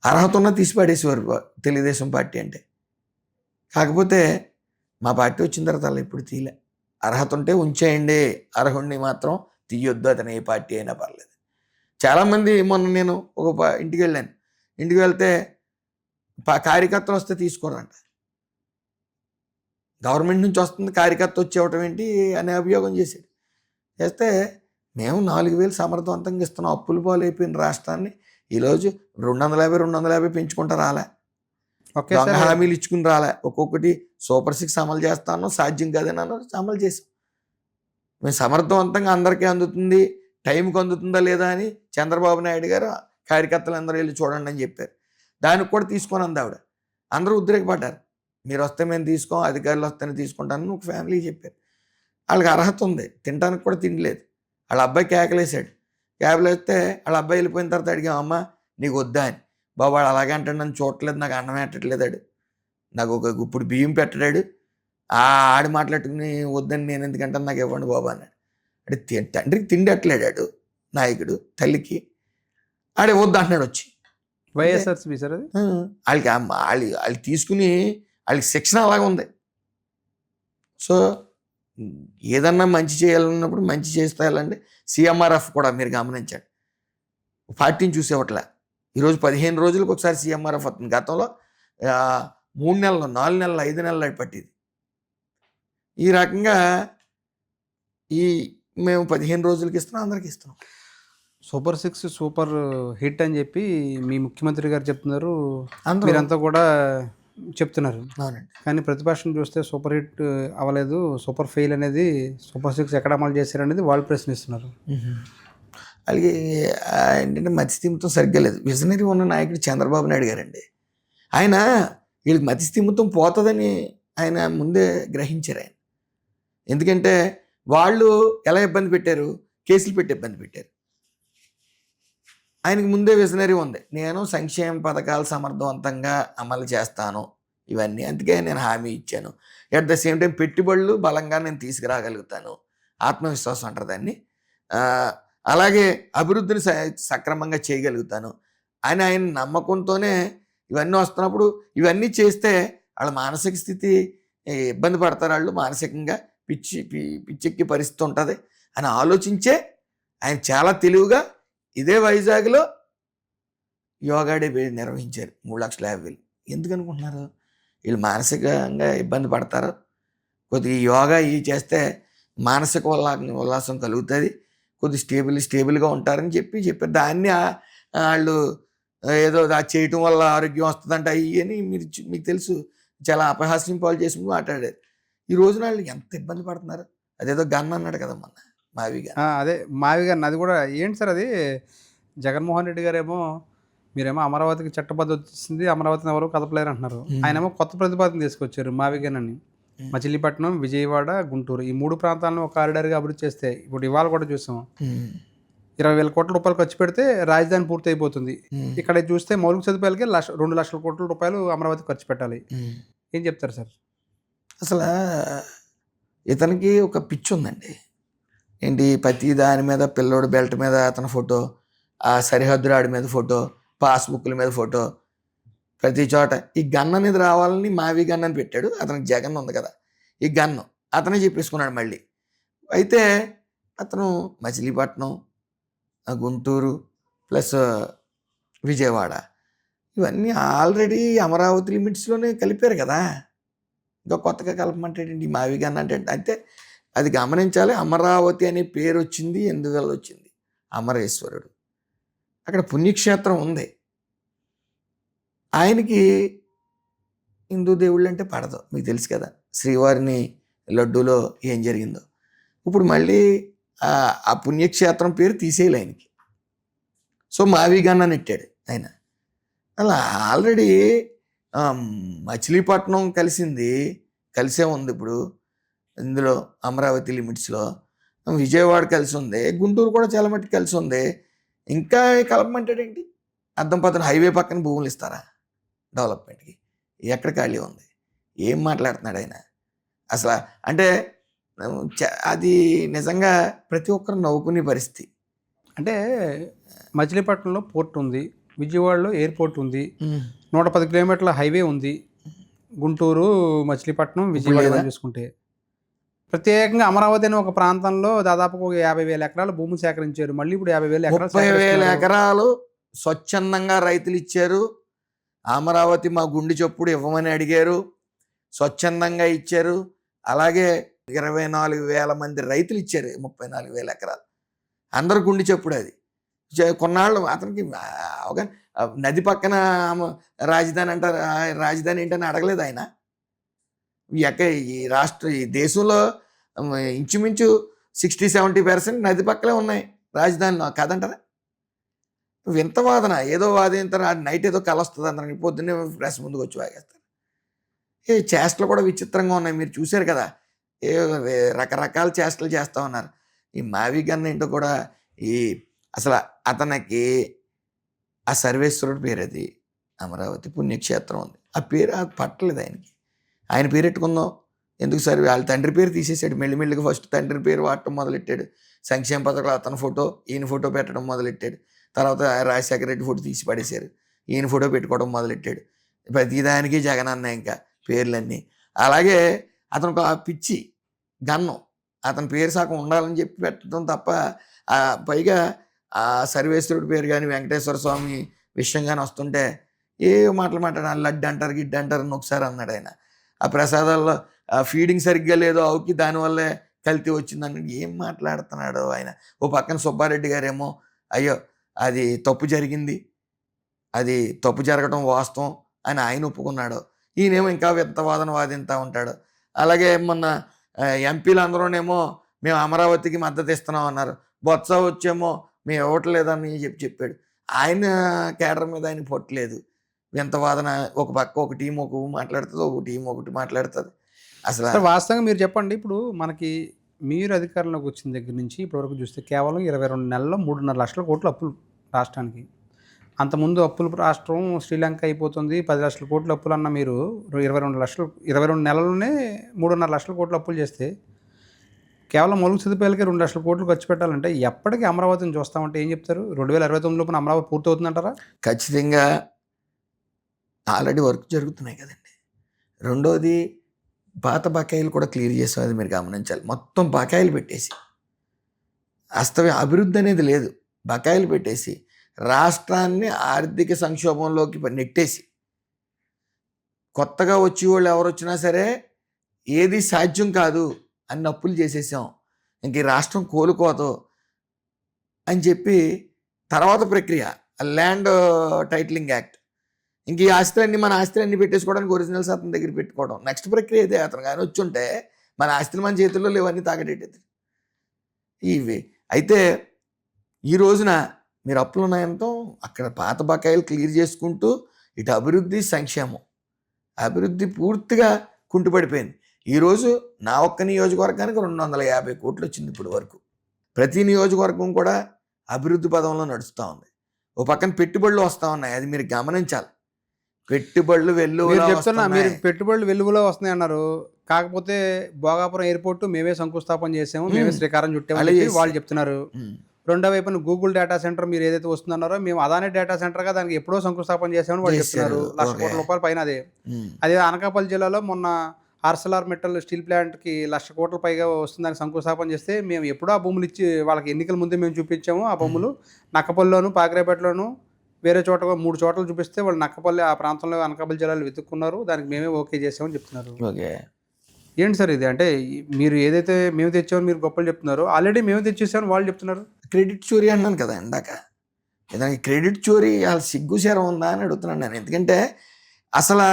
అర్హత ఉన్న తీసి పడేసేవారు తెలుగుదేశం పార్టీ అంటే. కాకపోతే మా పార్టీ వచ్చిన తర్వాత అలా ఇప్పుడు తీలే. అర్హత ఉంటే ఉంచేయండి, అర్హుడిని మాత్రం తీయొద్దు, అతను ఏ పార్టీ అయినా పర్లేదు. చాలామంది మొన్న నేను ఒక ఇంటికి వెళ్ళాను, ఇంటికి వెళ్తే కార్యకర్తలు వస్తే తీసుకోరంట. గవర్నమెంట్ నుంచి వస్తుంది, కార్యకర్త వచ్చి ఇవ్వటం ఏంటి అనే అభియోగం చేశాడు. చేస్తే మేము 4,000 సమర్థవంతంగా ఇస్తున్నాం, అప్పులు పాలు అయిపోయిన రాష్ట్రాన్ని ఈరోజు 250 పెంచుకుంటా రాలే, దొంగ హామీలు ఇచ్చుకుని రాలే, ఒక్కొక్కటి సూపర్ 6 అమలు చేస్తాను, సాధ్యం కాదని అన్నారు, అమలు చేసాం. మేము సమర్థవంతంగా అందరికీ అందుతుంది, టైంకి అందుతుందా లేదా అని చంద్రబాబు నాయుడు గారు కార్యకర్తలు అందరూ వెళ్ళి చూడండి అని చెప్పారు. దానికి కూడా తీసుకొని అంది ఆవిడ. అందరూ ఉద్రేకపడ్డారు, మీరు వస్తే మేము తీసుకోం, అధికారులు వస్తేనే తీసుకుంటానని ఒక ఫ్యామిలీ చెప్పారు. వాళ్ళకి అర్హత ఉంది, తినడానికి కూడా తినలేదు. వాళ్ళ అబ్బాయి కేకలేసాడు, కేకలేస్తే వాళ్ళ అబ్బాయి వెళ్ళిపోయిన తర్వాత అడిగాం, అమ్మ నీకు వద్దా అని. బాబు వాడు అలాగే అంటాడు, నన్ను చూడట్లేదు, నాకు అన్నం పెట్టట్లేదాడు, నాకు ఒక గుప్పుడు బియ్యం పెట్టడాడు, ఆడి మాట్లాడుకుని వద్దని నేను ఎందుకంటే నాకు ఇవ్వండి బాబు అన్నాడు. అంటే తండ్రికి తిండి ఎట్టలేడాడు నాయకుడు, తల్లికి ఆడే వద్దు అంటున్నాడు వచ్చి. వైఎస్ఆర్సీపీ సార్ అది. వాళ్ళకి వాళ్ళు తీసుకుని వాళ్ళకి శిక్షణ అలాగ ఉంది. సో ఏదన్నా మంచి చేయాలన్నప్పుడు మంచి చేస్తే వెళ్ళండి. సీఎంఆర్ఎఫ్ కూడా మీరు గమనించండి, పార్టీని చూసేవట్లే. ఈరోజు 15 రోజులకు ఒకసారి సీఎంఆర్ఎఫ్ వస్తుంది. గతంలో 3 నెలలు, 4 నెలలు, 5 నెలలు పట్టేది. ఈ రకంగా మేము 15 రోజులకి ఇస్తున్నాం, అందరికి ఇస్తున్నాం. సూపర్ 6 సూపర్ హిట్ అని చెప్పి మీ ముఖ్యమంత్రి గారు చెప్తున్నారు, అందరూ మీరంతా కూడా చెప్తున్నారు. అవునండి. కానీ ప్రతిపక్షం చూస్తే సూపర్ హిట్ అవ్వలేదు, సూపర్ ఫెయిల్ అనేది, సూపర్ 6 ఎక్కడ అమలు చేశారు అనేది వాళ్ళు ప్రశ్నిస్తున్నారు. అలాగే ఏంటంటే మతిస్థిమితం సరిగ్గా లేదు. విజనరీ ఉన్న నాయకుడు చంద్రబాబు నాయుడు గారండి. ఆయన వీళ్ళకి మతిస్థిమితం పోతుందని ఆయన ముందే గ్రహించారు ఆయన. ఎందుకంటే వాళ్ళు ఎలా ఇబ్బంది పెట్టారు, కేసులు పెట్టి ఇబ్బంది పెట్టారు. ఆయనకి ముందే విజనరీ ఉంది, నేను సంక్షేమ పథకాలు సమర్థవంతంగా అమలు చేస్తాను ఇవన్నీ, అందుకే నేను హామీ ఇచ్చాను. ఎట్ ద సేమ్ టైం పెట్టుబడులు బలంగా నేను తీసుకురాగలుగుతాను, ఆత్మవిశ్వాసం అంటారు దాన్ని. అలాగే అభివృద్ధిని సక్రమంగా చేయగలుగుతాను అని ఆయన నమ్మకంతోనే ఇవన్నీ వస్తున్నప్పుడు ఇవన్నీ చేస్తే వాళ్ళ మానసిక స్థితి ఇబ్బంది పడతారు, వాళ్ళు మానసికంగా పిచ్చెక్కి పరిస్థితి ఉంటుంది అని ఆలోచించే ఆయన చాలా తెలివిగా ఇదే వైజాగ్లో యోగా డే నిర్వహించారు. 3,50,000. ఎందుకు అనుకుంటున్నారు? వీళ్ళు మానసికంగా ఇబ్బంది పడతారు, కొద్దిగా యోగా ఇవి చేస్తే మానసిక ఉల్లాసం కలుగుతుంది, కొద్దిగా స్టేబుల్గా ఉంటారని చెప్పారు. దాన్ని వాళ్ళు ఏదో చేయటం వల్ల ఆరోగ్యం వస్తుందంట అవి అని మీకు తెలుసు, చాలా అపహాస్యం పాలు చేసుకుని మాట్లాడారు. ఈ రోజున వాళ్ళు ఎంత ఇబ్బంది పడుతున్నారు. అదేదో గన్ అన్నాడు కదా మొన్న మావిగా. అదే మావిగా అది కూడా ఏంటి సార్, అది జగన్మోహన్ రెడ్డి గారేమో మీరేమో అమరావతికి చట్టబద్ధత వచ్చింది, అమరావతిని ఎవరు కదపలేరు అంటున్నారు. ఆయనేమో కొత్త ప్రతిపాదన తీసుకొచ్చారు మావిగానని. మచిలీపట్నం, విజయవాడ, గుంటూరు ఈ 3 ప్రాంతాలను ఒక కారిడార్గా అభివృద్ధి చేస్తే, ఇప్పుడు ఇవాళ కూడా చూసాం 20,000 కోట్ల రూపాయలు ఖర్చు పెడితే రాజధాని పూర్తి అయిపోతుంది. ఇక్కడ చూస్తే మౌలిక సదుపాయాలకి 2 లక్షల కోట్ల రూపాయలు అమరావతి ఖర్చు పెట్టాలి. ఏం చెప్తారు సార్? అసలు ఇతనికి ఒక పిచ్చి ఉందండి. ఏంటి, ప్రతి దాని మీద పిల్లోడు బెల్ట్ మీద అతని ఫోటో, ఆ సరిహద్దు రాడి మీద ఫోటో, పాస్బుక్ల మీద ఫోటో, ప్రతి చోట ఈ గన్ అనేది రావాలని మావి గన్ అని పెట్టాడు. అతనికి జగన్ ఉంది కదా, ఈ గన్ను అతనే చెప్పేసుకున్నాడు మళ్ళీ. అయితే అతను మచిలీపట్నం, గుంటూరు ప్లస్ విజయవాడ ఇవన్నీ ఆల్రెడీ అమరావతి లిమిట్స్లోనే కలిపారు కదా, ఇంకా కొత్తగా కలపమంటే ఈ మావి గన్ అంటే అది గమనించాలి. అమరావతి అనే పేరు వచ్చింది ఎందువల్ల వచ్చింది? అమరేశ్వరుడు, అక్కడ పుణ్యక్షేత్రం ఉంది. ఆయనకి హిందూ దేవుళ్ళు అంటే పడదు, మీకు తెలుసు కదా. శ్రీవారిని లడ్డూలో ఏం జరిగిందో ఇప్పుడు మళ్ళీ ఆ పుణ్యక్షేత్రం పేరు తీసేయాలి ఆయనకి. సో మావిగన్న నెట్టాడు ఆయన. అలా ఆల్రెడీ మచిలీపట్నం కలిసే ఉంది ఇప్పుడు ఇందులో అమరావతి లిమిట్స్లో. విజయవాడ కలిసి ఉంది, గుంటూరు కూడా చాలా మట్టుకు కలిసి ఉంది. ఇంకా కలపమంటాడేంటి? అద్దం పక్కన హైవే పక్కన భూములు ఇస్తారా డెవలప్మెంట్కి? ఎక్కడ ఖాళీ ఉంది? ఏం మాట్లాడుతున్నాడు ఆయన అసలు? అంటే అది నిజంగా ప్రతి ఒక్కరు నవ్వుకునే పరిస్థితి. అంటే మచిలీపట్నంలో పోర్ట్ ఉంది, విజయవాడలో ఎయిర్పోర్ట్ ఉంది, 110 కిలోమీటర్ల హైవే ఉంది. గుంటూరు, మచిలీపట్నం, విజయవాడ చూసుకుంటే ప్రత్యేకంగా అమరావతి అనే ఒక ప్రాంతంలో దాదాపు 50,000 ఎకరాలు భూమి సేకరించారు. మళ్ళీ ఇప్పుడు 50,000 ఎకరాలు స్వచ్ఛందంగా రైతులు ఇచ్చారు. అమరావతి మా గుండె చప్పుడు ఇవ్వమని అడిగారు, స్వచ్ఛందంగా ఇచ్చారు. అలాగే 24,000 మంది రైతులు ఇచ్చారు 34,000 ఎకరాలు. అందరు గుండె చప్పుడు అది. కొన్నాళ్ళు అతనికి నది పక్కన రాజధాని అంటారు, రాజధాని ఏంటని అడగలేదు ఆయన. ఈ దేశంలో ఇంచుమించు 60-70% నది పక్కలే ఉన్నాయి రాజధానిలో, కాదంటారా? వింత వాదన, ఏదో వాదింతారు, నైట్ ఏదో కల వస్తుంది అంటారు, పొద్దున్నే ప్రెస్ ముందుకు వచ్చి వాగేస్తారు. చేష్టలు కూడా విచిత్రంగా ఉన్నాయి, మీరు చూశారు కదా. రకరకాల చేష్టలు చేస్తూ ఉన్నారు. ఈ మావి గన్ ఏంటో కూడా అసలు అతనికి ఆ సర్వేశ్వరుడు పేరు, అది అమరావతి పుణ్యక్షేత్రం ఉంది, ఆ పేరు అది పట్టలేదు ఆయనకి. ఆయన పేరు పెట్టుకుందాం ఎందుకు సార్? వాళ్ళ తండ్రి పేరు తీసేసాడు మెల్లిమెల్లిగా. ఫస్ట్ తండ్రి పేరు వాడటం మొదలెట్టాడు, సంక్షేమ పథకాలు అతని ఫోటో ఈయన ఫోటో పెట్టడం మొదలెట్టాడు. తర్వాత రాజశేఖర రెడ్డి ఫోటో తీసి పడేశారు. ఈయన ఫోటో పెట్టుకోవడం మొదలెట్టాడు. ప్రతిదానికి జగన్ అన్న ఇంకా పేర్లన్నీ. అలాగే అతనికి ఆ పిచ్చి గన్నం, అతని పేరు సగం ఉండాలని చెప్పి పెట్టడం తప్ప పైగా ఆ సర్వేశ్వరుడి పేరు కానీ వెంకటేశ్వర స్వామి విషయం కానీ వస్తుంటే ఏ మాటలు మాట్లాడారు, లడ్డు అంటారు గిడ్డు అంటారు అని ఒకసారి అన్నాడు ఆయన. ఆ ప్రసాదాల్లో ఫీడింగ్ సరిగ్గా లేదో ఆవుకి, దానివల్లే కల్తీ వచ్చిందని ఏం మాట్లాడుతున్నాడు ఆయన. ఓ పక్కన సుబ్బారెడ్డి గారేమో అయ్యో అది తప్పు జరిగింది, అది తప్పు జరగడం వాస్తవం అని ఆయన ఒప్పుకున్నాడు. ఈయనేమో ఇంకా వింత వాదన వాదింతూ ఉంటాడు. అలాగే మొన్న ఎంపీలు అందరూనేమో మేము అమరావతికి మద్దతు ఇస్తున్నాం అన్నారు. బొత్స వచ్చేమో మేము ఇవ్వట్లేదని చెప్పాడు. ఆయన కేడర్ మీద ఆయన పొట్టలేదు. వింత వాదన, ఒక పక్క ఒక టీం ఒక మాట్లాడుతుంది, ఒక టీం ఒకటి మాట్లాడుతుంది. అసలు వాస్తవంగా మీరు చెప్పండి, ఇప్పుడు మనకి మీరు అధికారంలోకి వచ్చిన దగ్గర నుంచి ఇప్పటివరకు చూస్తే కేవలం 22 నెలల్లో 3.5 లక్షల కోట్లు అప్పులు రాష్ట్రానికి. అంతకుముందు అప్పులు రాష్ట్రం శ్రీలంక అయిపోతుంది, 10 లక్షల కోట్ల అప్పులు అన్న మీరు 22 నెలల్లోనే 3.5 లక్షల కోట్ల అప్పులు చేస్తే కేవలం మౌలిక సదుపాయాలకే 2 లక్షల కోట్లు ఖర్చు పెట్టాలంటే ఎప్పటికీ అమరావతిని చూస్తామంటే ఏం చెప్తారు? 2029 లోపల అమరావతి పూర్తవుతుందంటారా? ఖచ్చితంగా ఆల్రెడీ వర్క్ జరుగుతున్నాయి కదండి. రెండోది పాత బకాయిలు కూడా క్లియర్ చేసాం, అది మీరు గమనించాలి. మొత్తం బకాయిలు పెట్టేసి అభివృద్ధి అనేది లేదు, బకాయిలు పెట్టేసి రాష్ట్రాన్ని ఆర్థిక సంక్షోభంలోకి నెట్టేసి కొత్తగా వచ్చి వాళ్ళు ఎవరు వచ్చినా సరే ఏది సాధ్యం కాదు అన్ని అప్పులు చేసేసాం, ఇంక ఈ రాష్ట్రం కోలుకోదు అని చెప్పి తర్వాత ప్రక్రియ ల్యాండ్ టైటిలింగ్ యాక్ట్, ఇంక ఈ ఆస్తులన్నీ మన ఆస్తులన్నీ పెట్టేసుకోవడానికి ఒరిజినల్స్ అతని దగ్గర పెట్టుకోవడం. నెక్స్ట్ ప్రక్రియ ఇదే. అతను కానీ వచ్చి ఉంటే మన ఆస్తులు మన చేతుల్లో లేవన్నీ తాగడేటది ఇవి. అయితే ఈ రోజున మీరు అప్పులు ఉన్నాయంతో అక్కడ పాత బకాయిలు క్లియర్ చేసుకుంటూ ఇటు అభివృద్ధి సంక్షేమం, అభివృద్ధి పూర్తిగా కుంటుపడిపోయింది. ఈరోజు నా ఒక్క నియోజకవర్గానికి 250 కోట్లు వచ్చింది ఇప్పుడు వరకు. ప్రతి నియోజకవర్గం కూడా అభివృద్ధి పదంలో నడుస్తూ ఉంది. ఓ పక్కన పెట్టుబడులు వస్తూ ఉన్నాయి, అది మీరు గమనించాలి. పెట్టుబడులు మీరు పెట్టుబడులు వెలుగులో వస్తున్నాయి అన్నారు. కాకపోతే భోగాపురం ఎయిర్పోర్ట్ మేమే శంకుస్థాపన చేసాము, మేమే శ్రీకారం చుట్టామని వాళ్ళు చెప్తున్నారు. రెండో వైపున గూగుల్ డేటా సెంటర్ మీరు ఏదైతే వస్తుందన్నారో మేము అదానే డేటా సెంటర్గా దానికి ఎప్పుడో శంకుస్థాపన చేసామని వాళ్ళు చెప్తున్నారు. 1 లక్ష కోట్ల రూపాయల పైన. అదే అనకాపల్లి జిల్లాలో మొన్న ఆర్సెల్ఆర్ మెటల్ స్టీల్ ప్లాంట్కి 1 లక్ష కోట్ల పైగా వస్తుందని శంకుస్థాపన చేస్తే మేము ఎప్పుడో ఆ భూములు ఇచ్చి వాళ్ళకి ఎన్నికల ముందే మేము చూపించాము. ఆ భూములు నక్కపల్లిలోను పాకిరేపేటలోను వేరే చోట 3 చోట్ల చూపిస్తే వాళ్ళు నక్కపల్లి ఆ ప్రాంతంలో అనకాపల్లి జిల్లాలో వెతుక్కున్నారు, దానికి మేమే ఓకే చేసామని చెప్తున్నారు. ఏంటి సార్ ఇది? అంటే మీరు ఏదైతే మేము తెచ్చామని మీరు గొప్పలు చెప్తున్నారు, ఆల్రెడీ మేము తెచ్చేసామని వాళ్ళు చెప్తున్నారు. క్రెడిట్ చోరీ అన్నాను కదా ఇందాక. ఏదైనా క్రెడిట్ చోరీ వాళ్ళ సిగ్గుశరం ఉందా అని అడుగుతున్నాను నేను. ఎందుకంటే అసలు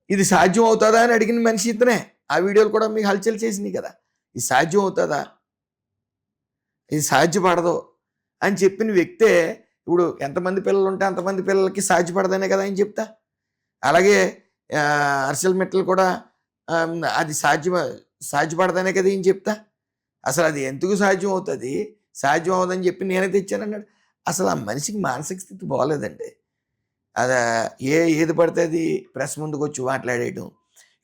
ఇది సాధ్యం అవుతుందా అని అడిగిన మనిషి ఇతనే. ఆ వీడియోలు కూడా మీకు హల్చల్ చేసినాయి కదా. ఇది సాధ్యం అవుతుందా, ఇది సాధ్యపడదు అని చెప్పిన వ్యక్తే ఇప్పుడు ఎంతమంది పిల్లలు ఉంటే అంతమంది పిల్లలకి సాధ్యపడదనే కదా ఆయన చెప్తా. అలాగే అర్సెల్ మెటల్ కూడా అది సాధ్యపడదనే కదా ఈయన చెప్తా. అసలు అది ఎందుకు సాధ్యం అవుతుంది, సాధ్యం అవుతుందని చెప్పి నేనే తెచ్చానన్నాడు. అసలు ఆ మనిషికి మానసిక స్థితి బాగోలేదండి. అది ఏది పడితే అది ప్రెస్ ముందుకు వచ్చి మాట్లాడేయడం,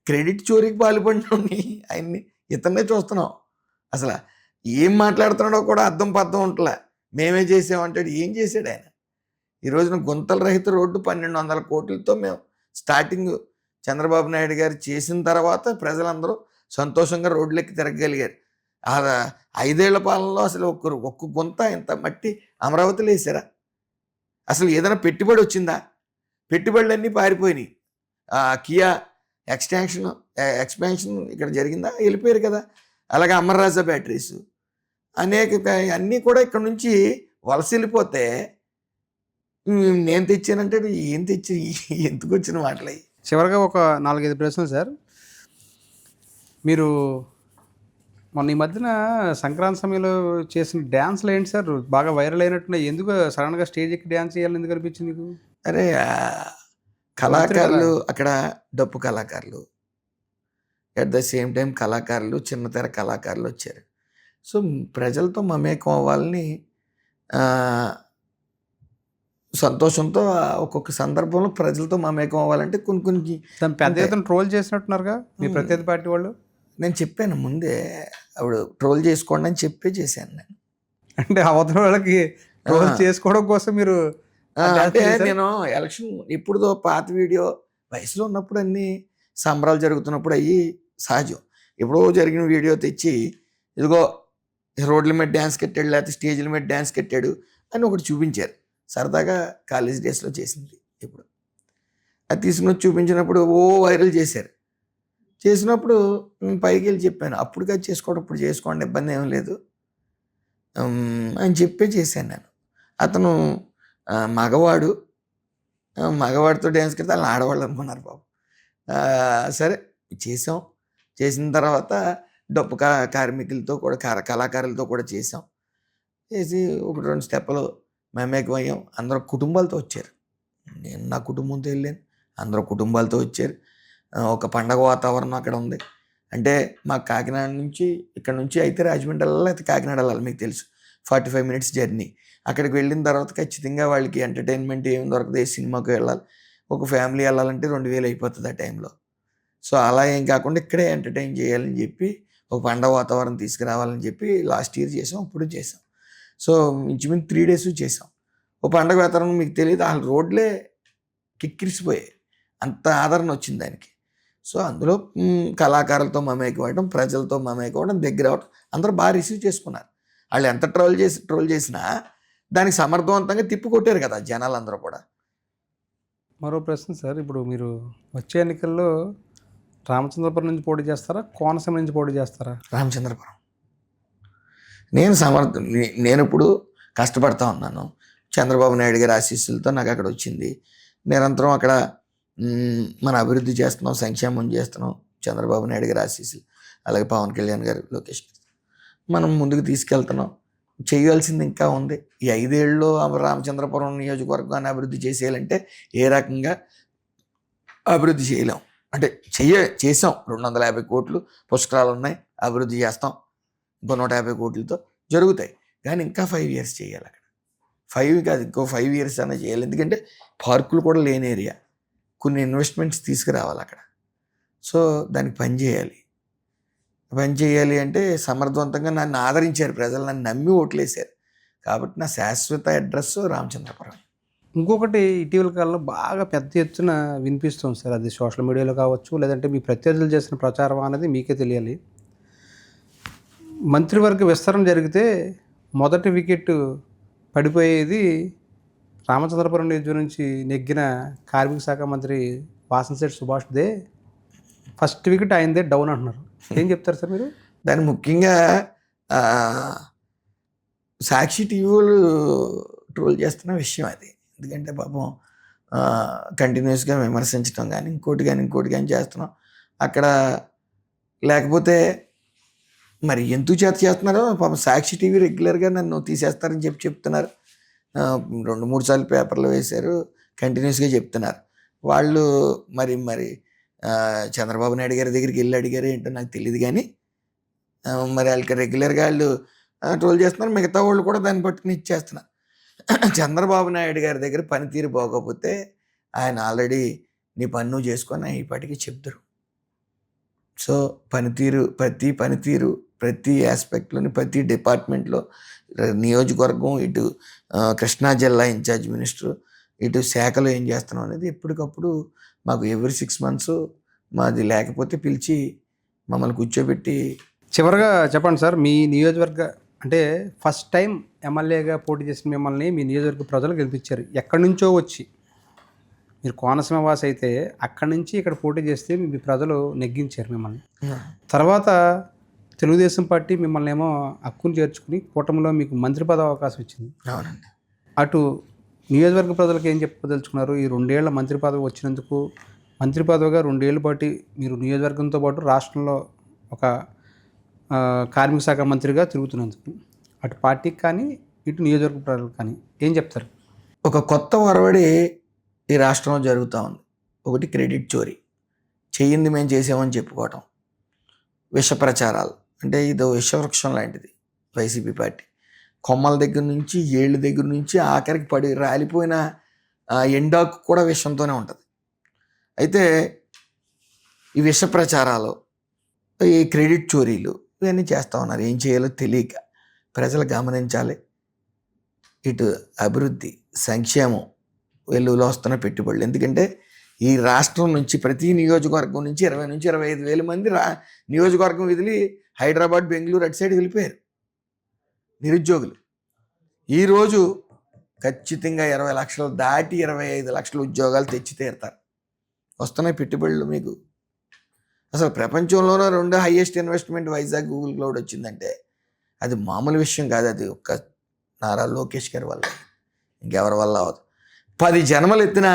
క్రెడిట్ చోరీకి పాల్పడినోడిని ఆయన్ని ఇతన్నే చూస్తున్నాం. అసలు ఏం మాట్లాడుతున్నాడో కూడా అర్థం పర్థం ఉంటలే. మేమే చేసామంటాడు. ఏం చేశాడు ఆయన? ఈ రోజున గుంతల రహిత రోడ్డు 1200 కోట్లతో మేము స్టార్టింగ్ చంద్రబాబు నాయుడు గారు చేసిన తర్వాత ప్రజలందరూ సంతోషంగా రోడ్లెక్కి తిరగగలిగారు. 5 ఏళ్ల పాలనలో అసలు ఒక్క గుంత ఇంత మట్టి అమరావతిలో వేసారా? అసలు ఏదైనా పెట్టుబడి వచ్చిందా? పెట్టుబడులన్నీ పారిపోయినాయి. కియా ఎక్స్పాన్షన్ ఇక్కడ జరిగిందా? వెళ్ళిపోయారు కదా. అలాగే అమర్రాజా బ్యాటరీస్ అనేక అన్నీ కూడా ఇక్కడ నుంచి వలస వెళ్ళిపోతే నేను తెచ్చానంటే ఏం తెచ్చి ఎందుకు వచ్చిన మాటలు. చివరిగా ఒక 4-5 ప్రశ్నలు సార్. మీరు మొన్న ఈ మధ్యన సంక్రాంతి సమయంలో చేసిన డ్యాన్స్లు ఏంటి సార్? బాగా వైరల్ అయినట్టున్నాయి. ఎందుకు సడన్గా స్టేజ్ ఎక్కి డ్యాన్స్ చేయాలని ఎందుకు అనిపించింది మీకు? అరే కళాకారులు అక్కడ, డప్పు కళాకారులు, అట్ ద సేమ్ టైం కళాకారులు, చిన్నతెర కళాకారులు వచ్చారు. సో ప్రజలతో మమేకం అవ్వాలని సంతోషంతో ఒక్కొక్క సందర్భంలో ప్రజలతో మమేకం అవ్వాలంటే కొన్ని పెద్ద ఎత్తున ట్రోల్ చేసినట్టున్నారుగా మీ ప్రత్యర్థి పార్టీ వాళ్ళు. నేను చెప్పాను ముందే, అప్పుడు ట్రోల్ చేసుకోండి అని చెప్పి చేశాను నేను. అంటే అవతల వాళ్ళకి ట్రోల్ చేసుకోవడం కోసం మీరు అంటే నేను ఎలక్షన్ ఎప్పుడుదో పాత వీడియో వయసులో ఉన్నప్పుడు అన్నీ సంబరాలు జరుగుతున్నప్పుడు అయ్యి సహజం. ఎప్పుడో జరిగిన వీడియో తెచ్చి ఇదిగో రోడ్ల మీద డ్యాన్స్ కట్టాడు లేకపోతే స్టేజ్ల మీద డ్యాన్స్ కట్టాడు అని ఒకటి చూపించారు. సరదాగా కాలేజ్ డేస్లో చేసింది. ఇప్పుడు అది తీసుకుని వచ్చి చూపించినప్పుడు వైరల్ చేశారు. చేసినప్పుడు నేను పైకి వెళ్ళి చెప్పాను, అప్పుడు అది చేసుకోవడం ఇప్పుడు చేసుకోండి, ఇబ్బంది ఏం లేదు అని చెప్పే చేశాను నేను. అతను మగవాడు, మగవాడితో డ్యాన్స్ కడితే వాళ్ళని ఆడవాళ్ళు అనుకున్నారు బాబు. సరే చేసాం. చేసిన తర్వాత డప్పు కార్మికులతో కూడా కళాకారులతో కూడా చేసాం. చేసి 1-2 స్టెప్పులు మేమేకమయ్యాం. అందరూ కుటుంబాలతో వచ్చారు. నేను నా కుటుంబంతో వెళ్ళాను, అందరూ కుటుంబాలతో వచ్చారు. ఒక పండగ వాతావరణం అక్కడ ఉంది. అంటే మాకు కాకినాడ నుంచి ఇక్కడ నుంచి అయితే రాజమండ్రి వెళ్ళాలి, అయితే కాకినాడ వెళ్ళాలి. మీకు తెలుసు 45 మినిట్స్ జర్నీ. అక్కడికి వెళ్ళిన తర్వాత ఖచ్చితంగా వాళ్ళకి ఎంటర్టైన్మెంట్ ఏమి దొరకదు, సినిమాకి వెళ్ళాలి. ఒక ఫ్యామిలీ వెళ్ళాలంటే 2000 అయిపోతుంది ఆ టైంలో. సో అలా ఏం కాకుండా ఇక్కడే ఎంటర్టైన్ చేయాలని చెప్పి ఒక పండగ వాతావరణం తీసుకురావాలని చెప్పి లాస్ట్ ఇయర్ చేసాం, ఇప్పుడు చేసాం. సో ఇంచుమించు 3 days చేసాం. ఓ పండగ వాతావరణం మీకు తెలియదు, ఆ రోడ్లే కిక్కిరిసిపోయాయి, అంత ఆదరణ వచ్చింది దానికి. సో అందులో కళాకారులతో మమేకమవడం, ప్రజలతో మమేకమవడం, దగ్గర అవడం, అందరూ బాగా రిసీవ్ చేసుకున్నారు. వాళ్ళు ఎంత ట్రోల్ చేసినా దానికి సమర్థవంతంగా తిప్పికొట్టారు కదా జనాలందరూ కూడా. మరో ప్రశ్న సార్, ఇప్పుడు మీరు వచ్చే ఎన్నికల్లో రామచంద్రపురం నుంచి పోటీ చేస్తారా, కోనసీమ నుంచి పోటీ చేస్తారా? రామచంద్రపురం. నేను ఇప్పుడు కష్టపడతా ఉన్నాను. చంద్రబాబు నాయుడు గారి ఆశీస్సులతో నాకు అక్కడ వచ్చింది. నిరంతరం అక్కడ మన అభివృద్ధి చేస్తున్నాం, సంక్షేమం చేస్తున్నాం. చంద్రబాబు నాయుడు గారి ఆశీస్సులు, అలాగే పవన్ కళ్యాణ్ గారు, లోకేష్ గారు, మనం ముందుకు తీసుకెళ్తున్నాం. చేయాల్సింది ఇంకా ఉంది. ఈ 5 ఏళ్ళలో రామచంద్రపురం నియోజకవర్గాన్ని అభివృద్ధి చేసేయాలంటే ఏ రకంగా అభివృద్ధి చేయలేం. అంటే చేసాం. 250 కోట్లు పుష్కరాలు ఉన్నాయి, అభివృద్ధి చేస్తాం. ఇంకో 150 కోట్లతో జరుగుతాయి. కానీ ఇంకా 5 years చేయాలి. అక్కడ 5 కాదు, ఇంకో 5 years అన్నా చేయాలి. ఎందుకంటే పార్కులు కూడా లేని ఏరియా, కొన్ని ఇన్వెస్ట్మెంట్స్ తీసుకురావాలి అక్కడ. సో దానికి పని చేయాలి అంటే సమర్థవంతంగా నన్ను ఆదరించారు ప్రజలు, నన్ను నమ్మి ఓట్లేశారు. కాబట్టి నా శాశ్వత అడ్రస్ రామచంద్రపురం. ఇంకొకటి ఇటీవల కాలంలో బాగా పెద్ద ఎత్తున వినిపిస్తుంది సార్, అది సోషల్ మీడియాలో కావచ్చు, లేదంటే మీ ప్రత్యర్థులు చేసిన ప్రచారం అనేది మీకే తెలియాలి. మంత్రివర్గ విస్తరణ జరిగితే మొదటి వికెట్ పడిపోయేది రామచంద్రపురం నియోజకవర్గం నుంచి నెగ్గిన కార్మిక శాఖ మంత్రి వాసంశెట్టి సుభాష్దే. ఫస్ట్ వికెట్ ఆయనదే డౌన్ అంటున్నారు. ఏం చెప్తారు సార్ మీరు? దాన్ని ముఖ్యంగా సాక్షి టీవీలు ట్రోల్ చేస్తున్న విషయం అది. ఎందుకంటే పాపం కంటిన్యూస్గా విమర్శించడం కానీ ఇంకోటి కానీ చేస్తున్నాం. అక్కడ లేకపోతే మరి ఎందుకు చేస్తున్నారో పాపం సాక్షి టీవీ రెగ్యులర్గా నన్ను తీసేస్తారని చెప్తున్నారు. 2-3 సార్లు పేపర్లో వేశారు, కంటిన్యూస్గా చెప్తున్నారు. వాళ్ళు మరి చంద్రబాబు నాయుడు గారి దగ్గరికి వెళ్ళి అడిగారు ఏంటో నాకు తెలియదు. కానీ మరి వాళ్ళకి రెగ్యులర్గా వాళ్ళు ట్రోల్ చేస్తున్నారు. మిగతా వాళ్ళు కూడా దాన్ని పట్టుకుని ఇచ్చేస్తున్నారు. చంద్రబాబు నాయుడు గారి దగ్గర పనితీరు బాగోకపోతే ఆయన ఆల్రెడీ నీ పని నువ్వు చేసుకొని ఈ పాటికి చెప్తారు. సో పనితీరు ప్రతి ఆస్పెక్ట్లోని, ప్రతి డిపార్ట్మెంట్లో, నియోజకవర్గం, ఇటు కృష్ణా జిల్లా ఇన్ఛార్జ్ మినిస్టర్, ఇటు శాఖలో ఏం చేస్తున్నాం అనేది ఎప్పటికప్పుడు మాకు ఎవ్రీ 6 months మాది లేకపోతే పిలిచి మమ్మల్ని కూర్చోబెట్టి. చివరిగా చెప్పండి సార్, మీ నియోజకవర్గ అంటే ఫస్ట్ టైం ఎమ్మెల్యేగా పోటీ చేసిన మిమ్మల్ని మీ నియోజకవర్గ ప్రజలు గెలిపించారు. ఎక్కడి నుంచో వచ్చి, మీరు కోనసీమ వాసి అయితే అక్కడి నుంచి ఇక్కడ పోటీ చేస్తే మీ ప్రజలు నెగ్గించారు మిమ్మల్ని. తర్వాత తెలుగుదేశం పార్టీ మిమ్మల్ని ఏమో హక్కును చేర్చుకుని కూటమిలో మీకు మంత్రి పదవి అవకాశం ఇచ్చింది. అవునండి. అటు నియోజకవర్గ ప్రజలకు ఏం చెప్పదలుచుకున్నారు? ఈ 2 ఏళ్ల మంత్రి పదవి వచ్చినందుకు, మంత్రి పదవిగా 2 ఏళ్ళ పాటు మీరు నియోజకవర్గంతో పాటు రాష్ట్రంలో ఒక కార్మిక శాఖ మంత్రిగా తిరుగుతున్నందుకు, అటు పార్టీకి కానీ ఇటు నియోజకవర్గ ప్రజలకు కానీ ఏం చెప్తారు? ఒక కొత్త ఒరవడి ఈ రాష్ట్రంలో జరుగుతూ ఉంది. ఒకటి క్రెడిట్ చోరీ, చెయ్యింది మేము చేసామని చెప్పుకోవటం, విష ప్రచారాలు. అంటే ఇది విషవృక్షం లాంటిది వైసీపీ పార్టీ. కొమ్మల దగ్గర నుంచి, ఏళ్ళ దగ్గర నుంచి, ఆఖరికి రాలిపోయిన ఎండాకు కూడా విషంతోనే ఉంటుంది. అయితే ఈ విష ప్రచారాలు, ఈ క్రెడిట్ చోరీలు ఇవన్నీ చేస్తూ ఉన్నారు. ఏం చేయాలో తెలియక ప్రజలు గమనించాలి. ఇటు అభివృద్ధి, సంక్షేమం, వెలుగులో వస్తున్న పెట్టుబడులు. ఎందుకంటే ఈ రాష్ట్రం నుంచి ప్రతి నియోజకవర్గం నుంచి 20 నుంచి 25 వేల మంది నియోజకవర్గం వదిలి హైదరాబాద్, బెంగళూరు అటు సైడ్ వెళ్ళిపోయారు నిరుద్యోగులు. ఈరోజు ఖచ్చితంగా 20 లక్షలు దాటి 25 లక్షల ఉద్యోగాలు తెచ్చి తీరుతారు. వస్తున్నాయి పెట్టుబడులు మీకు. అసలు ప్రపంచంలోనే 2 highest investment Vizag Google cloud వచ్చిందంటే అది మామూలు విషయం కాదు. అది ఒక్క నారా లోకేష్ గారి వల్ల, ఇంకెవరి వల్ల అవ్వదు. 10 జన్మలు ఎత్తిన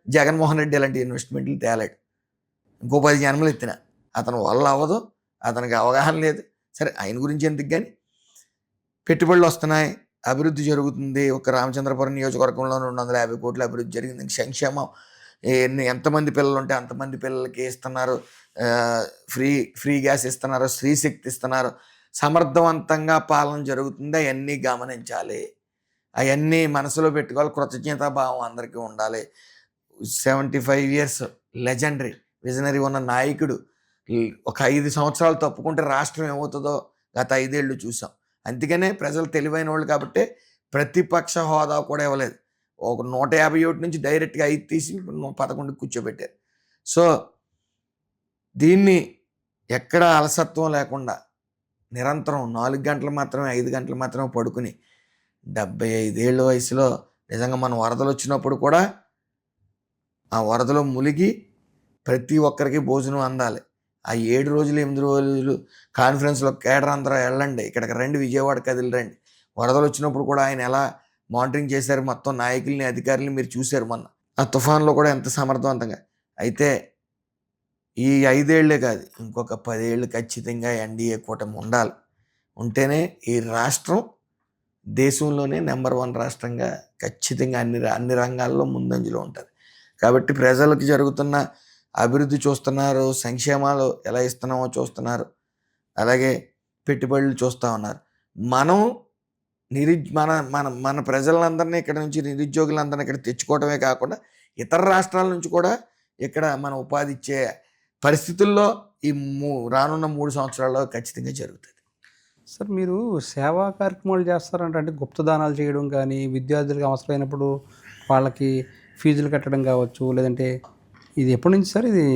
జగన్మోహన్ రెడ్డి అలాంటి ఇన్వెస్ట్మెంట్లు తేలాడు. ఇంకో 10 జన్మలు ఎత్తిన అతని వల్ల అవ్వదు. అతనికి అవగాహన లేదు. సరే, ఆయన గురించి ఎందుకు, కానీ పెట్టుబడులు వస్తున్నాయి, అభివృద్ధి జరుగుతుంది. ఒక రామచంద్రపురం నియోజకవర్గంలో 250 కోట్ల అభివృద్ధి జరిగింది. సంక్షేమం ఎంతమంది పిల్లలు ఉంటే అంతమంది పిల్లలకి ఇస్తున్నారు. ఫ్రీ గ్యాస్ ఇస్తున్నారు, స్త్రీశక్తి ఇస్తున్నారు. సమర్థవంతంగా పాలన జరుగుతుంది. అవన్నీ గమనించాలి, అవన్నీ మనసులో పెట్టుకోవాలి. కృతజ్ఞతాభావం అందరికీ ఉండాలి. 75 ఇయర్స్ లెజెండరీ విజనరీ ఉన్న నాయకుడు ఒక 5 సంవత్సరాలు తప్పుకుంటే రాష్ట్రం ఏమవుతుందో గత 5 ఏళ్ళు చూసాం. అందుకనే ప్రజలు తెలివైన వాళ్ళు కాబట్టి ప్రతిపక్ష హోదా కూడా ఇవ్వలేదు. ఒక 151 నుంచి డైరెక్ట్గా 5 తీసి 11 కూర్చోబెట్టారు. సో దీన్ని ఎక్కడ అలసత్వం లేకుండా నిరంతరం 4 గంటలు మాత్రమే 5 గంటలు మాత్రమే పడుకుని 75 ఏళ్ళ వయసులో నిజంగా మనం వరదలు వచ్చినప్పుడు కూడా ఆ వరదలో మునిగి ప్రతి ఒక్కరికి భోజనం అందాలి. ఆ 7 రోజులు 8 రోజులు కాన్ఫరెన్స్లో కేడర్ అందరూ వెళ్ళండి, ఇక్కడికి రండి, విజయవాడ కదిలి రండి. వరదలు వచ్చినప్పుడు కూడా ఆయన ఎలా మానిటరింగ్ చేశారు మొత్తం నాయకుల్ని, అధికారులని మీరు చూశారు మొన్న. ఆ తుఫాన్లో కూడా ఎంత సమర్థవంతంగా. అయితే ఈ 5 ఏళ్లే కాదు, ఇంకొక 10 ఏళ్ళు ఖచ్చితంగా ఎన్డీఏ కూటమి ఉండాలి. ఉంటేనే ఈ రాష్ట్రం దేశంలోనే నెంబర్ 1 రాష్ట్రంగా ఖచ్చితంగా అన్ని రంగాల్లో ముందంజలో ఉంటుంది. కాబట్టి ప్రజలకు జరుగుతున్న అభివృద్ధి చూస్తున్నారు, సంక్షేమాలు ఎలా ఇస్తున్నామో చూస్తున్నారు, అలాగే పెట్టుబడులు చూస్తూ ఉన్నారు. మనం మన ప్రజలందరినీ ఇక్కడ నుంచి, నిరుద్యోగులందరినీ ఇక్కడ తెచ్చుకోవడమే కాకుండా ఇతర రాష్ట్రాల నుంచి కూడా ఇక్కడ మన ఉపాధి ఇచ్చే పరిస్థితుల్లో ఈ రానున్న 3 సంవత్సరాల్లో ఖచ్చితంగా జరుగుతుంది. సార్, మీరు సేవా కార్యక్రమాలు చేస్తారంటే, అంటే గుప్తదానాలు చేయడం కానీ, విద్యార్థులకు అవసరమైనప్పుడు వాళ్ళకి ఫీజులు కట్టడం కావచ్చు, లేదంటే ఇది ఎప్పటి నుంచి సార్? ఇది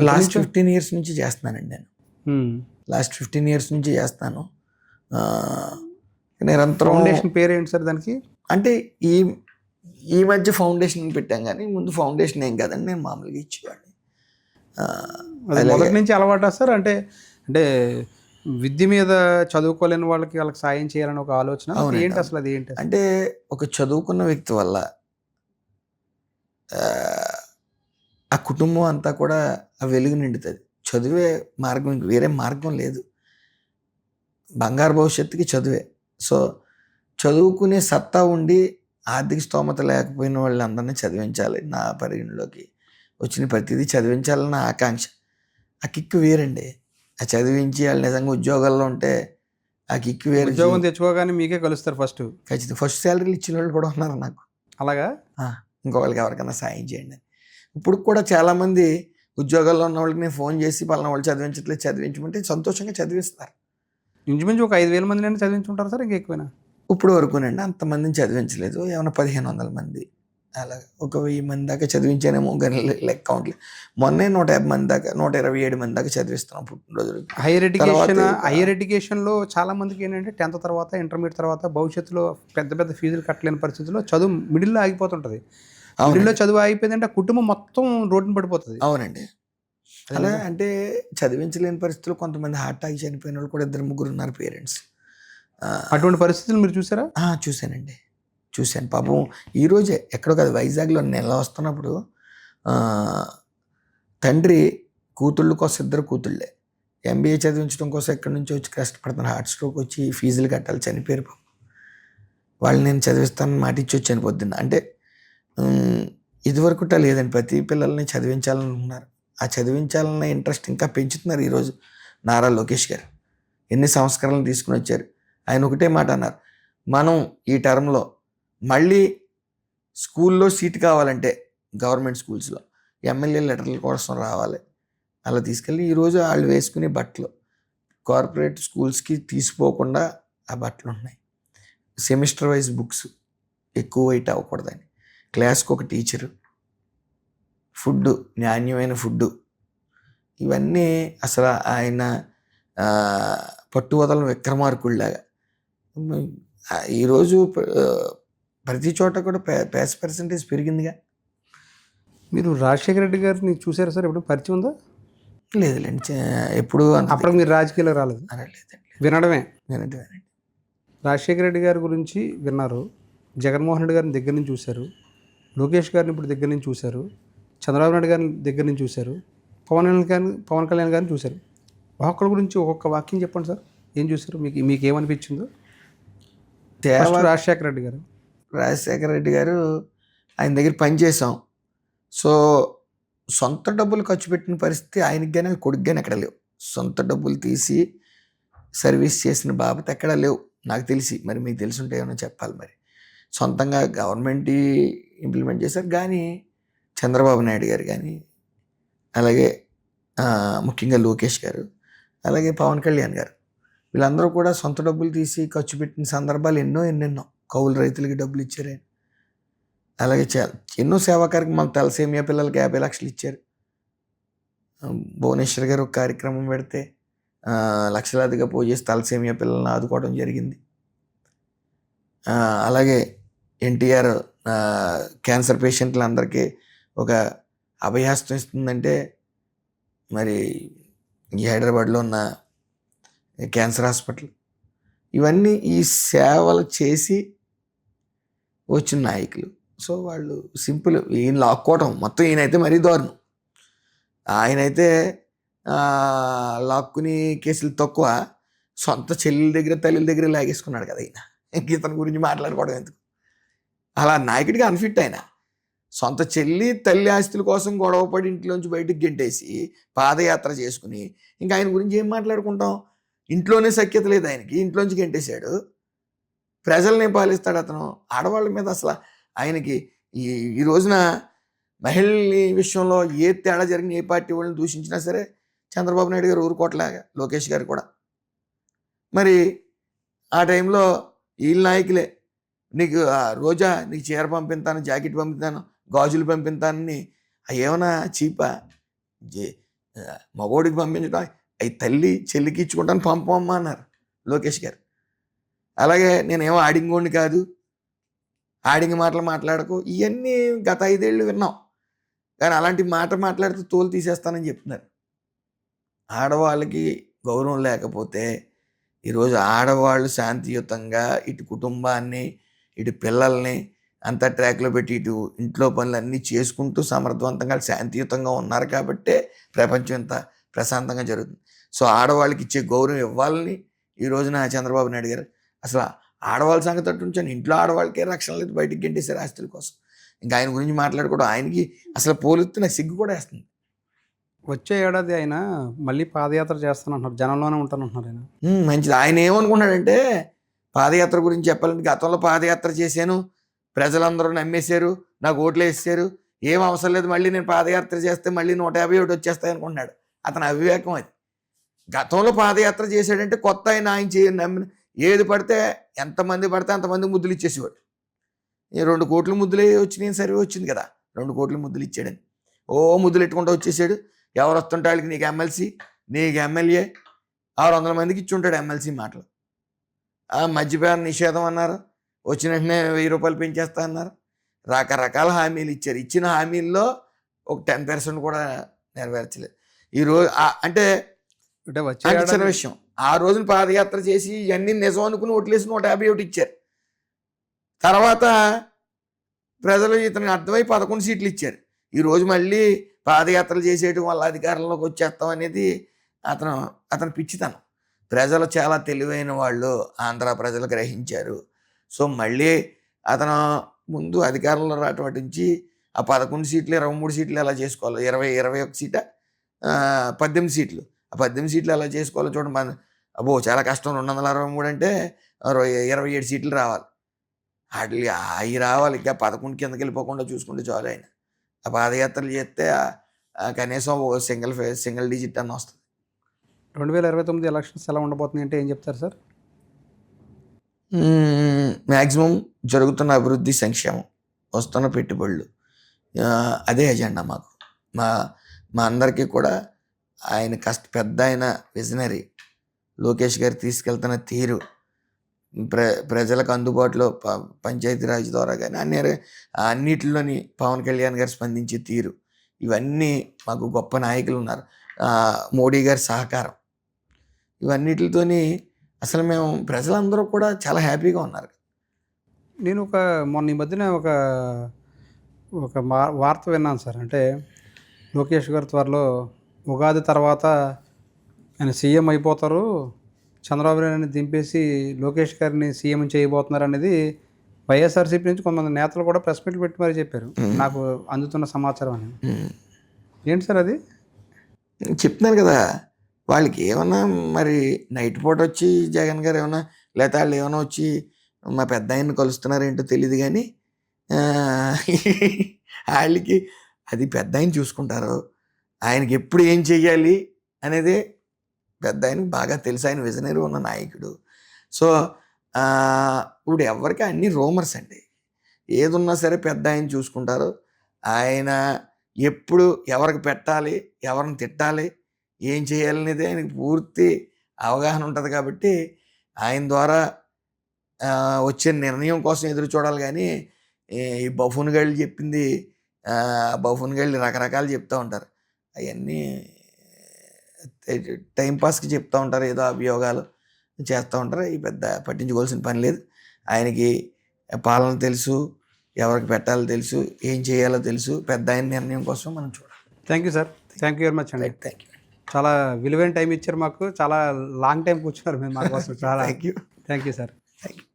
లాస్ట్ 15 ఇయర్స్ నుంచి చేస్తున్నానండి నేను. లాస్ట్ 15 ఇయర్స్ నుంచి చేస్తాను. నిరంతరం. ఫౌండేషన్ పేరు ఏంటి సార్ దానికి? అంటే ఈ మధ్య ఫౌండేషన్ పెట్టాం, కానీ ముందు ఫౌండేషన్ ఏం కాదండి, నేను మామూలుగా ఇచ్చేవాడిని. మొదటి నుంచి అలవాటా సార్? అంటే అంటే విద్య మీద చదువుకోలేని వాళ్ళకి సాయం చేయాలని ఒక ఆలోచన ఏంటి అసలు? అది ఏంటి అంటే ఒక చదువుకున్న వ్యక్తి వల్ల ఆ కుటుంబం అంతా కూడా ఆ వెలుగు నిండుతుంది. చదువే మార్గం, ఇంక వేరే మార్గం లేదు. బంగారు భవిష్యత్తుకి చదువే. సో చదువుకునే సత్తా ఉండి ఆర్థిక స్తోమత లేకపోయిన వాళ్ళందరినీ చదివించాలి. నా పరిగణలోకి వచ్చిన ప్రతిదీ చదివించాలన్న ఆకాంక్ష. ఆ కిక్కు వేరండి. ఆ చదివించి వాళ్ళు నిజంగా ఉద్యోగాల్లో ఉంటే ఆ కిక్కు వేరు. ఉద్యోగం తెచ్చుకోగానే మీకే కలుస్తారు ఫస్ట్. ఖచ్చితంగా ఫస్ట్ శాలరీలు ఇచ్చిన వాళ్ళు కూడా ఉన్నారు నాకు. అలాగా? ఇంకొకరికి ఎవరికైనా సాయం చేయండి. ఇప్పుడు కూడా చాలామంది ఉద్యోగాల్లో ఉన్న వాళ్ళకి నేను ఫోన్ చేసి పలానా వాళ్ళు చదివించట్లేదు, చదివించమంటే సంతోషంగా చదివిస్తారు. ఇంచుమించు ఒక 5,000 మందిని చదివించుంటారు సార్, ఇంకా ఎక్కువైనా? ఇప్పుడు వరకునండి అంతమందిని చదివించలేదు. ఏమైనా 1,500 మంది అలా ఒక 1000 మంది దాకా చదివించానేమో, కానీ లెక్క కౌంట్లే. మొన్నే 150 మంది దాకా, 127 మంది దాకా చదివిస్తున్నాం పుట్టినరోజులు. హైయర్ ఎడ్యుకేషన్లో చాలా మందికి ఏంటంటే 10th తర్వాత, ఇంటర్మీడియట్ తర్వాత భవిష్యత్తులో పెద్ద పెద్ద ఫీజులు కట్టలేని పరిస్థితుల్లో చదువు మిడిల్లో ఆగిపోతుంటుంది. మిడిల్లో చదువు ఆగిపోయిందంటే ఆ కుటుంబం మొత్తం రోడ్డున పడిపోతుంది. అవునండి. అలా అంటే చదివించలేని పరిస్థితుల్లో కొంతమంది హార్ట్ అటాక్ చనిపోయిన వాళ్ళు కూడా 2-3 ఉన్నారు పేరెంట్స్. అటువంటి పరిస్థితులు మీరు చూసారా? చూశానండి, చూశాను. పాపం ఈరోజే ఎక్కడో కాదు, వైజాగ్లో నేను వస్తున్నప్పుడు తండ్రి కూతుళ్ళ కోసం, 2 కూతుళ్ళే MBA చదివించడం కోసం ఎక్కడి నుంచి వచ్చి కష్టపడుతున్నారు. హార్ట్ స్ట్రోక్ వచ్చి ఫీజులు కట్టాలి, చనిపోయారు. పాపం వాళ్ళు నేను చదివిస్తానని మాట ఇచ్చి వచ్చాను పొద్దున్న. అంటే ఇదివరకుట లేదండి, ప్రతి పిల్లల్ని చదివించాలనుకున్నారు. ఆ చదివించాలన్న ఇంట్రెస్ట్ ఇంకా పెంచుతున్నారు ఈరోజు నారా లోకేష్ గారు. ఎన్ని సంస్కరణలు తీసుకుని వచ్చారు. ఆయన ఒకటే మాట అన్నారు, మనం ఈ టర్మ్లో మళ్ళీ స్కూల్లో సీట్ కావాలంటే గవర్నమెంట్ స్కూల్స్లో ఎమ్మెల్యే లెటర్ల కోసం రావాలి. అలా తీసుకెళ్ళి ఈరోజు వాళ్ళు వేసుకునే బట్టలు కార్పొరేట్ స్కూల్స్కి తీసిపోకుండా ఆ బట్టలు ఉన్నాయి. సెమిస్టర్ వైజ్ బుక్స్ ఎక్కువ వెయిట్ అవ్వకూడదని క్లాస్కి ఒక టీచరు, ఫుడ్డు, నాణ్యమైన ఫుడ్డు, ఇవన్నీ అసలు ఆయన పట్టు వదలని విక్రమార్కుడిలాగా. ఈరోజు ప్రతి చోట కూడా పాస్ పర్సంటేజ్ పెరిగిందిగా. మీరు రాజశేఖర రెడ్డి గారిని చూసారా సార్? ఎప్పుడు పరిచయం ఉందా? లేదులేండి, ఎప్పుడు అప్పుడు మీరు రాజకీయాల్లో రాలేదు, అనట్లేదండి. వినడమే. వినండి. రాజశేఖర రెడ్డి గారి గురించి విన్నారు, జగన్మోహన్ రెడ్డి గారిని దగ్గర నుంచి చూశారు, లోకేష్ గారిని ఇప్పుడు దగ్గర నుంచి చూశారు, చంద్రబాబు నాయుడు గారిని దగ్గర నుంచి చూశారు, పవన్ కళ్యాణ్ గారిని చూశారు. ఒక్కొక్కరి గురించి ఒక్కొక్క వాక్యం చెప్పండి సార్. ఏం చూశారు? మీకు ఏమనిపించిందో? ఫస్ట్ రాజశేఖర రెడ్డి గారు. రాజశేఖర రెడ్డి గారు ఆయన దగ్గర పనిచేసాం. సో సొంత డబ్బులు ఖర్చు పెట్టిన పరిస్థితి ఆయనకి కానీ కొడుకు కానీ ఎక్కడ లేవు. సొంత డబ్బులు తీసి సర్వీస్ చేసిన బాబత ఎక్కడా లేవు నాకు తెలిసి. మరి మీకు తెలుసుంటే ఏమైనా చెప్పాలి. మరి సొంతంగా గవర్నమెంట్ ఇంప్లిమెంట్ చేశారు. కానీ చంద్రబాబు నాయుడు గారు కానీ, అలాగే ముఖ్యంగా లోకేష్ గారు, అలాగే పవన్ కళ్యాణ్ గారు, వీళ్ళందరూ కూడా సొంత డబ్బులు తీసి ఖర్చు పెట్టిన సందర్భాలు ఎన్నెన్నో. కౌలు రైతులకి డబ్బులు ఇచ్చారు ఆయన. అలాగే ఎన్నో సేవా కార్యక్రమాలు, తలసేమియా పిల్లలకి 50 లక్షలు ఇచ్చారు. భువనేశ్వర్ గారు ఒక కార్యక్రమం పెడితే లక్షలాదిగా పోజేసి తలసేమియా పిల్లల్ని ఆదుకోవడం జరిగింది. అలాగే ఎన్టీఆర్ క్యాన్సర్ పేషెంట్లందరికీ ఒక అభయహస్తం ఇస్తుందంటే మరి ఈ హైదరాబాద్లో ఉన్న క్యాన్సర్ హాస్పిటల్, ఇవన్నీ ఈ సేవలు చేసి వచ్చిన నాయకులు. సో వాళ్ళు సింపుల్, ఈయన లాక్కోవటం మొత్తం. ఈయనైతే మరీ దారుణం. ఆయనైతే లాక్కుని కేసులు తక్కువ, సొంత చెల్లెల దగ్గర తల్లిల దగ్గర లాగేసుకున్నాడు కదా ఈయన. ఇతని గురించి మాట్లాడుకోవడం ఎందుకు? అలా నాయకుడిగా అన్ఫిట్ ఆయన. సొంత చెల్లి తల్లి ఆస్తుల కోసం గొడవపడి ఇంట్లోంచి బయటికి గెంటేసి పాదయాత్ర చేసుకుని ఇంకా ఆయన గురించి ఏం మాట్లాడుకుంటాం? ఇంట్లోనే సఖ్యత లేదు ఆయనకి, ఇంట్లోంచి గెంటేశాడు. ప్రజల్ని పాలిస్తాడు అతను. ఆడవాళ్ళ మీద అసలు ఆయనకి ఈ రోజున మహిళల విషయంలో ఏ తేడా జరిగిన, ఏ పార్టీ వాళ్ళని దూషించినా సరే చంద్రబాబు నాయుడు గారు ఊరుకోవట్లేగా, లోకేష్ గారు కూడా. మరి ఆ టైంలో వీళ్ళ నాయకులే నీకు రోజా నీకు చీర పంపిస్తాను, జాకెట్ పంపిస్తాను, గాజులు పంపిస్తానని ఏమైనా చీపా? మగోడికి పంపించడం, అవి తల్లి చెల్లికి ఇచ్చుకుంటాను పంపమ్మా అన్నారు లోకేష్ గారు. అలాగే నేనేమో ఆడింగోడిని కాదు, ఆడింగ మాటలు మాట్లాడకు, ఇవన్నీ గత 5 ఏళ్ళు విన్నాం. కానీ అలాంటి మాట మాట్లాడితే తోలు తీసేస్తానని చెప్తున్నారు. ఆడవాళ్ళకి గౌరవం లేకపోతే ఈరోజు ఆడవాళ్ళు శాంతియుతంగా ఇటు కుటుంబాన్ని ఇటు పిల్లల్ని అంత ట్రాక్లో పెట్టి ఇటు ఇంట్లో పనులన్నీ చేసుకుంటూ సమర్థవంతంగా శాంతియుతంగా ఉన్నారు కాబట్టే ప్రపంచం ఇంత ప్రశాంతంగా జరుగుతుంది. సో ఆడవాళ్ళకి ఇచ్చే గౌరవం ఇవ్వాలని ఈ రోజున చంద్రబాబు నాయుడు గారు అసలు ఆడవాళ్ళ సంగతి అట్టుంచాను. ఇంట్లో ఆడవాళ్ళకే రక్షణ లేదు, బయటికి గెంటేశారు ఆస్తుల కోసం. ఇంకా ఆయన గురించి మాట్లాడుకోవడం, ఆయనకి అసలు పోలిస్తే నాకు సిగ్గు కూడా వేస్తుంది. వచ్చే ఏడాది ఆయన మళ్ళీ పాదయాత్ర చేస్తానంటున్నారు, జనంలోనే ఉంటానంటున్నారు ఆయన. మంచిది. ఆయన ఏమనుకున్నాడంటే పాదయాత్ర గురించి చెప్పాలంటే, గతంలో పాదయాత్ర చేశాను, ప్రజలందరూ నమ్మేశారు, నాకు ఓట్లు వేసారు, ఏం అవసరం లేదు, మళ్ళీ నేను పాదయాత్ర చేస్తే మళ్ళీ 151 వచ్చేస్తాయి అనుకున్నాడు. అతని అవివేకం అది. గతంలో పాదయాత్ర చేశాడంటే కొత్త ఆయన నమ్మిన ఏది పడితే ఎంతమంది పడితే అంతమంది ముద్దులు ఇచ్చేసేవాడు. 2 కోట్ల ముద్దులే వచ్చినాయి, సర్వే వచ్చింది కదా, 2 కోట్ల ముద్దులు ఇచ్చాడని ముద్దులు ఎట్టుకుంటూ వచ్చేసాడు. ఎవరు వస్తుంటే వాళ్ళకి నీకు ఎమ్మెల్సీ, నీకు ఎమ్మెల్యే 600 మందికి ఇచ్చి ఉంటాడు ఎమ్మెల్సీ మాటలు. మద్యపాన నిషేధం అన్నారు, వచ్చిన వెంటనే 1000 రూపాయలు పెంచేస్తా అన్నారు. రకరకాల హామీలు ఇచ్చారు. ఇచ్చిన హామీల్లో ఒక 10% కూడా నెరవేర్చలేదు. ఈరోజు అంటే చిన్న విషయం, ఆ రోజున పాదయాత్ర చేసి ఇవన్నీ నిజం అనుకుని ఓట్లేసి 151 ఇచ్చారు. తర్వాత ప్రజలు ఇతనికి అర్థమై 11 సీట్లు ఇచ్చారు. ఈరోజు మళ్ళీ పాదయాత్రలు చేసేయడం వల్ల అధికారంలోకి వచ్చేస్తాం అనేది అతను పిచ్చితనం. ప్రజలు చాలా తెలివైన వాళ్ళు, ఆంధ్ర ప్రజలు గ్రహించారు. సో మళ్ళీ అతను ముందు అధికారంలో రావటం నుంచి ఆ 11 సీట్లు 23 సీట్లు ఎలా చేసుకోవాలి, 21 సీట 18 సీట్లు, ఆ 18 సీట్లు ఎలా చేసుకోవాలో చూడండి. చాలా కష్టం. 263 అంటే 27 సీట్లు రావాలి. అవి రావాలి. ఇంకా 11 కిందకి వెళ్ళిపోకుండా చూసుకుంటే చాలు. ఆయన ఆ పాదయాత్రలు చేస్తే కనీసం సింగిల్ డిజిట్ అన్న వస్తుంది. 2029 ఎలక్షన్స్ ఎలా ఉండబోతున్నాయి అంటే ఏం చెప్తారు సార్? మ్యాక్సిమం జరుగుతున్న అభివృద్ధి, సంక్షేమం వస్తున్న పెట్టుబడులు, అదే ఎజెండా మాకు. మా మా అందరికీ కూడా ఆయన పెద్ద ఆయన విజనరీ లోకేష్ గారు తీసుకెళ్తున్న తీరు, ప్రజలకు అందుబాటులో పంచాయతీరాజ్ ద్వారా కానీ అన్నిటిలోని పవన్ కళ్యాణ్ గారు స్పందించే తీరు, ఇవన్నీ మాకు గొప్ప నాయకులు ఉన్నారు. మోడీ గారి సహకారం, ఇవన్నిటితోని అసలు మేము ప్రజలందరూ కూడా చాలా హ్యాపీగా ఉన్నారు. నేను మొన్న ఈ మధ్యన ఒక వార్త విన్నాను సార్. అంటే లోకేష్ గారు త్వరలో ఉగాది తర్వాత ఆయన సీఎం అయిపోతారు, చంద్రబాబు నాయుడిని దింపేసి లోకేష్ గారిని సీఎం చేయబోతున్నారు అనేది వైఎస్ఆర్సీపీ నుంచి కొంతమంది నేతలు కూడా ప్రెస్ మీట్లు పెట్టి మరీ చెప్పారు. నాకు అందుతున్న సమాచారం అని. ఏంటి సార్ అది? చెప్తున్నాను కదా, వాళ్ళకి ఏమన్నా మరి నైట్ పూట వచ్చి జగన్ గారు ఏమన్నా, లేకపోతే వాళ్ళు ఏమైనా వచ్చి మా పెద్ద ఆయన్ని కలుస్తున్నారేంటో తెలియదు, కానీ వాళ్ళకి అది పెద్ద ఆయన చూసుకుంటారు. ఆయనకి ఎప్పుడు ఏం చెయ్యాలి అనేది పెద్ద ఆయనకి బాగా తెలుసు. ఆయన విజనరీ ఉన్న నాయకుడు. సో ఇప్పుడు ఎవరికి అన్ని రూమర్స్ అండి, ఏది ఉన్నా సరే పెద్ద ఆయన చూసుకుంటారు. ఆయన ఎప్పుడు ఎవరికి పెట్టాలి, ఎవరిని తిట్టాలి, ఏం చేయాలనేది ఆయనకి పూర్తి అవగాహన ఉంటుంది. కాబట్టి ఆయన ద్వారా వచ్చే నిర్ణయం కోసం ఎదురు చూడాలి. కానీ ఈ బఫూన్ గళ్ళు చెప్పింది, బఫూన్ గళ్ళు రకరకాలు చెప్తూ ఉంటారు. అవన్నీ టైంపాస్కి చెప్తూ ఉంటారు, ఏదో అభియోగాలు చేస్తూ ఉంటారు. ఈ పెద్ద పట్టించుకోవాల్సిన పని లేదు. ఆయనకి పాలన తెలుసు, ఎవరికి పెట్టాలో తెలుసు, ఏం చేయాలో తెలుసు. పెద్ద ఆయన నిర్ణయం కోసం మనం చూడాలి. Thank you sir. Thank you very much అండి. Thank you. చాలా విలువైన టైం ఇచ్చారు మాకు. చాలా లాంగ్ టైం కూర్చున్నారు మీరు మా కోసం. చాలా thank you. Thank you sir. Thank you.